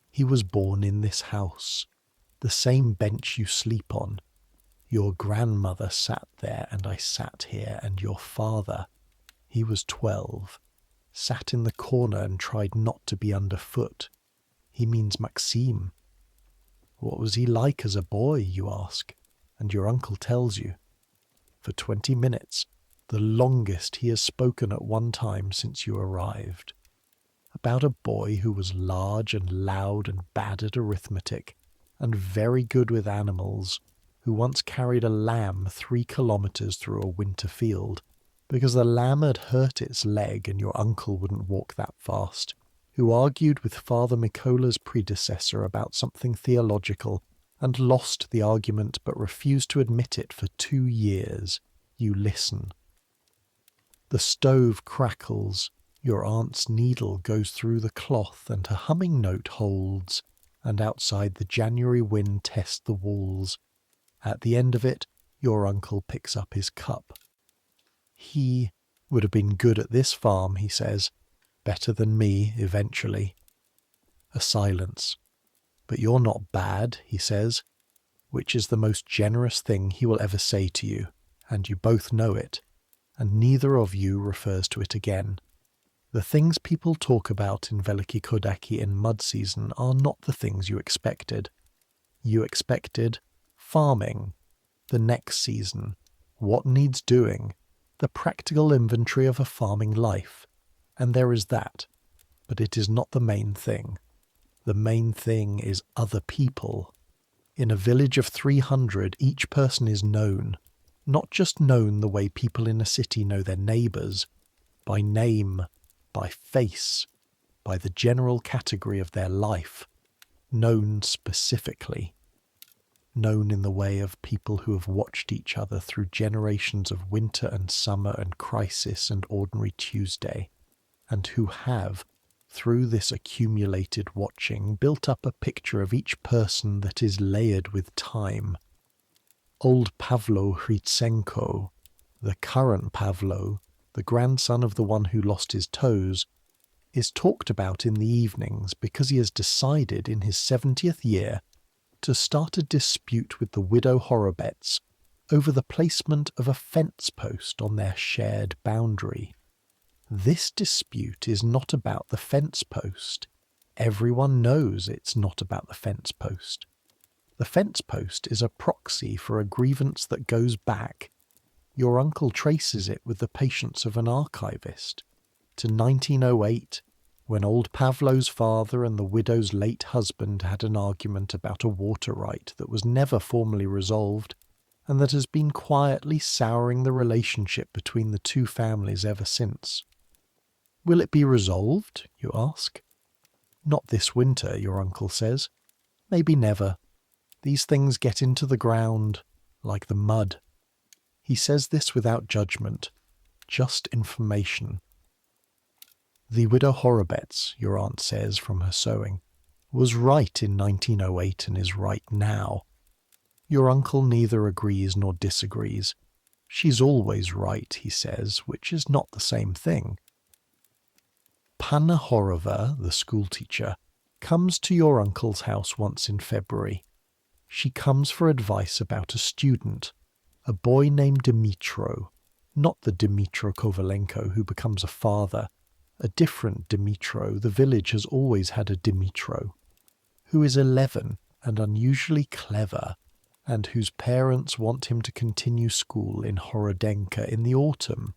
"He was born in this house, the same bench you sleep on. Your grandmother sat there and I sat here, and your father, he was 12, sat in the corner and tried not to be underfoot. He means Maxim." "What was he like as a boy?" you ask, and your uncle tells you. For 20 minutes, the longest he has spoken at one time since you arrived. About a boy who was large and loud and bad at arithmetic, and very good with animals, who once carried a lamb 3 kilometers through a winter field, because the lamb had hurt its leg and your uncle wouldn't walk that fast, who argued with Father Mikola's predecessor about something theological, and lost the argument but refused to admit it for 2 years. You listen. The stove crackles, your aunt's needle goes through the cloth and her humming note holds, and outside the January wind tests the walls. At the end of it, your uncle picks up his cup. "He would have been good at this farm," he says, "better than me eventually." A silence. "But you're not bad," he says, which is the most generous thing he will ever say to you, and you both know it, and neither of you refers to it again. The things people talk about in Veliki Kodaki in mud season are not the things you expected. You expected farming, the next season, what needs doing, the practical inventory of a farming life. And there is that, but it is not the main thing. The main thing is other people. In a village of 300, each person is known, not just known the way people in a city know their neighbours, by name, by face, by the general category of their life, known specifically. Known in the way of people who have watched each other through generations of winter and summer and crisis and ordinary Tuesday, and who have, through this accumulated watching, built up a picture of each person that is layered with time. Old Pavlo Hritsenko, the current Pavlo, the grandson of the one who lost his toes, is talked about in the evenings because he has decided in his 70th year to start a dispute with the widow Horobets over the placement of a fence post on their shared boundary. This dispute is not about the fence post. Everyone knows it's not about the fence post. The fence post is a proxy for a grievance that goes back. Your uncle traces it with the patience of an archivist to 1908, when old Pavlo's father and the widow's late husband had an argument about a water right that was never formally resolved, and that has been quietly souring the relationship between the two families ever since. Will it be resolved, you ask? Not this winter, your uncle says. Maybe never. These things get into the ground, like the mud. He says this without judgment, just information. The widow Horobets, your aunt says from her sewing, was right in 1908 and is right now. Your uncle neither agrees nor disagrees. She's always right, he says, which is not the same thing. Panna Horova, the schoolteacher, comes to your uncle's house once in February. She comes for advice about a student, a boy named Dimitro, not the Dimitro Kovalenko who becomes a father, a different Dimitro. The village has always had a Dimitro, who is 11 and unusually clever, and whose parents want him to continue school in Horodenka in the autumn.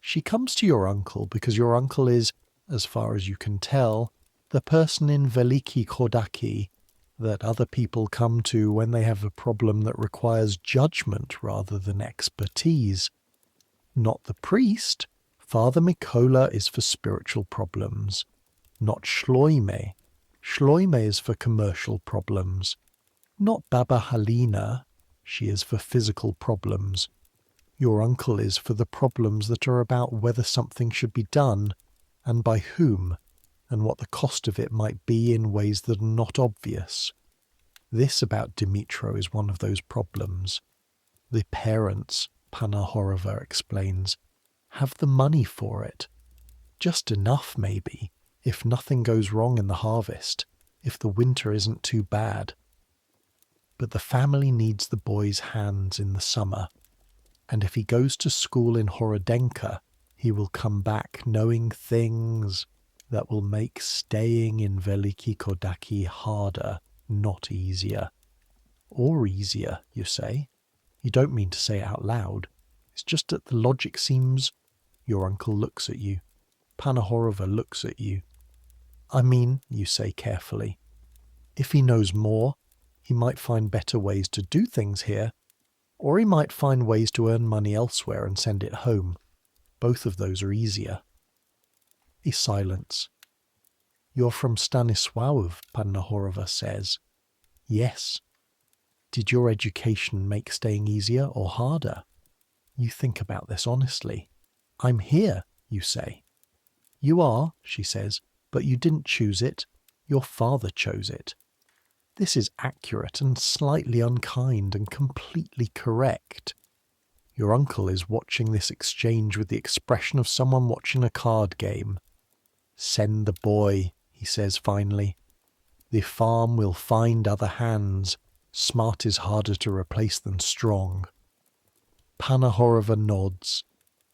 She comes to your uncle because your uncle is, as far as you can tell, the person in Veliki Kodaki that other people come to when they have a problem that requires judgment rather than expertise. Not the priest. Father Mikola is for spiritual problems. Not Shloime. Shloime is for commercial problems. Not Baba Halina. She is for physical problems. Your uncle is for the problems that are about whether something should be done, and by whom, and what the cost of it might be in ways that are not obvious. This about Dimitro is one of those problems. The parents, Panna Horova explains, have the money for it. Just enough, maybe, if nothing goes wrong in the harvest, if the winter isn't too bad. But the family needs the boy's hands in the summer, and if he goes to school in Horodenka, he will come back knowing things that will make staying in Veliki Kodaki harder, not easier. Or easier, you say. You don't mean to say it out loud. It's just that the logic seems... Your uncle looks at you. Panna Horova looks at you. I mean, you say carefully, if he knows more, he might find better ways to do things here, or he might find ways to earn money elsewhere and send it home. Both of those are easier. A silence. You're from Stanisław, Panna Horova says. Yes. Did your education make staying easier or harder? You think about this honestly. I'm here, you say. You are, she says, but you didn't choose it. Your father chose it. This is accurate and slightly unkind and completely correct. Your uncle is watching this exchange with the expression of someone watching a card game. Send the boy, he says finally. The farm will find other hands. Smart is harder to replace than strong. Panna Horova nods.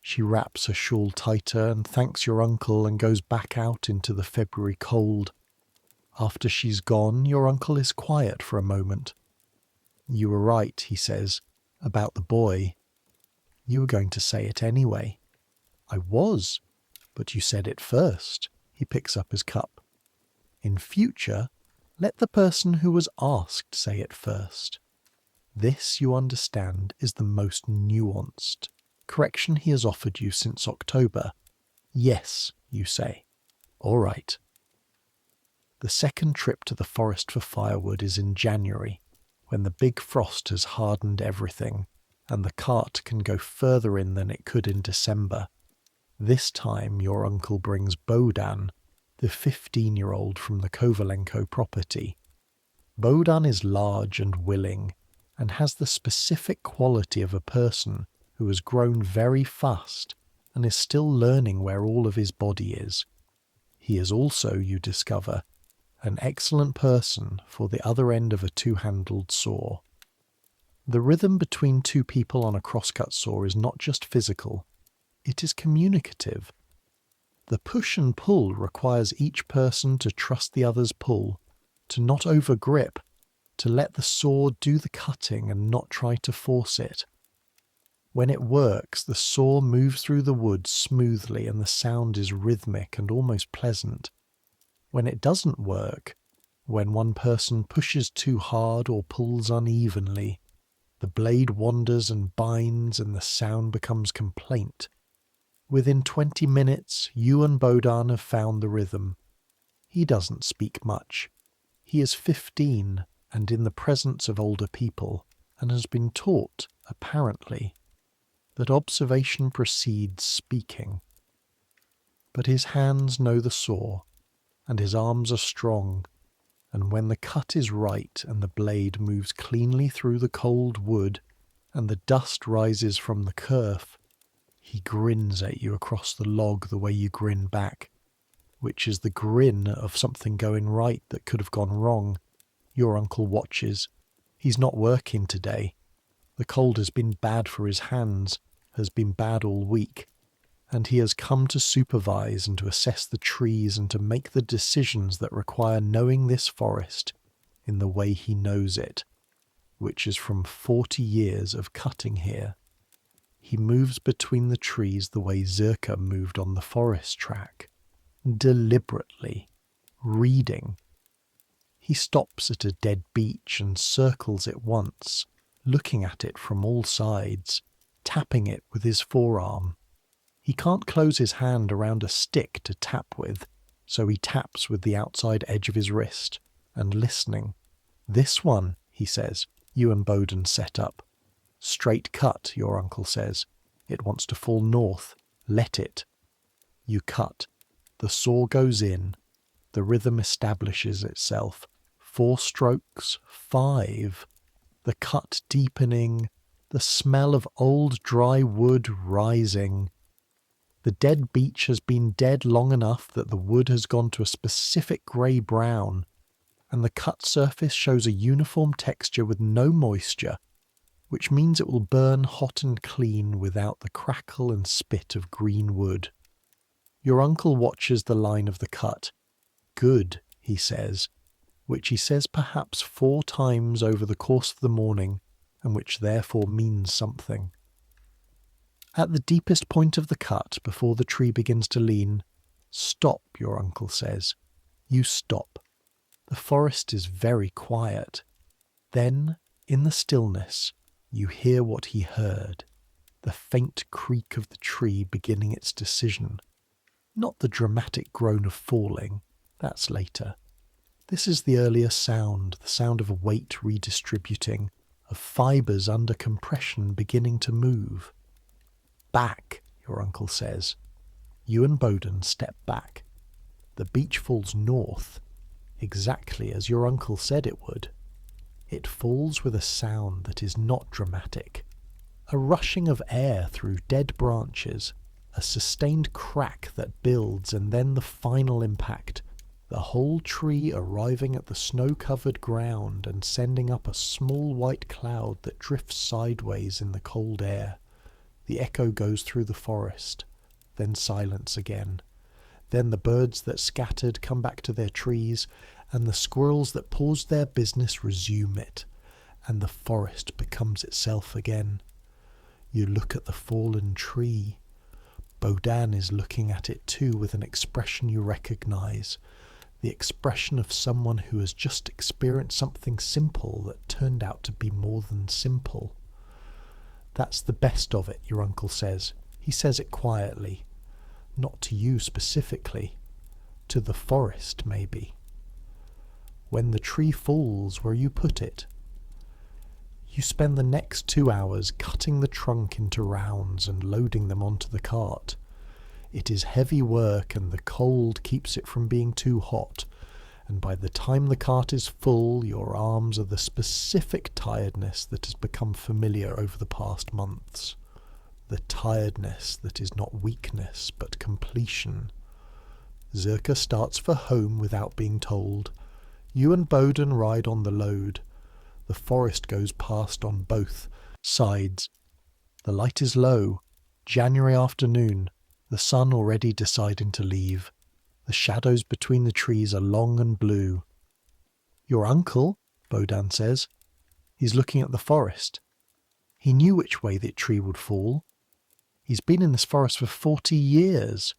She wraps her shawl tighter and thanks your uncle and goes back out into the February cold. After she's gone, your uncle is quiet for a moment. You were right, he says, about the boy. You were going to say it anyway. I was, but you said it first. He picks up his cup. In future, let the person who was asked say it first. This, you understand, is the most nuanced correction he has offered you since October. Yes, you say. All right. The second trip to the forest for firewood is in January, when the big frost has hardened everything, and the cart can go further in than it could in December. This time your uncle brings Bohdan, the 15-year-old from the Kovalenko property. Bohdan is large and willing, and has the specific quality of a person who has grown very fast and is still learning where all of his body is. He is also, you discover, an excellent person for the other end of a two-handled saw. The rhythm between two people on a crosscut saw is not just physical, it is communicative. The push and pull requires each person to trust the other's pull, to not overgrip, to let the saw do the cutting and not try to force it. When it works, the saw moves through the wood smoothly and the sound is rhythmic and almost pleasant. When it doesn't work, when one person pushes too hard or pulls unevenly, the blade wanders and binds and the sound becomes complaint. Within 20 minutes, you and Bohdan have found the rhythm. He doesn't speak much. He is 15 and in the presence of older people, and has been taught, apparently, that observation precedes speaking. But his hands know the saw, and his arms are strong, and when the cut is right and the blade moves cleanly through the cold wood, and the dust rises from the kerf, he grins at you across the log the way you grin back, which is the grin of something going right that could have gone wrong. Your uncle watches. He's not working today. The cold has been bad for his hands, has been bad all week, and he has come to supervise and to assess the trees and to make the decisions that require knowing this forest in the way he knows it, which is from 40 years of cutting here. He moves between the trees the way Zirka moved on the forest track, deliberately, reading. He stops at a dead beech and circles it once, looking at it from all sides, tapping it with his forearm. He can't close his hand around a stick to tap with, so he taps with the outside edge of his wrist, and listening. This one, he says. You and Bohdan set up. Straight cut, your uncle says. It wants to fall north. Let it. You cut. The saw goes in. The rhythm establishes itself. 4 strokes, 5. The cut deepening. The smell of old dry wood rising. The dead beech has been dead long enough that the wood has gone to a specific grey-brown, and the cut surface shows a uniform texture with no moisture, which means it will burn hot and clean without the crackle and spit of green wood. Your uncle watches the line of the cut. Good, he says, which he says perhaps 4 times over the course of the morning, and which therefore means something. At the deepest point of the cut, before the tree begins to lean, stop, your uncle says. You stop. The forest is very quiet. Then, in the stillness, you hear what he heard, the faint creak of the tree beginning its decision. Not the dramatic groan of falling, that's later. This is the earlier sound, the sound of weight redistributing, of fibres under compression beginning to move. Back, your uncle says. You and Bohdan step back. The beech falls north, exactly as your uncle said it would. It falls with a sound that is not dramatic. A rushing of air through dead branches, a sustained crack that builds, and then the final impact, the whole tree arriving at the snow-covered ground and sending up a small white cloud that drifts sideways in the cold air. The echo goes through the forest, then silence again. Then the birds that scattered come back to their trees, and the squirrels that paused their business resume it, and the forest becomes itself again. You look at the fallen tree. Bodan is looking at it too with an expression you recognise, the expression of someone who has just experienced something simple that turned out to be more than simple. That's the best of it, your uncle says. He says it quietly. Not to you specifically. To the forest, maybe. When the tree falls where you put it, you spend the next 2 hours cutting the trunk into rounds and loading them onto the cart. It is heavy work and the cold keeps it from being too hot, and by the time the cart is full, your arms are the specific tiredness that has become familiar over the past months. The tiredness that is not weakness but completion. Zirka starts for home without being told. You and Boden ride on the load. The forest goes past on both sides. The light is low. January afternoon. The sun already deciding to leave. The shadows between the trees are long and blue. Your uncle, Bodan says. He's looking at the forest. He knew which way the tree would fall. He's been in this forest for 40 years.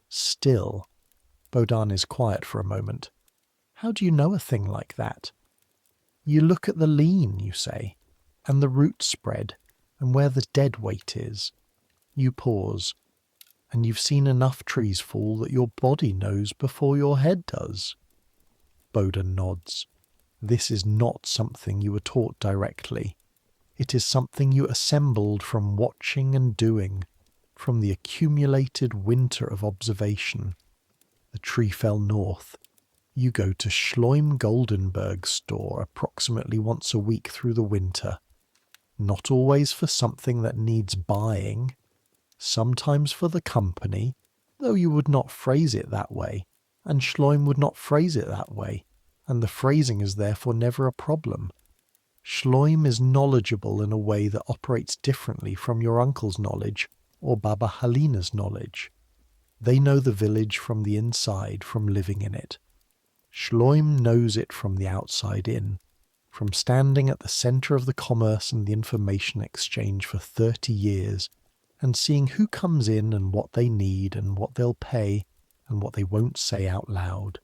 Still. Bodan is quiet for a moment. How do you know a thing like that? You look at the lean, you say, and the root spread, and where the dead weight is. You pause, and you've seen enough trees fall that your body knows before your head does. Boden nods. This is not something you were taught directly. It is something you assembled from watching and doing, from the accumulated winter of observation. The tree fell north. You go to Schleim Goldenberg's store approximately once a week through the winter. Not always for something that needs buying, sometimes for the company, though you would not phrase it that way, and Schleim would not phrase it that way, and the phrasing is therefore never a problem. Schleim is knowledgeable in a way that operates differently from your uncle's knowledge or Baba Halina's knowledge. They know the village from the inside, from living in it. Schleim knows it from the outside in, from standing at the centre of the commerce and the information exchange for 30 years, and seeing who comes in and what they need and what they'll pay and what they won't say out loud.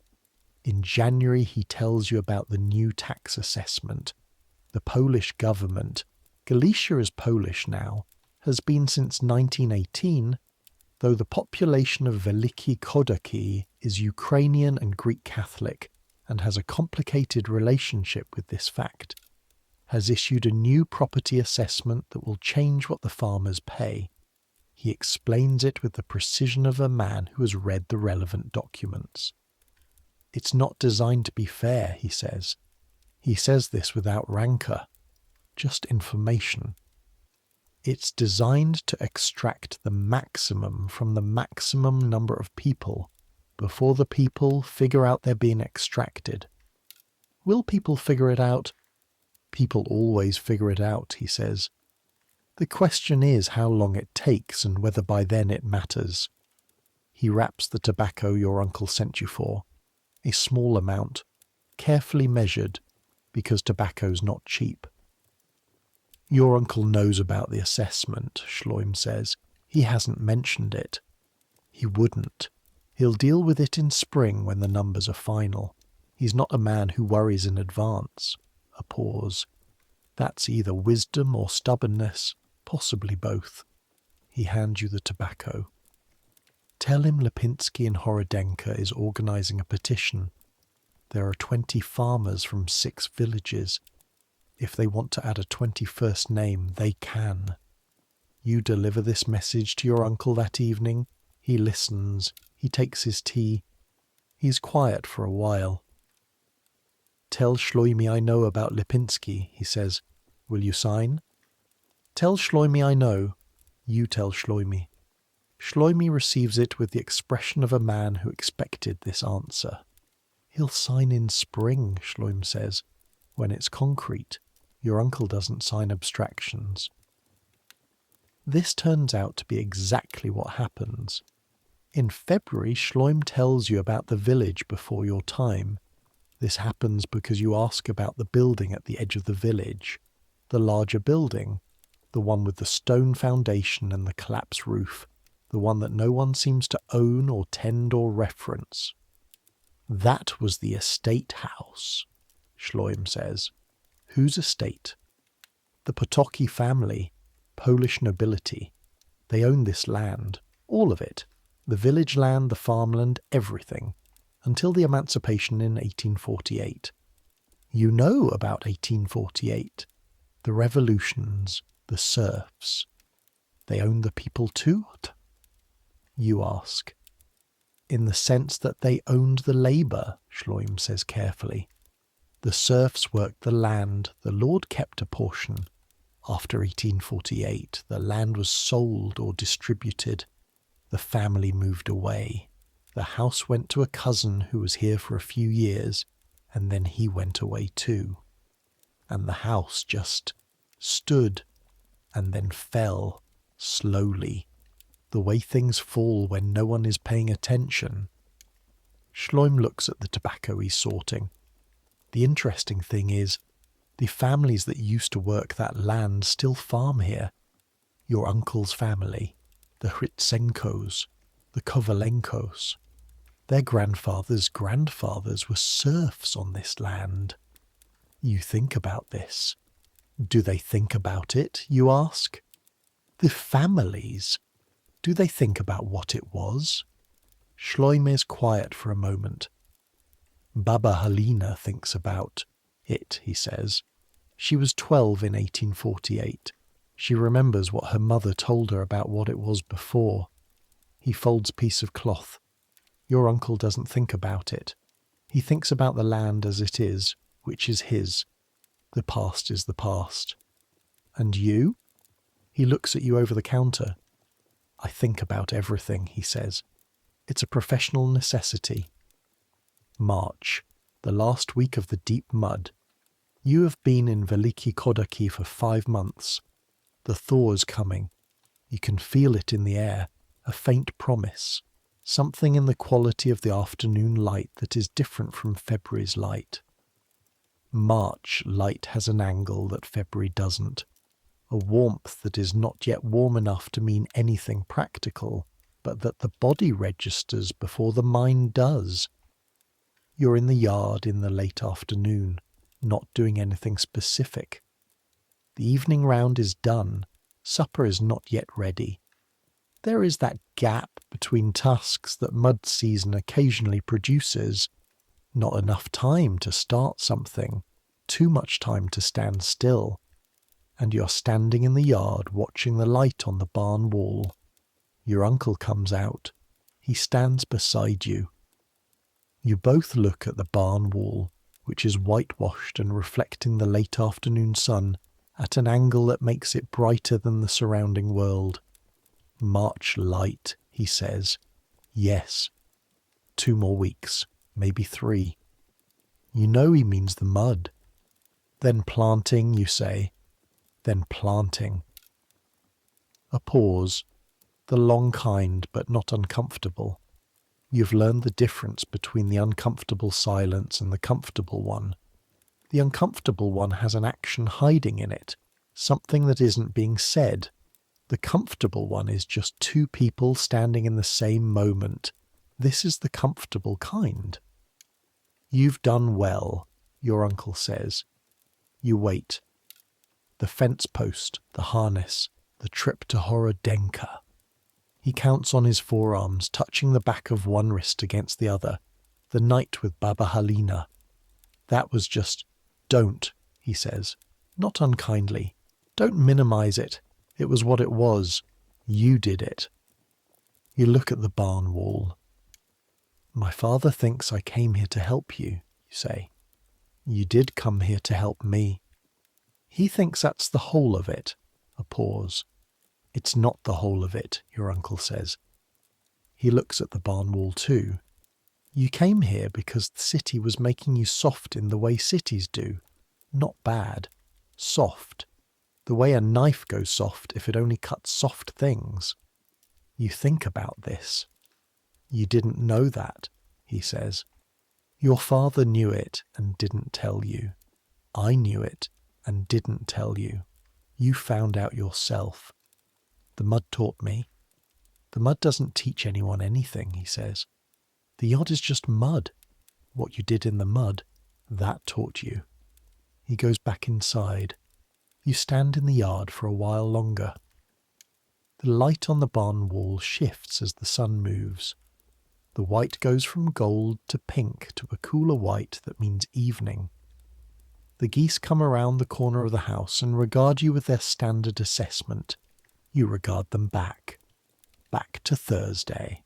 In January he tells you about the new tax assessment. The Polish government, Galicia is Polish now, has been since 1918, though the population of Veliki Kodaki is Ukrainian and Greek Catholic and has a complicated relationship with this fact, has issued a new property assessment that will change what the farmers pay. He explains it with the precision of a man who has read the relevant documents. It's not designed to be fair, he says. He says this without rancour, just information. It's designed to extract the maximum from the maximum number of people before the people figure out they're being extracted. Will people figure it out? People always figure it out, he says. The question is how long it takes and whether by then it matters. He wraps the tobacco your uncle sent you for, a small amount, carefully measured, because tobacco's not cheap. Your uncle knows about the assessment, Schleim says. He hasn't mentioned it. He wouldn't. He'll deal with it in spring when the numbers are final. He's not a man who worries in advance. A pause. That's either wisdom or stubbornness, possibly both. He hands you the tobacco. Tell him Lipinski in Horodenka is organising a petition. There are 20 farmers from 6 villages. If they want to add a 21st name, they can. You deliver this message to your uncle that evening. He listens. He takes his tea. He's quiet for a while. Tell Schleimi I know about Lipinski, he says. Will you sign? Tell Schleimi I know. You tell Schleimi. Schleimi receives it with the expression of a man who expected this answer. He'll sign in spring, Schleim says, when it's concrete. Your uncle doesn't sign abstractions. This turns out to be exactly what happens. In February, Schleim tells you about the village before your time. This happens because you ask about the building at the edge of the village, the larger building, the one with the stone foundation and the collapsed roof, the one that no one seems to own or tend or reference. That was the estate house, Schleim says. Whose estate? The Potocki family, Polish nobility. They own this land, all of it, the village land, the farmland, everything, until the emancipation in 1848. You know about 1848, the revolutions, the serfs. They own the people too? You ask. In the sense that they owned the labour, Schleim says carefully. The serfs worked the land, the lord kept a portion. After 1848, the land was sold or distributed. The family moved away. The house went to a cousin who was here for a few years, and then he went away too. And the house just stood and then fell slowly, the way things fall when no one is paying attention. Schleim looks at the tobacco he's sorting. The interesting thing is, the families that used to work that land still farm here. Your uncle's family, the Hritsenkos, the Kovalenkos. Their grandfathers' grandfathers were serfs on this land. You think about this. Do they think about it, you ask? The families. Do they think about what it was? Schleim is quiet for a moment. Baba Halina thinks about it, he says. She was 12 in 1848. She remembers what her mother told her about what it was before. He folds a piece of cloth. Your uncle doesn't think about it. He thinks about the land as it is, which is his. The past is the past. And you? He looks at you over the counter. I think about everything, he says. It's a professional necessity. March, the last week of the deep mud. You have been in Veliki Kodaki for 5 months. The thaw is coming. You can feel it in the air, a faint promise. Something in the quality of the afternoon light that is different from February's light. March light has an angle that February doesn't. A warmth that is not yet warm enough to mean anything practical, but that the body registers before the mind does. You're in the yard in the late afternoon, not doing anything specific. The evening round is done. Supper is not yet ready. There is that gap between tasks that mud season occasionally produces. Not enough time to start something, too much time to stand still. And you're standing in the yard watching the light on the barn wall. Your uncle comes out. He stands beside you. You both look at the barn wall, which is whitewashed and reflecting the late afternoon sun at an angle that makes it brighter than the surrounding world. March light, he says. Yes. 2 more weeks, maybe 3. You know he means the mud. Then planting, you say. Then planting. A pause, the long kind but not uncomfortable. You've learned the difference between the uncomfortable silence and the comfortable one. The uncomfortable one has an action hiding in it, something that isn't being said. The comfortable one is just 2 people standing in the same moment. This is the comfortable kind. You've done well, your uncle says. You wait. The fence post, the harness, the trip to Horodenka. He counts on his forearms, touching the back of one wrist against the other. The night with Baba Halina. That was just, don't, he says, not unkindly. Don't minimize it. It was what it was. You did it. You look at the barn wall. My father thinks I came here to help you, you say. You did come here to help me. He thinks that's the whole of it. A pause. It's not the whole of it, your uncle says. He looks at the barn wall too. You came here because the city was making you soft in the way cities do. Not bad. Soft. The way a knife goes soft if it only cuts soft things. You think about this. You didn't know that, he says. Your father knew it and didn't tell you. I knew it and didn't tell you. You found out yourself. The mud taught me. The mud doesn't teach anyone anything, he says. The yard is just mud. What you did in the mud, that taught you. He goes back inside. You stand in the yard for a while longer. The light on the barn wall shifts as the sun moves. The white goes from gold to pink to a cooler white that means evening. The geese come around the corner of the house and regard you with their standard assessment. You regard them back. Back to Thursday.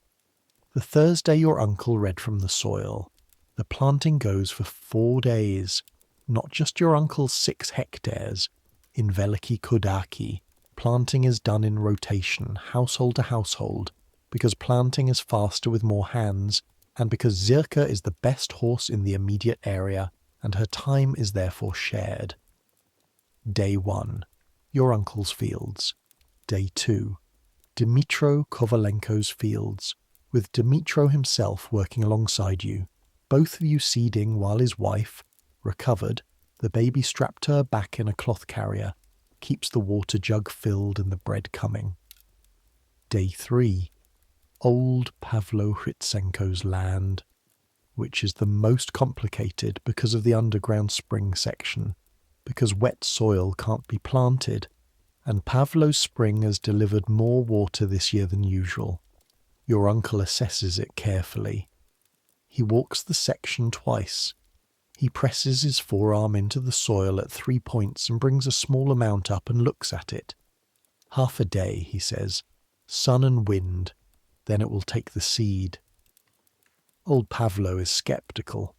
The Thursday your uncle read from the soil. The planting goes for 4 days. Not just your uncle's 6 hectares. In Veliki Kodaki, planting is done in rotation, household to household, because planting is faster with more hands, and because Zirka is the best horse in the immediate area, and her time is therefore shared. Day 1. Your uncle's fields. Day 2. Dmitro Kovalenko's fields, with Dmitro himself working alongside you, both of you seeding while his wife, recovered, the baby strapped to her back in a cloth carrier, keeps the water jug filled and the bread coming. Day 3. Old Pavlo Hritsenko's land, which is the most complicated because of the underground spring section, because wet soil can't be planted, and Pavlo's spring has delivered more water this year than usual. Your uncle assesses it carefully. He walks the section twice. He presses his forearm into the soil at 3 points and brings a small amount up and looks at it. Half a day, he says. Sun and wind. Then it will take the seed. Old Pavlo is sceptical.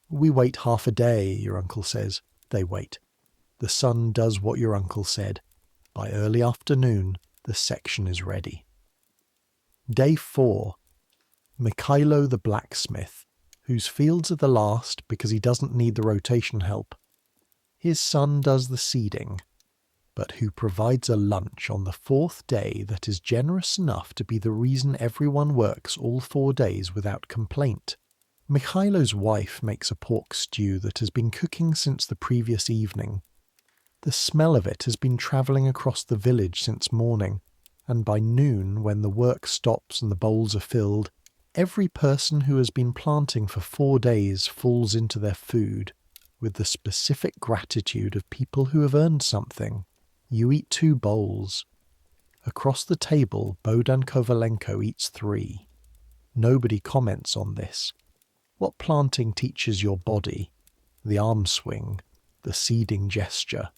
We wait half a day, your uncle says. They wait. The sun does what your uncle said. By early afternoon, the section is ready. Day 4. Mikhailo the blacksmith, whose fields are the last because he doesn't need the rotation help. His son does the seeding, but who provides a lunch on the 4th day that is generous enough to be the reason everyone works all 4 days without complaint. Mikhailo's wife makes a pork stew that has been cooking since the previous evening. The smell of it has been travelling across the village since morning, and by noon, when the work stops and the bowls are filled, every person who has been planting for 4 days falls into their food, with the specific gratitude of people who have earned something. You eat 2 bowls. Across the table, Bohdan Kovalenko eats 3. Nobody comments on this. What planting teaches your body, the arm swing, the seeding gesture,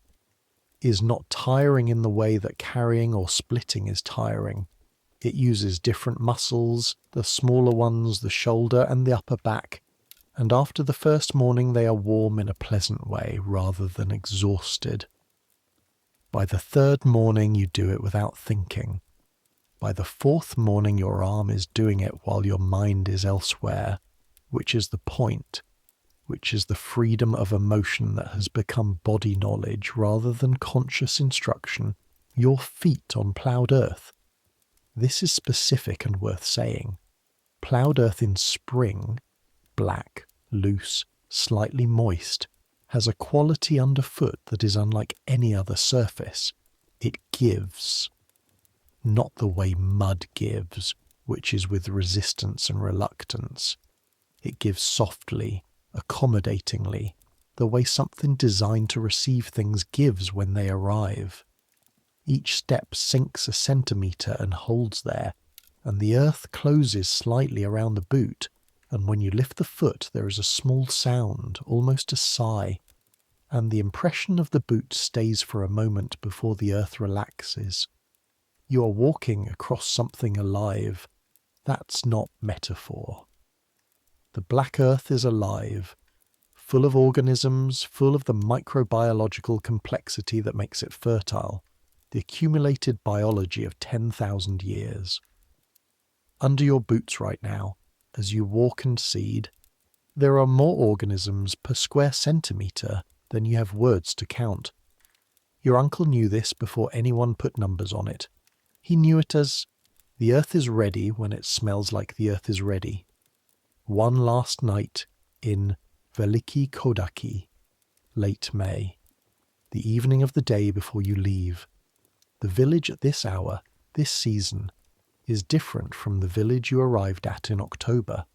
is not tiring in the way that carrying or splitting is tiring. It uses different muscles, the smaller ones, the shoulder and the upper back, and after the first morning they are warm in a pleasant way rather than exhausted. By the 3rd morning you do it without thinking. By the 4th morning your arm is doing it while your mind is elsewhere, which is the point, which is the freedom of emotion that has become body knowledge rather than conscious instruction, your feet on ploughed earth. This is specific and worth saying. Ploughed earth in spring, black, loose, slightly moist, has a quality underfoot that is unlike any other surface. It gives. Not the way mud gives, which is with resistance and reluctance. It gives softly, accommodatingly, the way something designed to receive things gives when they arrive. Each step sinks a centimetre and holds there, and the earth closes slightly around the boot, and when you lift the foot there is a small sound, almost a sigh, and the impression of the boot stays for a moment before the earth relaxes. You are walking across something alive. That's not metaphor. The black earth is alive, full of organisms, full of the microbiological complexity that makes it fertile, the accumulated biology of 10,000 years. Under your boots right now, as you walk and seed, there are more organisms per square centimetre than you have words to count. Your uncle knew this before anyone put numbers on it. He knew it as, the earth is ready when it smells like the earth is ready. One last night in Veliki Kodaki, late May. the evening of the day before you leave. The village at this hour, this season, is different from the village you arrived at in October.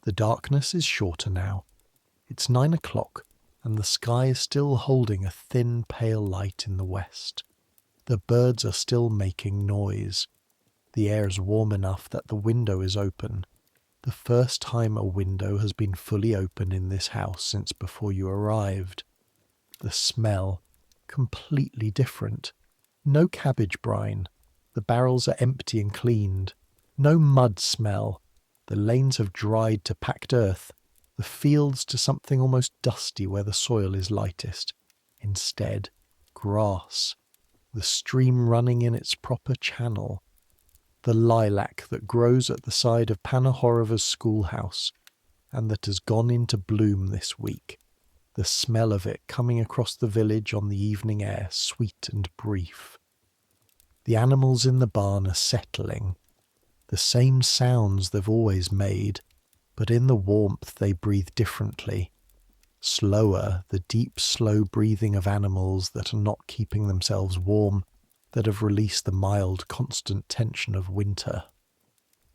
The darkness is shorter now. It's 9 o'clock, and the sky is still holding a thin, pale light in the west. The birds are still making noise. The air is warm enough that the window is open. The first time a window has been fully open in this house since before you arrived. The smell, completely different. No cabbage brine. The barrels are empty and cleaned. No mud smell. The lanes have dried to packed earth, the fields to something almost dusty where the soil is lightest. Instead, grass. The stream running in its proper channel. The lilac that grows at the side of Panahorova's schoolhouse and that has gone into bloom this week. The smell of it coming across the village on the evening air, sweet and brief. The animals in the barn are settling. The same sounds they've always made, but in the warmth they breathe differently. Slower, the deep, slow breathing of animals that are not keeping themselves warm, that have released the mild, constant tension of winter.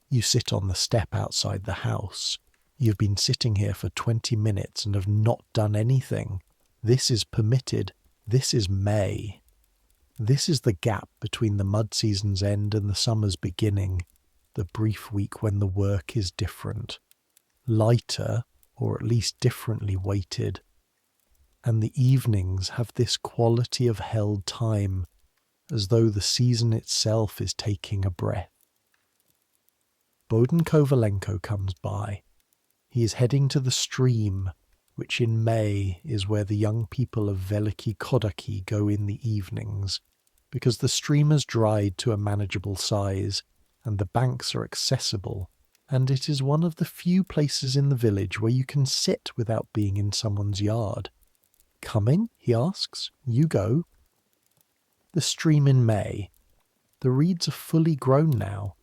You sit on the step outside the house. You've been sitting here for 20 minutes and have not done anything. This is permitted. This is May. This is the gap between the mud season's end and the summer's beginning, the brief week when the work is different, lighter, or at least differently weighted. And the evenings have this quality of held time, as though the season itself is taking a breath. Bohdan Kovalenko comes by. He is heading to the stream, which in May is where the young people of Veliki Kodaki go in the evenings, because the stream has dried to a manageable size, and the banks are accessible, and it is one of the few places in the village where you can sit without being in someone's yard. Coming? He asks. You go. The stream in May. The reeds are fully grown now.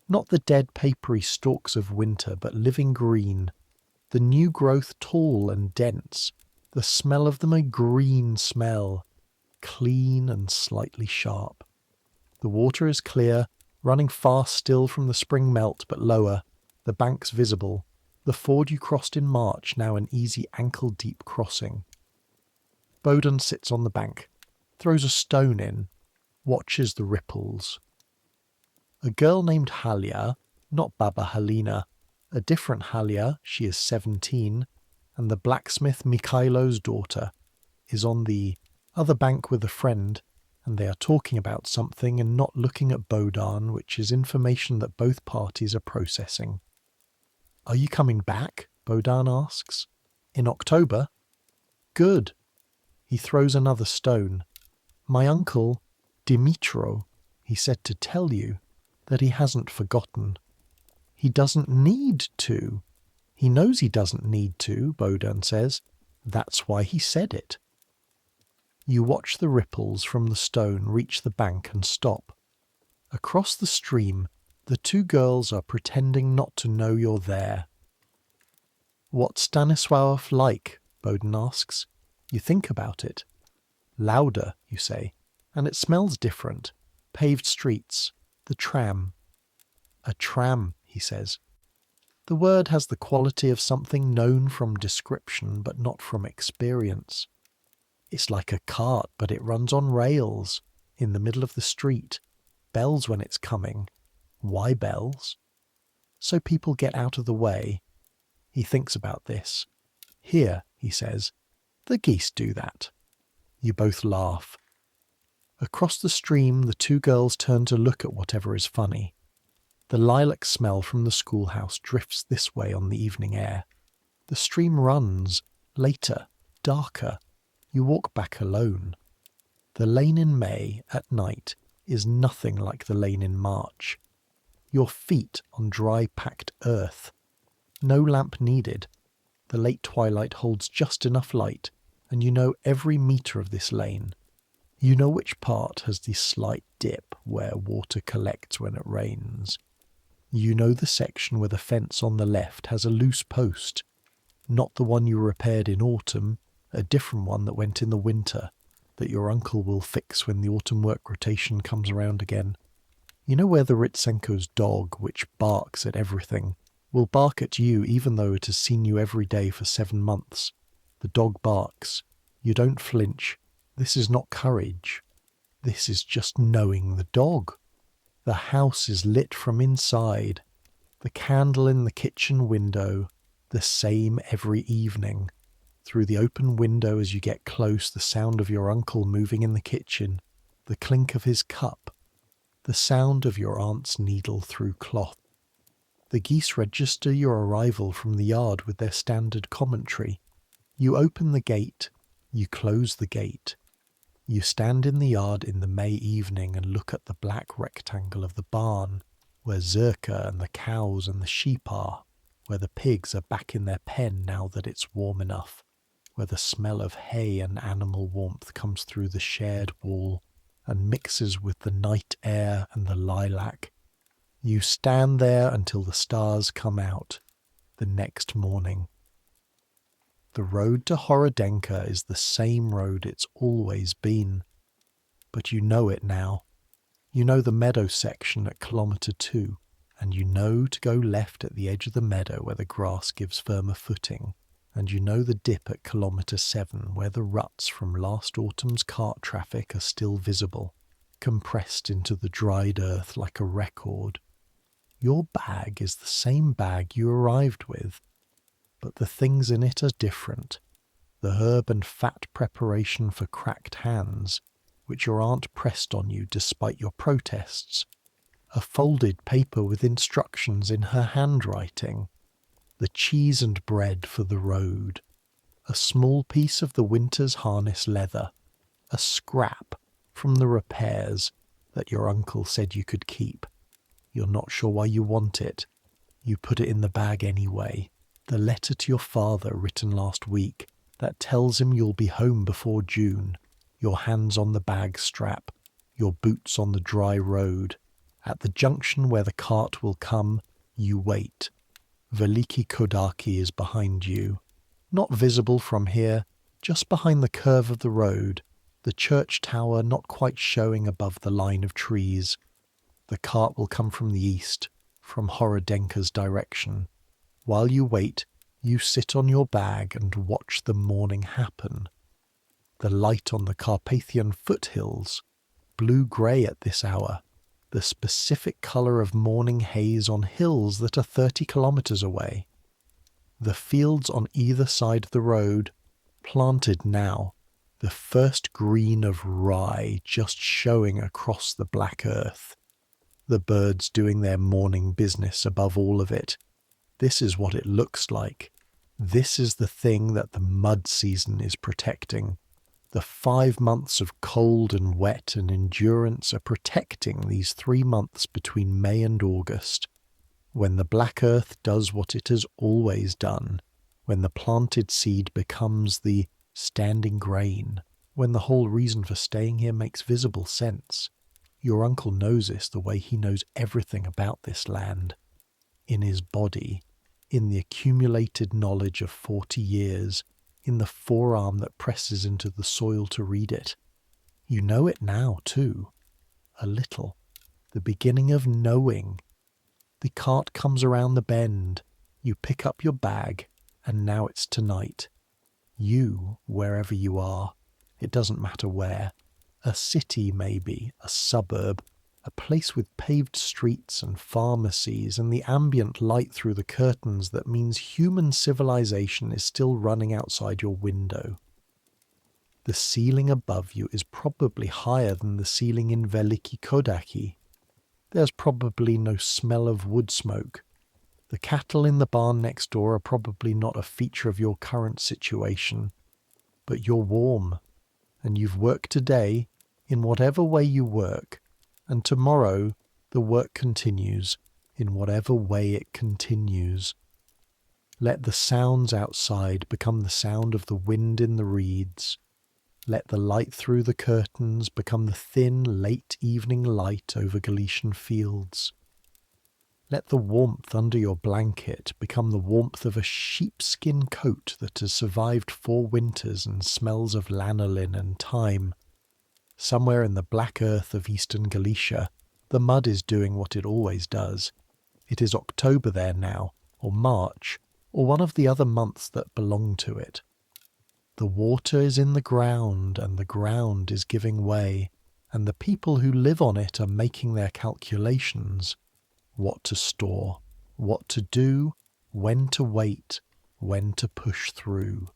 Not the dead papery stalks of winter, but living green. The new growth tall and dense. The smell of them a green smell, clean and slightly sharp. The water is clear, running fast still from the spring melt, but lower. The banks visible. The ford you crossed in March now an easy ankle-deep crossing. Bohdan sits on the bank, throws a stone in, watches the ripples. A girl named Halia, not Baba Halina, a different Halia, she is 17, and the blacksmith Mikhailo's daughter, is on the other bank with a friend, and they are talking about something and not looking at Bohdan, which is information that both parties are processing. Are you coming back? Bohdan asks. In October? Good. He throws another stone. My uncle, Dimitro, he said to tell you that he hasn't forgotten. He doesn't need to. He knows he doesn't need to, Bohdan says. That's why he said it. You watch the ripples from the stone reach the bank and stop. Across the stream, the two girls are pretending not to know you're there. What's Stanislav like? Bohdan asks. You think about it. Louder, you say, and it smells different. Paved streets. The tram. A tram, he says. The word has the quality of something known from description but not from experience. It's like a cart, but it runs on rails, in the middle of the street. Bells when it's coming. Why bells? So people get out of the way. He thinks about this. Here, he says, the geese do that. You both laugh. Across the stream, the two girls turn to look at whatever is funny. The lilac smell from the schoolhouse drifts this way on the evening air. The stream runs, later, darker. You walk back alone. The lane in May, at night, is nothing like the lane in March. Your feet on dry, packed earth. No lamp needed. The late twilight holds just enough light, and you know every metre of this lane. You know which part has the slight dip where water collects when it rains. You know the section where the fence on the left has a loose post, not the one you repaired in autumn, a different one that went in the winter. that your uncle will fix when the autumn work rotation comes around again. You know where the Ritsenko's dog, which barks at everything, will bark at you even though it has seen you every day for 7 months. The dog barks. You don't flinch. This is not courage. This is just knowing the dog. The house is lit from inside. The candle in the kitchen window, the same every evening. Through the open window as you get close, the sound of your uncle moving in the kitchen, the clink of his cup, the sound of your aunt's needle through cloth. The geese register your arrival from the yard with their standard commentary. You open the gate, you close the gate. You stand in the yard in the May evening and look at the black rectangle of the barn, where Zerka and the cows and the sheep are, where the pigs are back in their pen now that it's warm enough, where the smell of hay and animal warmth comes through the shared wall and mixes with the night air and the lilac. You stand there until the stars come out, the next morning. The road to Horodenka is the same road it's always been, but you know it now. You know the meadow section at kilometre 2, and you know to go left at the edge of the meadow where the grass gives firmer footing, and you know the dip at kilometre 7 where the ruts from last autumn's cart traffic are still visible, compressed into the dried earth like a record. Your bag is the same bag you arrived with, but the things in it are different. The herb and fat preparation for cracked hands, which your aunt pressed on you despite your protests, a folded paper with instructions in her handwriting, the cheese and bread for the road, a small piece of the winter's harness leather, a scrap from the repairs that your uncle said you could keep. You're not sure why you want it. You put it in the bag anyway. The letter to your father written last week that tells him you'll be home before June, your hands on the bag strap, your boots on the dry road. At the junction where the cart will come, you wait. Veliki Kodaki is behind you. Not visible from here, just behind the curve of the road, the church tower not quite showing above the line of trees. The cart will come from the east, from Horodenka's direction. While you wait, you sit on your bag and watch the morning happen. The light on the Carpathian foothills, blue-grey at this hour, the specific colour of morning haze on hills that are 30 kilometres away. The fields on either side of the road, planted now, the first green of rye just showing across the black earth. The birds doing their morning business above all of it. This is what it looks like. This is the thing that the mud season is protecting. The 5 months of cold and wet and endurance are protecting these 3 months between May and August, when the black earth does what it has always done, when the planted seed becomes the standing grain, when the whole reason for staying here makes visible sense. Your uncle knows this the way he knows everything about this land. In his body, in the accumulated knowledge of 40 years, in the forearm that presses into the soil to read it. You know it now, too. A little. The beginning of knowing. The cart comes around the bend. You pick up your bag, and now it's tonight. You, wherever you are, it doesn't matter where. A city, maybe, a suburb, a place with paved streets and pharmacies and the ambient light through the curtains that means human civilization is still running outside your window. The ceiling above you is probably higher than the ceiling in Veliki Kodaki. There's probably no smell of wood smoke. The cattle in the barn next door are probably not a feature of your current situation. But you're warm, and you've worked today in whatever way you work, and tomorrow the work continues in whatever way it continues. Let the sounds outside become the sound of the wind in the reeds. Let the light through the curtains become the thin, late evening light over Galician fields. Let the warmth under your blanket become the warmth of a sheepskin coat that has survived 4 winters and smells of lanolin and thyme. Somewhere in the black earth of eastern Galicia, the mud is doing what it always does. It is October there now, or March, or one of the other months that belong to it. The water is in the ground, and the ground is giving way, and the people who live on it are making their calculations. What to store, what to do, when to wait, when to push through.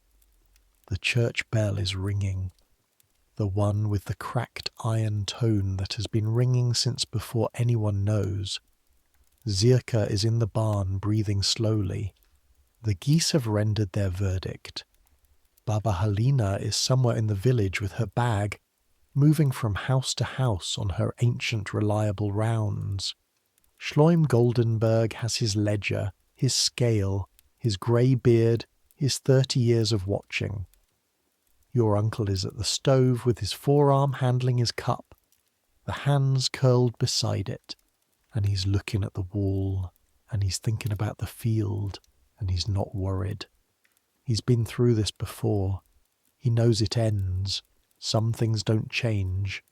The church bell is ringing. The one with the cracked iron tone that has been ringing since before anyone knows. Zirka is in the barn breathing slowly. The geese have rendered their verdict. Baba Halina is somewhere in the village with her bag, moving from house to house on her ancient reliable rounds. Schleim Goldenberg has his ledger, his scale, his grey beard, his 30 years of watching. Your uncle is at the stove with his forearm handling his cup, the hands curled beside it, and he's looking at the wall, and he's thinking about the field, and he's not worried. He's been through this before. He knows it ends. Some things don't change.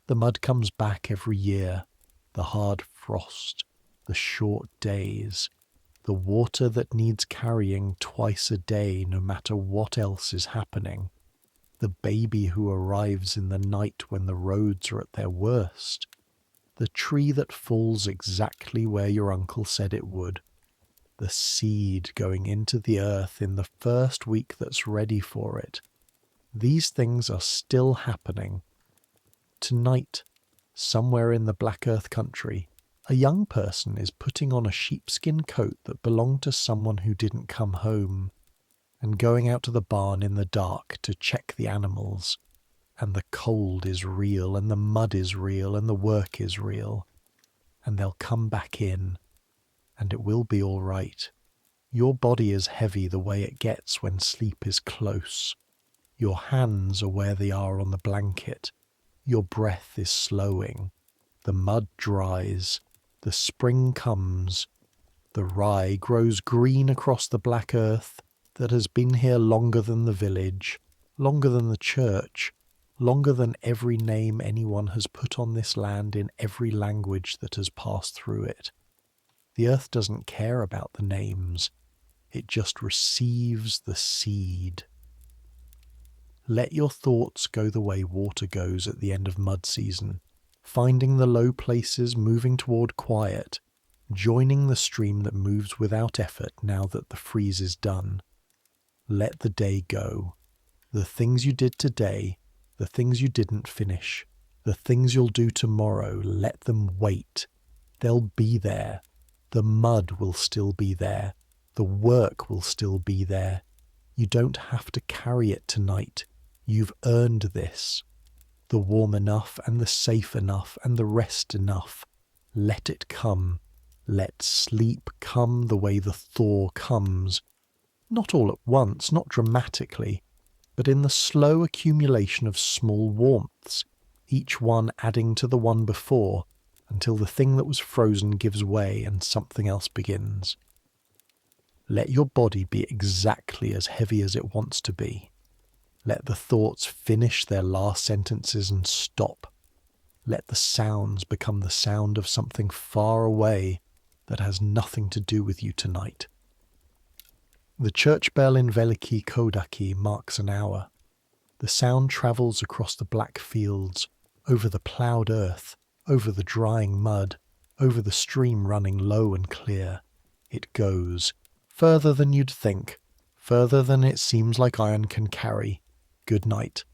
The mud comes back every year. The hard frost, the short days, the water that needs carrying twice a day no matter what else is happening. The baby who arrives in the night when the roads are at their worst. The tree that falls exactly where your uncle said it would. The seed going into the earth in the first week that's ready for it. These things are still happening. Tonight, somewhere in the Black Earth country, a young person is putting on a sheepskin coat that belonged to someone who didn't come home, and going out to the barn in the dark to check the animals. And the cold is real, and the mud is real, and the work is real. And they'll come back in, and it will be all right. Your body is heavy the way it gets when sleep is close. Your hands are where they are on the blanket. Your breath is slowing. The mud dries. The spring comes. The rye grows green across the black earth that has been here longer than the village, longer than the church, longer than every name anyone has put on this land in every language that has passed through it. The earth doesn't care about the names. It just receives the seed. Let your thoughts go the way water goes at the end of mud season, finding the low places, moving toward quiet, joining the stream that moves without effort now that the freeze is done. Let the day go. The things you did today, the things you didn't finish, the things you'll do tomorrow, let them wait. They'll be there. The mud will still be there. The work will still be there. You don't have to carry it tonight. You've earned this. The warm enough and the safe enough and the rest enough. Let it come. Let sleep come the way the thaw comes. Not all at once, not dramatically, but in the slow accumulation of small warmths, each one adding to the one before, until the thing that was frozen gives way and something else begins. Let your body be exactly as heavy as it wants to be. Let the thoughts finish their last sentences and stop. Let the sounds become the sound of something far away that has nothing to do with you tonight. The church bell in Veliki Kodaki marks an hour. The sound travels across the black fields, over the ploughed earth, over the drying mud, over the stream running low and clear. It goes, further than you'd think, further than it seems like iron can carry. Good night.